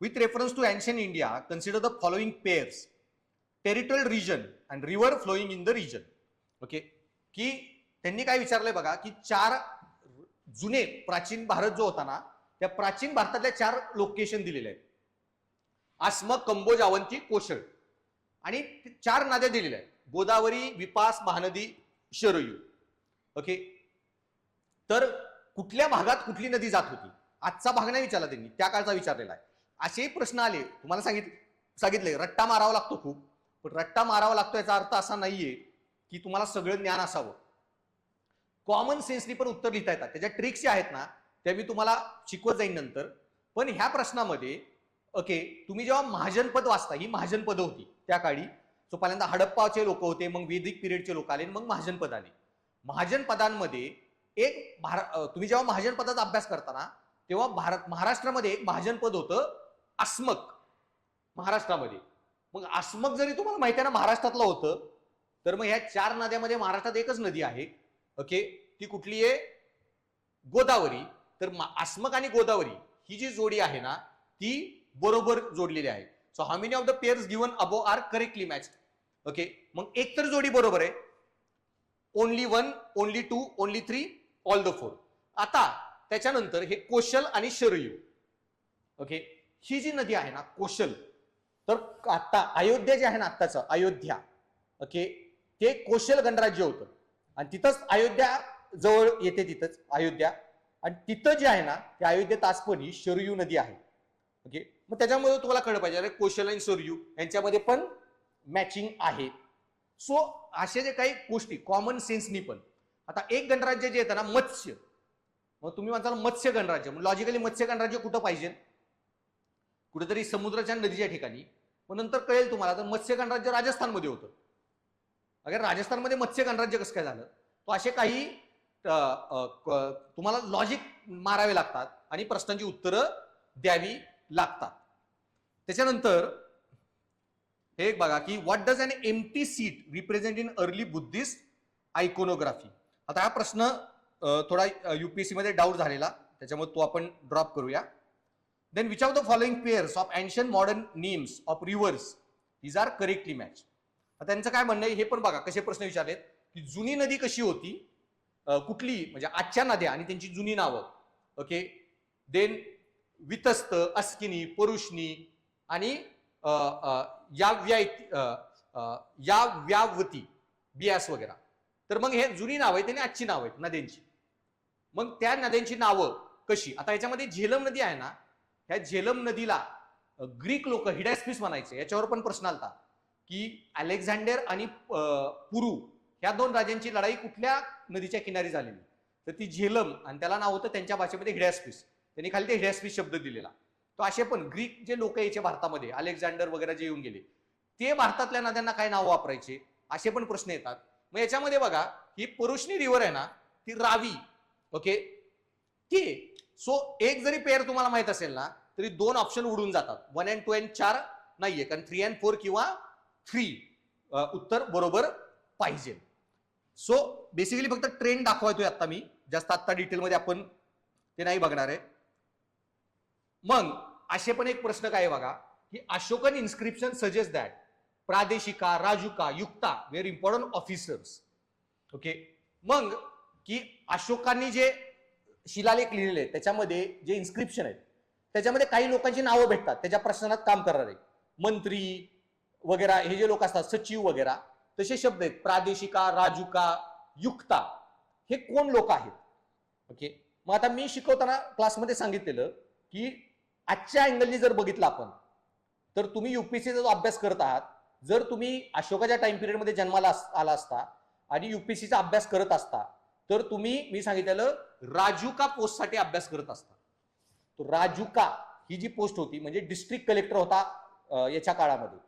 With reference to ancient India consider the following pairs, territorial region and river flowing in the region. Okay, की त्यांनी काय विचारलंय बघा, की 4 जुने प्राचीन भारत जो होता ना, त्या प्राचीन भारतातल्या 4 लोकेशन दिलेले आहेत, आस्मक, कंबोज, अवंती, कोशल. आणि 4 नद्या दिलेल्या आहेत, गोदावरी, विपास, महानदी, शरयू. ओके, तर कुठल्या भागात कुठली नदी जात होती, आजचा भाग नाही विचारला त्यांनी, त्या काळचा विचारलेला आहे. असेही प्रश्न आले, तुम्हाला सांगितले रट्टा मारावा लागतो खूप, पण रट्टा मारावा लागतो याचा अर्थ असा नाहीये की तुम्हाला सगळं ज्ञान असावं. कॉमन सेन्सनी पण उत्तर लिहिता येतात, त्याच्या ट्रिक्स आहेत ना त्या मी तुम्हाला शिकवत जाईन नंतर. पण ह्या प्रश्नामध्ये ओके, तुम्ही जेव्हा महाजनपद वाचता, ही महाजनपद होती त्या काळी. सो पहिल्यांदा हडप्पाचे लोक होते, मग वैदिक पिरियडचे लोक आले, मग महाजनपद आले. महाजनपदांमध्ये तुम्ही जेव्हा महाजनपदाचा अभ्यास करताना तेव्हा महाराष्ट्रामध्ये एक महाजनपद होतं आस्मक, महाराष्ट्रामध्ये. मग आस्मक जरी तुम्हाला माहिती आहे ना महाराष्ट्रातलं होतं, तर मग ह्या 4 नद्यामध्ये महाराष्ट्रात एकच नदी आहे. ओके, ती कुठली आहे, गोदावरी. तर आस्मक आणि गोदावरी ही जी जोडी आहे ना ती बरोबर जोडलेली आहे. So how many of the pairs given above are correctly matched. Okay, मग एक तर जोडी बरोबर आहे, only 1, only 2, only 3, all the 4. आता त्याच्यानंतर हे कोशल आणि शरयू. ओके, ही जी नदी आहे ना कोशल, तर आता अयोध्या जे आहे ना आत्ताचं अयोध्या, ओके, ते कोशल गणराज्य होतं आणि तिथंच अयोध्या जवळ येते, तिथंच अयोध्या. आणि तिथं जे आहे ना त्या अयोध्येत आज पण ही शरयू नदी आहे. ओके, मग त्याच्यामुळे तुम्हाला कळलं पाहिजे अरे कोशल आणि शरयू यांच्यामध्ये पण मॅचिंग आहे. सो असे जे काही गोष्टी कॉमन सेन्सनी पण. आता एक गणराज्य जे येतं ना मत्स्य, मग तुम्ही म्हणताल मत्स्य गणराज्य, मग लॉजिकली मत्स्य गणराज्य कुठं पाहिजे, कुठेतरी समुद्राच्या नदीच्या ठिकाणी. मग नंतर कळेल तुम्हाला, तर मत्स्य गणराज्य राजस्थानमध्ये होतं. अगर राजस्थानमध्ये मत्स्य गणराज्य कसं काय झालं, तो असे काही तुम्हाला लॉजिक मारावे लागतात आणि प्रश्नांची उत्तरं द्यावी लागतात. त्याच्यानंतर हे एक बघा की what does an empty seat represent in early Buddhist iconography. आता हा प्रश्न थोडा UPSC मध्ये डाऊट झालेला, त्याच्यामुळे तो आपण ड्रॉप करूया. Then which of the following pairs of ancient modern names of rivers these are correctly match. त्यांचं काय म्हणणं आहे हे पण बघा, कसे प्रश्न विचारलेत की जुनी नदी कशी होती, कुठली म्हणजे आजच्या नद्या आणि त्यांची जुनी नावं. ओके, देन वितस्त, अस्किनी, परुष्णी आणि याव्यावती, बियास वगैरे. तर मग हे जुनी नाव आहे, त्यांनी आजची नाव आहेत नद्यांची. मग त्या नद्यांची नावं कशी, आता याच्यामध्ये झेलम नदी आहे ना, ह्या झेलम नदीला ग्रीक लोक हिडॅस्पिस म्हणायचे. याच्यावर पण प्रश्न आलता की अलेक्झांडर आणि पुरू ह्या 2 राजांची लढाई कुठल्या नदीच्या किनारी झालेली, तर ती झेलम, आणि त्याला नाव होतं त्यांच्या भाषेमध्ये हिडॅस्पिस. त्यांनी खाली ते हिडास्पिस शब्द दिलेला. तो असे पण ग्रीक जे लोक यायचे भारतामध्ये, अलेक्झांडर वगैरे जे येऊन गेले, ते भारतातल्या नद्यांना काय नाव वापरायचे, असे पण प्रश्न येतात. मग याच्यामध्ये बघा, ही परुष्णी रिव्हर आहे ना, ती रावी. ओके, ठीक. सो एक जरी पेअर तुम्हाला माहित असेल ना, तरी 2 ऑप्शन उडून जातात. 1 and 2 and 4 नाहीये, कारण 3 and 4 किंवा 3 उत्तर बरोबर पाहिजे. सो बेसिकली फक्त ट्रेंड दाखवतोय आता मी, जास्त आता डिटेलमध्ये आपण ते नाही बघणार आहे. मग असे पण एक प्रश्न काय बघा, की Ashokan inscription suggest that Pradeshika, Rajuka, Yukta were important officers. Okay, मग की अशोकांनी जे शिलालेख लिहिलेले आहेत त्याच्यामध्ये जे इन्स्क्रिप्शन आहेत त्याच्यामध्ये काही लोकांची नावं भेटतात, त्याच्या प्रश्नात काम करणारे मंत्री वगैरे, हे जे लोक असतात, सचिव वगैरे, तसे शब्द आहेत. प्रादेशिका, राजुका, युक्ता, हे कोण लोक आहेत? ओके, मग आता मी शिकवताना क्लासमध्ये सांगितलेलं की आजच्या अँगलनी जर बघितलं आपण, तर तुम्ही युपीएससीचा जो अभ्यास करत आहात, जर तुम्ही अशोकाच्या टाइम पिरियडमध्ये जन्माला आला असता आणि युपीएससीचा अभ्यास करत असता, तर तुम्ही, मी सांगितलेलं, राजुका पोस्टसाठी अभ्यास करत असता. तो राजुका ही जी पोस्ट होती, म्हणजे डिस्ट्रिक्ट कलेक्टर होता याच्या काळामध्ये,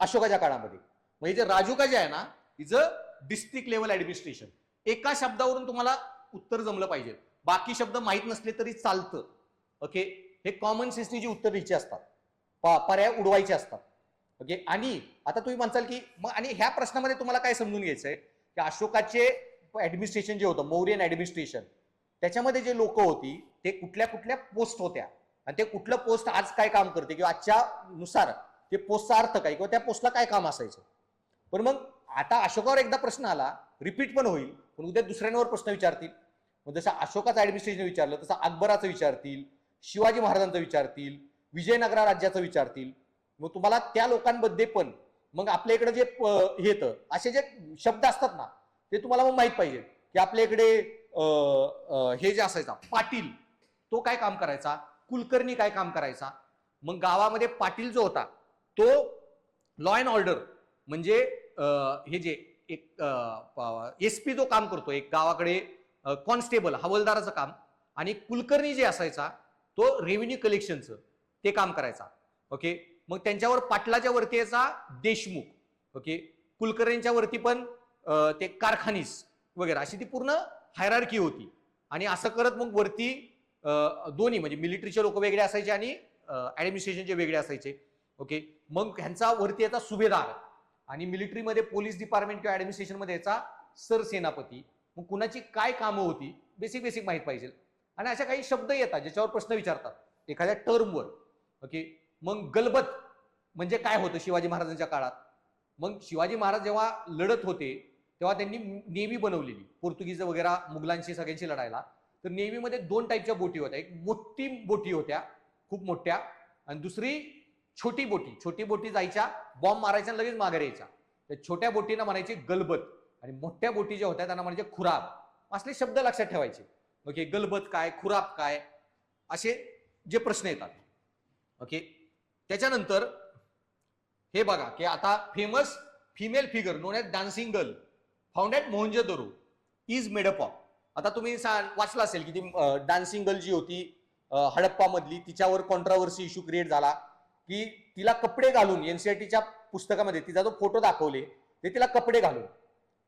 अशोकाच्या काळामध्ये. म्हणजे जे राजुका जे आहे ना, is a district level administration. एका शब्दावरून तुम्हाला उत्तर जमलं पाहिजे, बाकी शब्द माहीत नसले तरी चालतं. ओके, हे कॉमन सेन्सनी जी उत्तर द्यायची असतात, पर्याय उडवायचे असतात. ओके, आणि आता तुम्ही म्हणसाल की मग, आणि ह्या प्रश्नामध्ये तुम्हाला काय समजून घ्यायचंय की अशोकाचे ऍडमिनिस्ट्रेशन जे होतं, मौर्यन ऍडमिनिस्ट्रेशन, त्याच्यामध्ये जे लोक होती ते कुठल्या कुठल्या पोस्ट होत्या, आणि ते कुठलं पोस्ट आज काय काम करते, किंवा आजच्या नुसार ते पोस्टचा अर्थ काय, किंवा त्या पोस्टला काय काम असायचं. पण मग आता अशोकावर एकदा प्रश्न आला, रिपीट पण होईल, पण उद्या दुसऱ्यांवर प्रश्न विचारतील. मग जसं अशोकाचं ऍडमिनिस्ट्रेशन विचारलं, तसं अकबराचं विचारतील, शिवाजी महाराजांचं विचारतील, विजयनगरा राज्याचं विचारतील. मग तुम्हाला त्या लोकांमध्ये पण मग आपल्या इकडे जे येतं, असे जे शब्द असतात ना, ते तुम्हाला मग माहित पाहिजे की आपल्या इकडे हे जे असायचा पाटील, तो काय काम करायचा, कुलकर्णी काय काम करायचा. मग गावामध्ये पाटील जो होता तो लॉ अँड ऑर्डर, म्हणजे हे जे एक एसपी जो काम करतो, एक गावाकडे कॉन्स्टेबल, हवालदाराचं काम, आणि कुलकर्णी जे असायचा तो रेव्हेन्यू कलेक्शनचं ते काम करायचा. ओके, मग त्यांच्यावर पाटलाच्या वरती याचा देशमुख. ओके, कुलकर्णींच्या वरती पण ते कारखानीस वगैरे, अशी ती पूर्ण हायरार्की होती. आणि असं करत मग वरती दोन्ही, म्हणजे मिलिटरीचे लोक वेगळे असायचे आणि ऍडमिनिस्ट्रेशनचे वेगळे असायचे. ओके, मग ह्यांचा वरती याचा सुभेदार, आणि मिलिटरीमध्ये पोलीस डिपार्टमेंट किंवा ऍडमिनिस्ट्रेशनमध्ये याचा सरसेनापती. मग कुणाची काय कामं होती बेसिक माहित पाहिजे. आणि अशा काही शब्द येतात ज्याच्यावर प्रश्न विचारतात एखाद्या टर्मवर. ओके, मग गलबत म्हणजे काय होतं शिवाजी महाराजांच्या काळात. मग शिवाजी महाराज जेव्हा लढत होते तेव्हा त्यांनी नेव्ही बनवलेली, पोर्तुगीज वगैरे मुघलांशी सगळ्यांशी लढायला. तर नेव्हीमध्ये 2 टाईपच्या बोटी होत्या, एक मोठी बोटी होत्या खूप मोठ्या, आणि दुसरी छोटी बोटी. छोटी बोटी जायच्या, बॉम्ब मारायच्या, लगेच माघारी यायच्या. त्या छोट्या बोटींना म्हणायची गलबत, आणि मोठ्या बोटी ज्या होत्या त्यांना म्हणायचे खुराब. असले शब्द लक्षात ठेवायचे. ओके, गलबत काय, खुराब काय, असे जे प्रश्न येतात. ओके, त्याच्यानंतर हे बघा की आता famous female figure known as dancing girl found at Mohenjodaro is made up of. आता तुम्ही वाचलं असेल की ती डान्सिंग गर्ल जी होती हडप्पा मधली, तिच्यावर कॉन्ट्रावर्सी इश्यू क्रिएट झाला की तिला कपडे घालून, एनसीईआरटीच्या पुस्तकामध्ये तिचा जो फोटो दाखवले ते तिला कपडे घालून.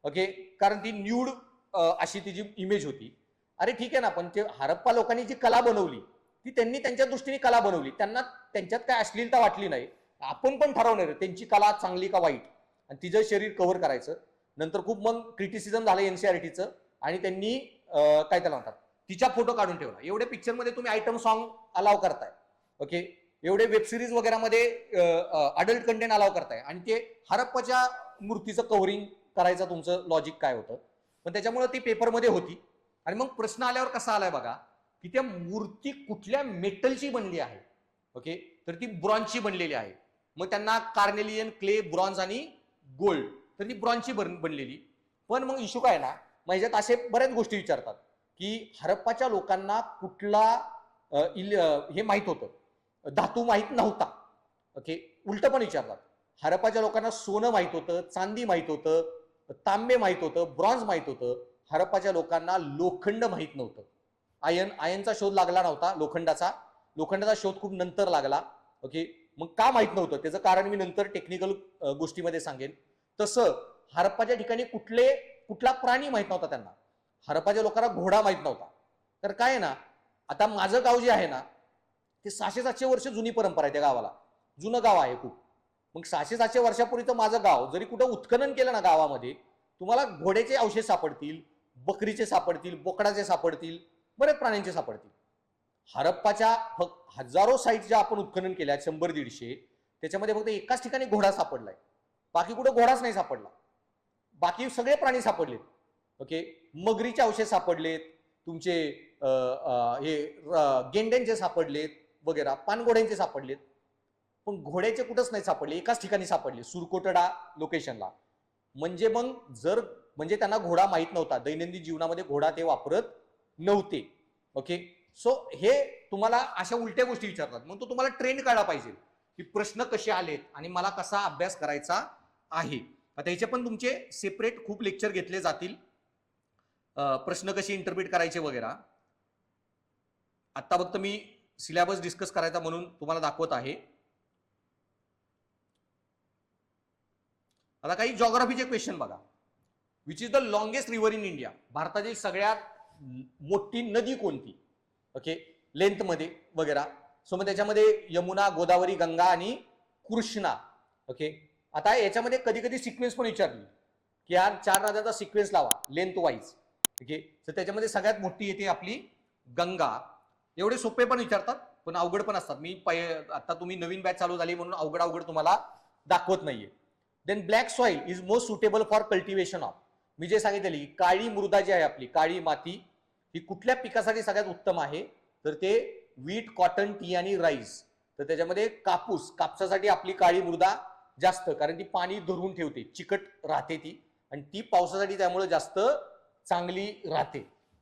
ओके, कारण ती न्यूड अशी तिची इमेज होती. अरे ठीक आहे ना, पण ते हडप्पा लोकांनी जी कला बनवली ती त्यांनी त्यांच्या दृष्टीने कला बनवली, त्यांना त्यांच्यात काय अश्लीलता वाटली नाही. आपण पण ठरवणार त्यांची कला चांगली का वाईट, आणि तिचं शरीर कव्हर करायचं. नंतर खूप मग क्रिटिसिझम झालं एनसीईआरटीचं, आणि त्यांनी काय त्याला म्हणतात, तिचा फोटो काढून ठेवला. एवढे पिक्चरमध्ये तुम्ही आयटम सॉन्ग अलाव करताय. ओके, एवढे वेब सिरीज वगैरे मध्ये अडल्ट कंटेंट अलाव करताय, आणि ते हडप्पाच्या मूर्तीचं कव्हरिंग करायचं तुमचं लॉजिक काय होतं. पण त्याच्यामुळे ती पेपरमध्ये होती. आणि मग प्रश्न आल्यावर कसा आलाय बघा की त्या मूर्ती कुठल्या मेटलची बनली आहे. ओके, तर ती ब्रॉन्झची बनलेली आहे. मग त्यांना कार्नेलियन, क्ले, ब्रॉन्झ आणि गोल्ड, तर ती ब्रॉन्झची बनलेली. पण मग इश्यू काय ना, ह्याच्यात असे बऱ्याच गोष्टी विचारतात की हडप्पाच्या लोकांना कुठला हे माहित होतं, धातू माहित नव्हता. ओके, उलट पण विचारतात. हडप्पाच्या लोकांना सोनं माहित होतं, चांदी माहित होतं, तांबे माहित होतं, ब्रॉन्झ माहित होतं. हडप्पाच्या लोकांना लोखंड माहित नव्हतं. आयनचा शोध लागला नव्हता, लोखंडाचा शोध खूप नंतर लागला. ओके, मग का माहित नव्हतं त्याचं कारण मी नंतर टेक्निकल गोष्टीमध्ये सांगेन. तसं हरप्पाच्या ठिकाणी कुठला प्राणी माहित नव्हता त्यांना. हरप्पाच्या लोकांना घोडा माहित नव्हता. तर काय आहे ना, आता माझं गाव जे आहे ना ते 600-700 वर्ष जुनी परंपरा आहे. त्या गावाला जुनं गाव आहे खूप. मग 600-700 वर्षापूर्वीचं माझं गाव जरी कुठं उत्खनन केलं ना गावामध्ये, तुम्हाला घोड्याचे अवशेष सापडतील, बकरीचे सापडतील, बोकडाचे सापडतील, बरेच प्राण्यांचे सापडतील. हरप्पाच्या हजारो साईट ज्या आपण उत्खनन केल्या 100-150, त्याच्यामध्ये फक्त एकाच ठिकाणी घोडा सापडलाय. बाकी कुठं घोडाच नाही सापडला. बाकी सगळे प्राणी सापडलेत. ओके, मगरीचे अवशेष सापडलेत, तुमचे हे गेंड्यांचे सापडलेत वगैरे, पानघोड्यांचे सापडलेत, पण घोड्याचे कुठंच नाही सापडले. एकाच ठिकाणी सापडले, सुरकोटडा लोकेशनला. म्हणजे त्यांना घोडा माहित नव्हता. दैनंदिन जीवनामध्ये घोडा ते वापरत नव्हते. ओके, सो हे तुम्हाला अशा उलट्या गोष्टी विचारतात. मग तो तुम्हाला ट्रेंड काढला पाहिजे की प्रश्न कसे आलेत आणि मला कसा अभ्यास करायचा आहे. आता ह्याचे पण तुमचे सेपरेट खूप लेक्चर घेतले जातील, प्रश्न कसे इंटरप्रिट करायचे वगैरे. आता फक्त मी सिलेबस डिस्कस करायचा म्हणून तुम्हाला दाखवत आहे. आता काही जॉग्राफीचे क्वेश्चन बघा. Which is the longest river in India? भारतातील सगळ्यात मोठी नदी कोणती? ओके, लेंथ मध्ये वगैरे. सो मग त्याच्यामध्ये यमुना, गोदावरी, गंगा आणि कृष्णा. ओके, आता याच्यामध्ये कधी कधी सिक्वेन्स पण विचारली की यार 4 नद्यांचा सिक्वेन्स लावा लेंथ वाईज. ओके, तर त्याच्यामध्ये सगळ्यात मोठी येते आपली गंगा. एवढे सोपे पण विचारतात पण अवघड पण असतात. आता तुम्ही नवीन बॅच चालू झाली म्हणून अवघड तुम्हाला दाखवत नाहीये. Then black soil is most suitable for cultivation of. मी जे सांगितलेली काळी मृदा जी आहे आपली, काळी माती, ही कुठल्या पिकासाठी सगळ्यात उत्तम आहे? तर ते वीट, कॉटन, टी आणि राईस. तर त्याच्यामध्ये कापसासाठी आपली काळी मृदा जास्त, कारण ती पाणी धरून ठेवते, चिकट राहते ती, आणि ती पावसासाठी त्यामुळे जास्त चांगली राहते.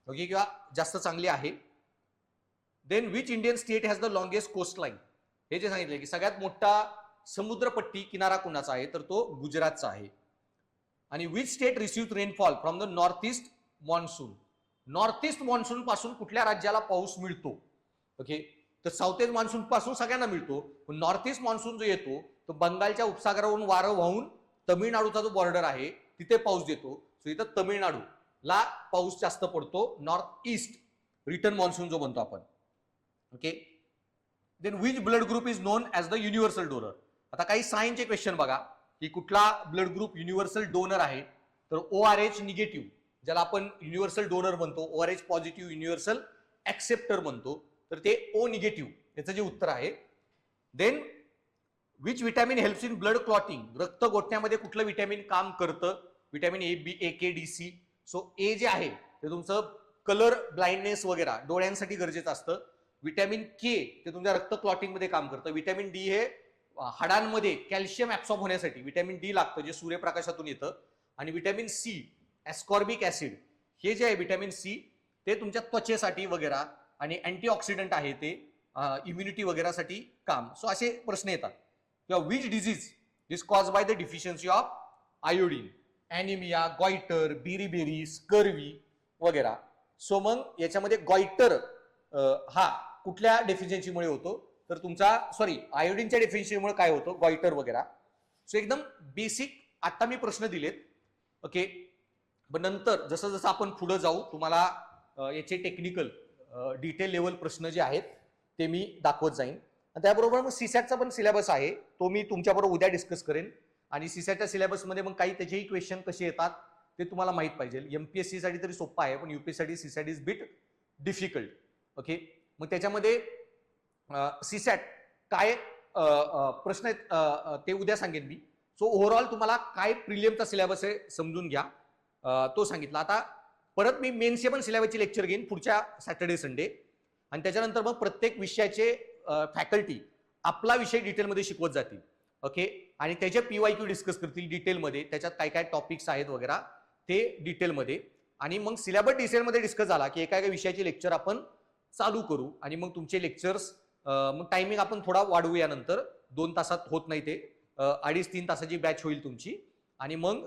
ओके, किंवा जास्त चांगली आहे. Then which Indian state has the longest coastline? हे जे सांगितले की सगळ्यात मोठा समुद्रपट्टी किनारा कुणाचा आहे? तर तो गुजरातचा आहे. आणि which state receive rainfall from the north east monsoon? North east monsoon पासून कुठल्या राज्याला पाऊस मिळतो? ओके, तर साऊथ ईस्ट मॉन्सून पासून सगळ्यांना मिळतो, पण नॉर्थ ईस्ट मॉन्सून जो येतो तो बंगालच्या उपसागरावरून वारं वाहून तमिळनाडूचा जो बॉर्डर आहे तिथे पाऊस देतो. सो इथं तमिळनाडूला पाऊस जास्त पडतो, नॉर्थ ईस्ट रिटर्न मॉन्सून जो म्हणतो आपण. Okay, then which blood group is known as the universal donor? आता काही सायन्सचे क्वेश्चन बघा की कुठला ब्लड ग्रुप युनिव्हर्सल डोनर आहे? तर ORH निगेटिव्ह, ज्याला आपण युनिव्हर्सल डोनर म्हणतो, ORH पॉझिटिव्ह युनिव्हर्सल ऍक्सेप्टर म्हणतो, तर ते O निगेटिव्ह याचं जे उत्तर आहे. Then which vitamin helps in blood clotting? रक्त गोठण्यामध्ये कुठलं विटॅमिन काम करतं? Vitamin A, B, A, K, D, C. So ए जे आहे ते तुमचं कलर ब्लाइंडनेस वगैरे डोळ्यांसाठी गरजेचं असतं. विटॅमिन के ते तुमच्या रक्त क्लॉटिंग मध्ये काम करतं. विटॅमिन डी हे हाडांमध्ये कॅल्शियम ऍब्सॉर्ब होण्यासाठी विटॅमिन डी लागतं, जे सूर्यप्रकाशातून येतं. आणि विटॅमिन सी, एस्कॉर्बिक ऍसिड, हे जे आहे विटॅमिन सी, ते तुमच्या त्वचेसाठी वगैरे आणि अँटीऑक्सिडंट आहे, ते इम्युनिटी वगैरेसाठी काम. सो असे प्रश्न येतात. किंवा which disease is cause by the deficiency of iodine? Anaemia, goitre, beriberi, scurvy वगैरे. सो मग याच्यामध्ये गॉइटर हा कुठल्या डेफिशियन्सीमुळे होतो? तर तुमचा आयोडीनच्या डेफिशियन्सीमुळे काय होतं? गॉइटर वगैरे. सो एकदम बेसिक आता मी प्रश्न दिलेत. ओके, पण नंतर जसं जसं आपण पुढे जाऊ तुम्हाला याचे टेक्निकल डिटेल लेवल प्रश्न जे आहेत ते मी दाखवत जाईन. आणि त्याबरोबर मग सीसॅटचा पण सिलेबस आहे, तो मी तुमच्याबरोबर उद्या डिस्कस करेन. आणि सीसॅटच्या सिलेबसमध्ये मग काही त्याचेही क्वेश्चन कसे येतात ते तुम्हाला माहित पाहिजे. MPSC साठी तरी सोपा आहे, पण UPSC साठी CSAT is bit difficult. Okay, मग त्याच्यामध्ये सीसॅट काय प्रश्न आहेत ते उद्या सांगेन मी. सो ओव्हरऑल तुम्हाला काय प्रिलियमचा सिलेबस आहे समजून घ्या, तो सांगितला. आता परत मी मेन्सचे पण सिलेबसचे लेक्चर घेईन पुढच्या सॅटर्डे संडे. आणि त्याच्यानंतर मग प्रत्येक विषयाचे फॅकल्टी आपला विषय डिटेलमध्ये शिकवत जातील. ओके, आणि त्याचे PYQ डिस्कस करतील डिटेलमध्ये, त्याच्यात काय काय टॉपिक्स आहेत वगैरे ते डिटेलमध्ये. आणि मग सिलेबस डिटेलमध्ये डिस्कस झाला की एका एका विषयाचे लेक्चर आपण चालू करू. आणि मग तुमचे लेक्चर्स मग टायमिंग आपण थोडा वाढवूया, नंतर 2 तासात होत नाही ते 2.5-3 तासाची बॅच होईल तुमची. आणि मग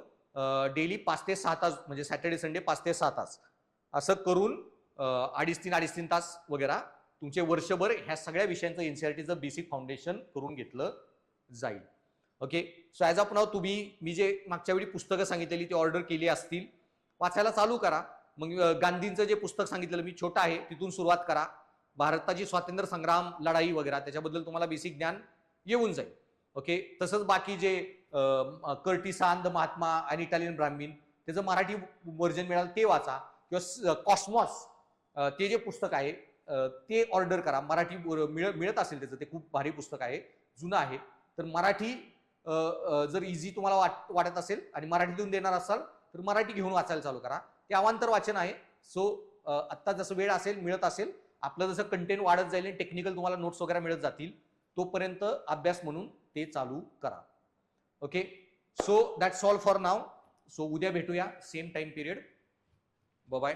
डेली 5 ते 6 तास, म्हणजे सॅटर्डे संडे 5 ते 6 तास असं करून अडीच तीन तास वगैरे तुमचे वर्षभर ह्या सगळ्या विषयांचं एनसीईआरटीचं बेसिक फाउंडेशन करून घेतलं जाईल. ओके, सो ॲज ऑफ नाव तुम्ही मी जे मागच्या वेळी पुस्तकं सांगितलेली ती ऑर्डर केली असतील, वाचायला चालू करा. मग गांधींचं जे पुस्तक सांगितलेलं मी छोटं आहे तिथून सुरुवात करा. भारताची स्वातंत्र्य संग्राम लढाई वगैरे त्याच्याबद्दल तुम्हाला बेसिक ज्ञान येऊन जाईल. ओके, तसंच बाकी जे कर्टिसान द महात्मा आणि इटालियन ब्राह्मीण त्याचं मराठी व्हर्जन मिळालं ते वाचा, किंवा कॉस्मॉस ते जे पुस्तक आहे ते ऑर्डर करा. मराठी मिळत असेल त्याचं, ते खूप भारी पुस्तक आहे, जुनं आहे. तर मराठी जर इझी तुम्हाला वाटत असेल आणि मराठीतून देणार असाल तर मराठी घेऊन वाचायला चालू करा. ते अवांतर वाचन आहे. सो आत्ता जसं वेळ असेल मिळत असेल, आपलं जसं कंटेंट वाढत जाईल आणि टेक्निकल तुम्हाला नोट्स वगैरे मिळत जातील, तोपर्यंत अभ्यास म्हणून ते चालू करा. Okay, so that's all for now. So उद्या भेटूया सेम टाइम पिरियड. बाय.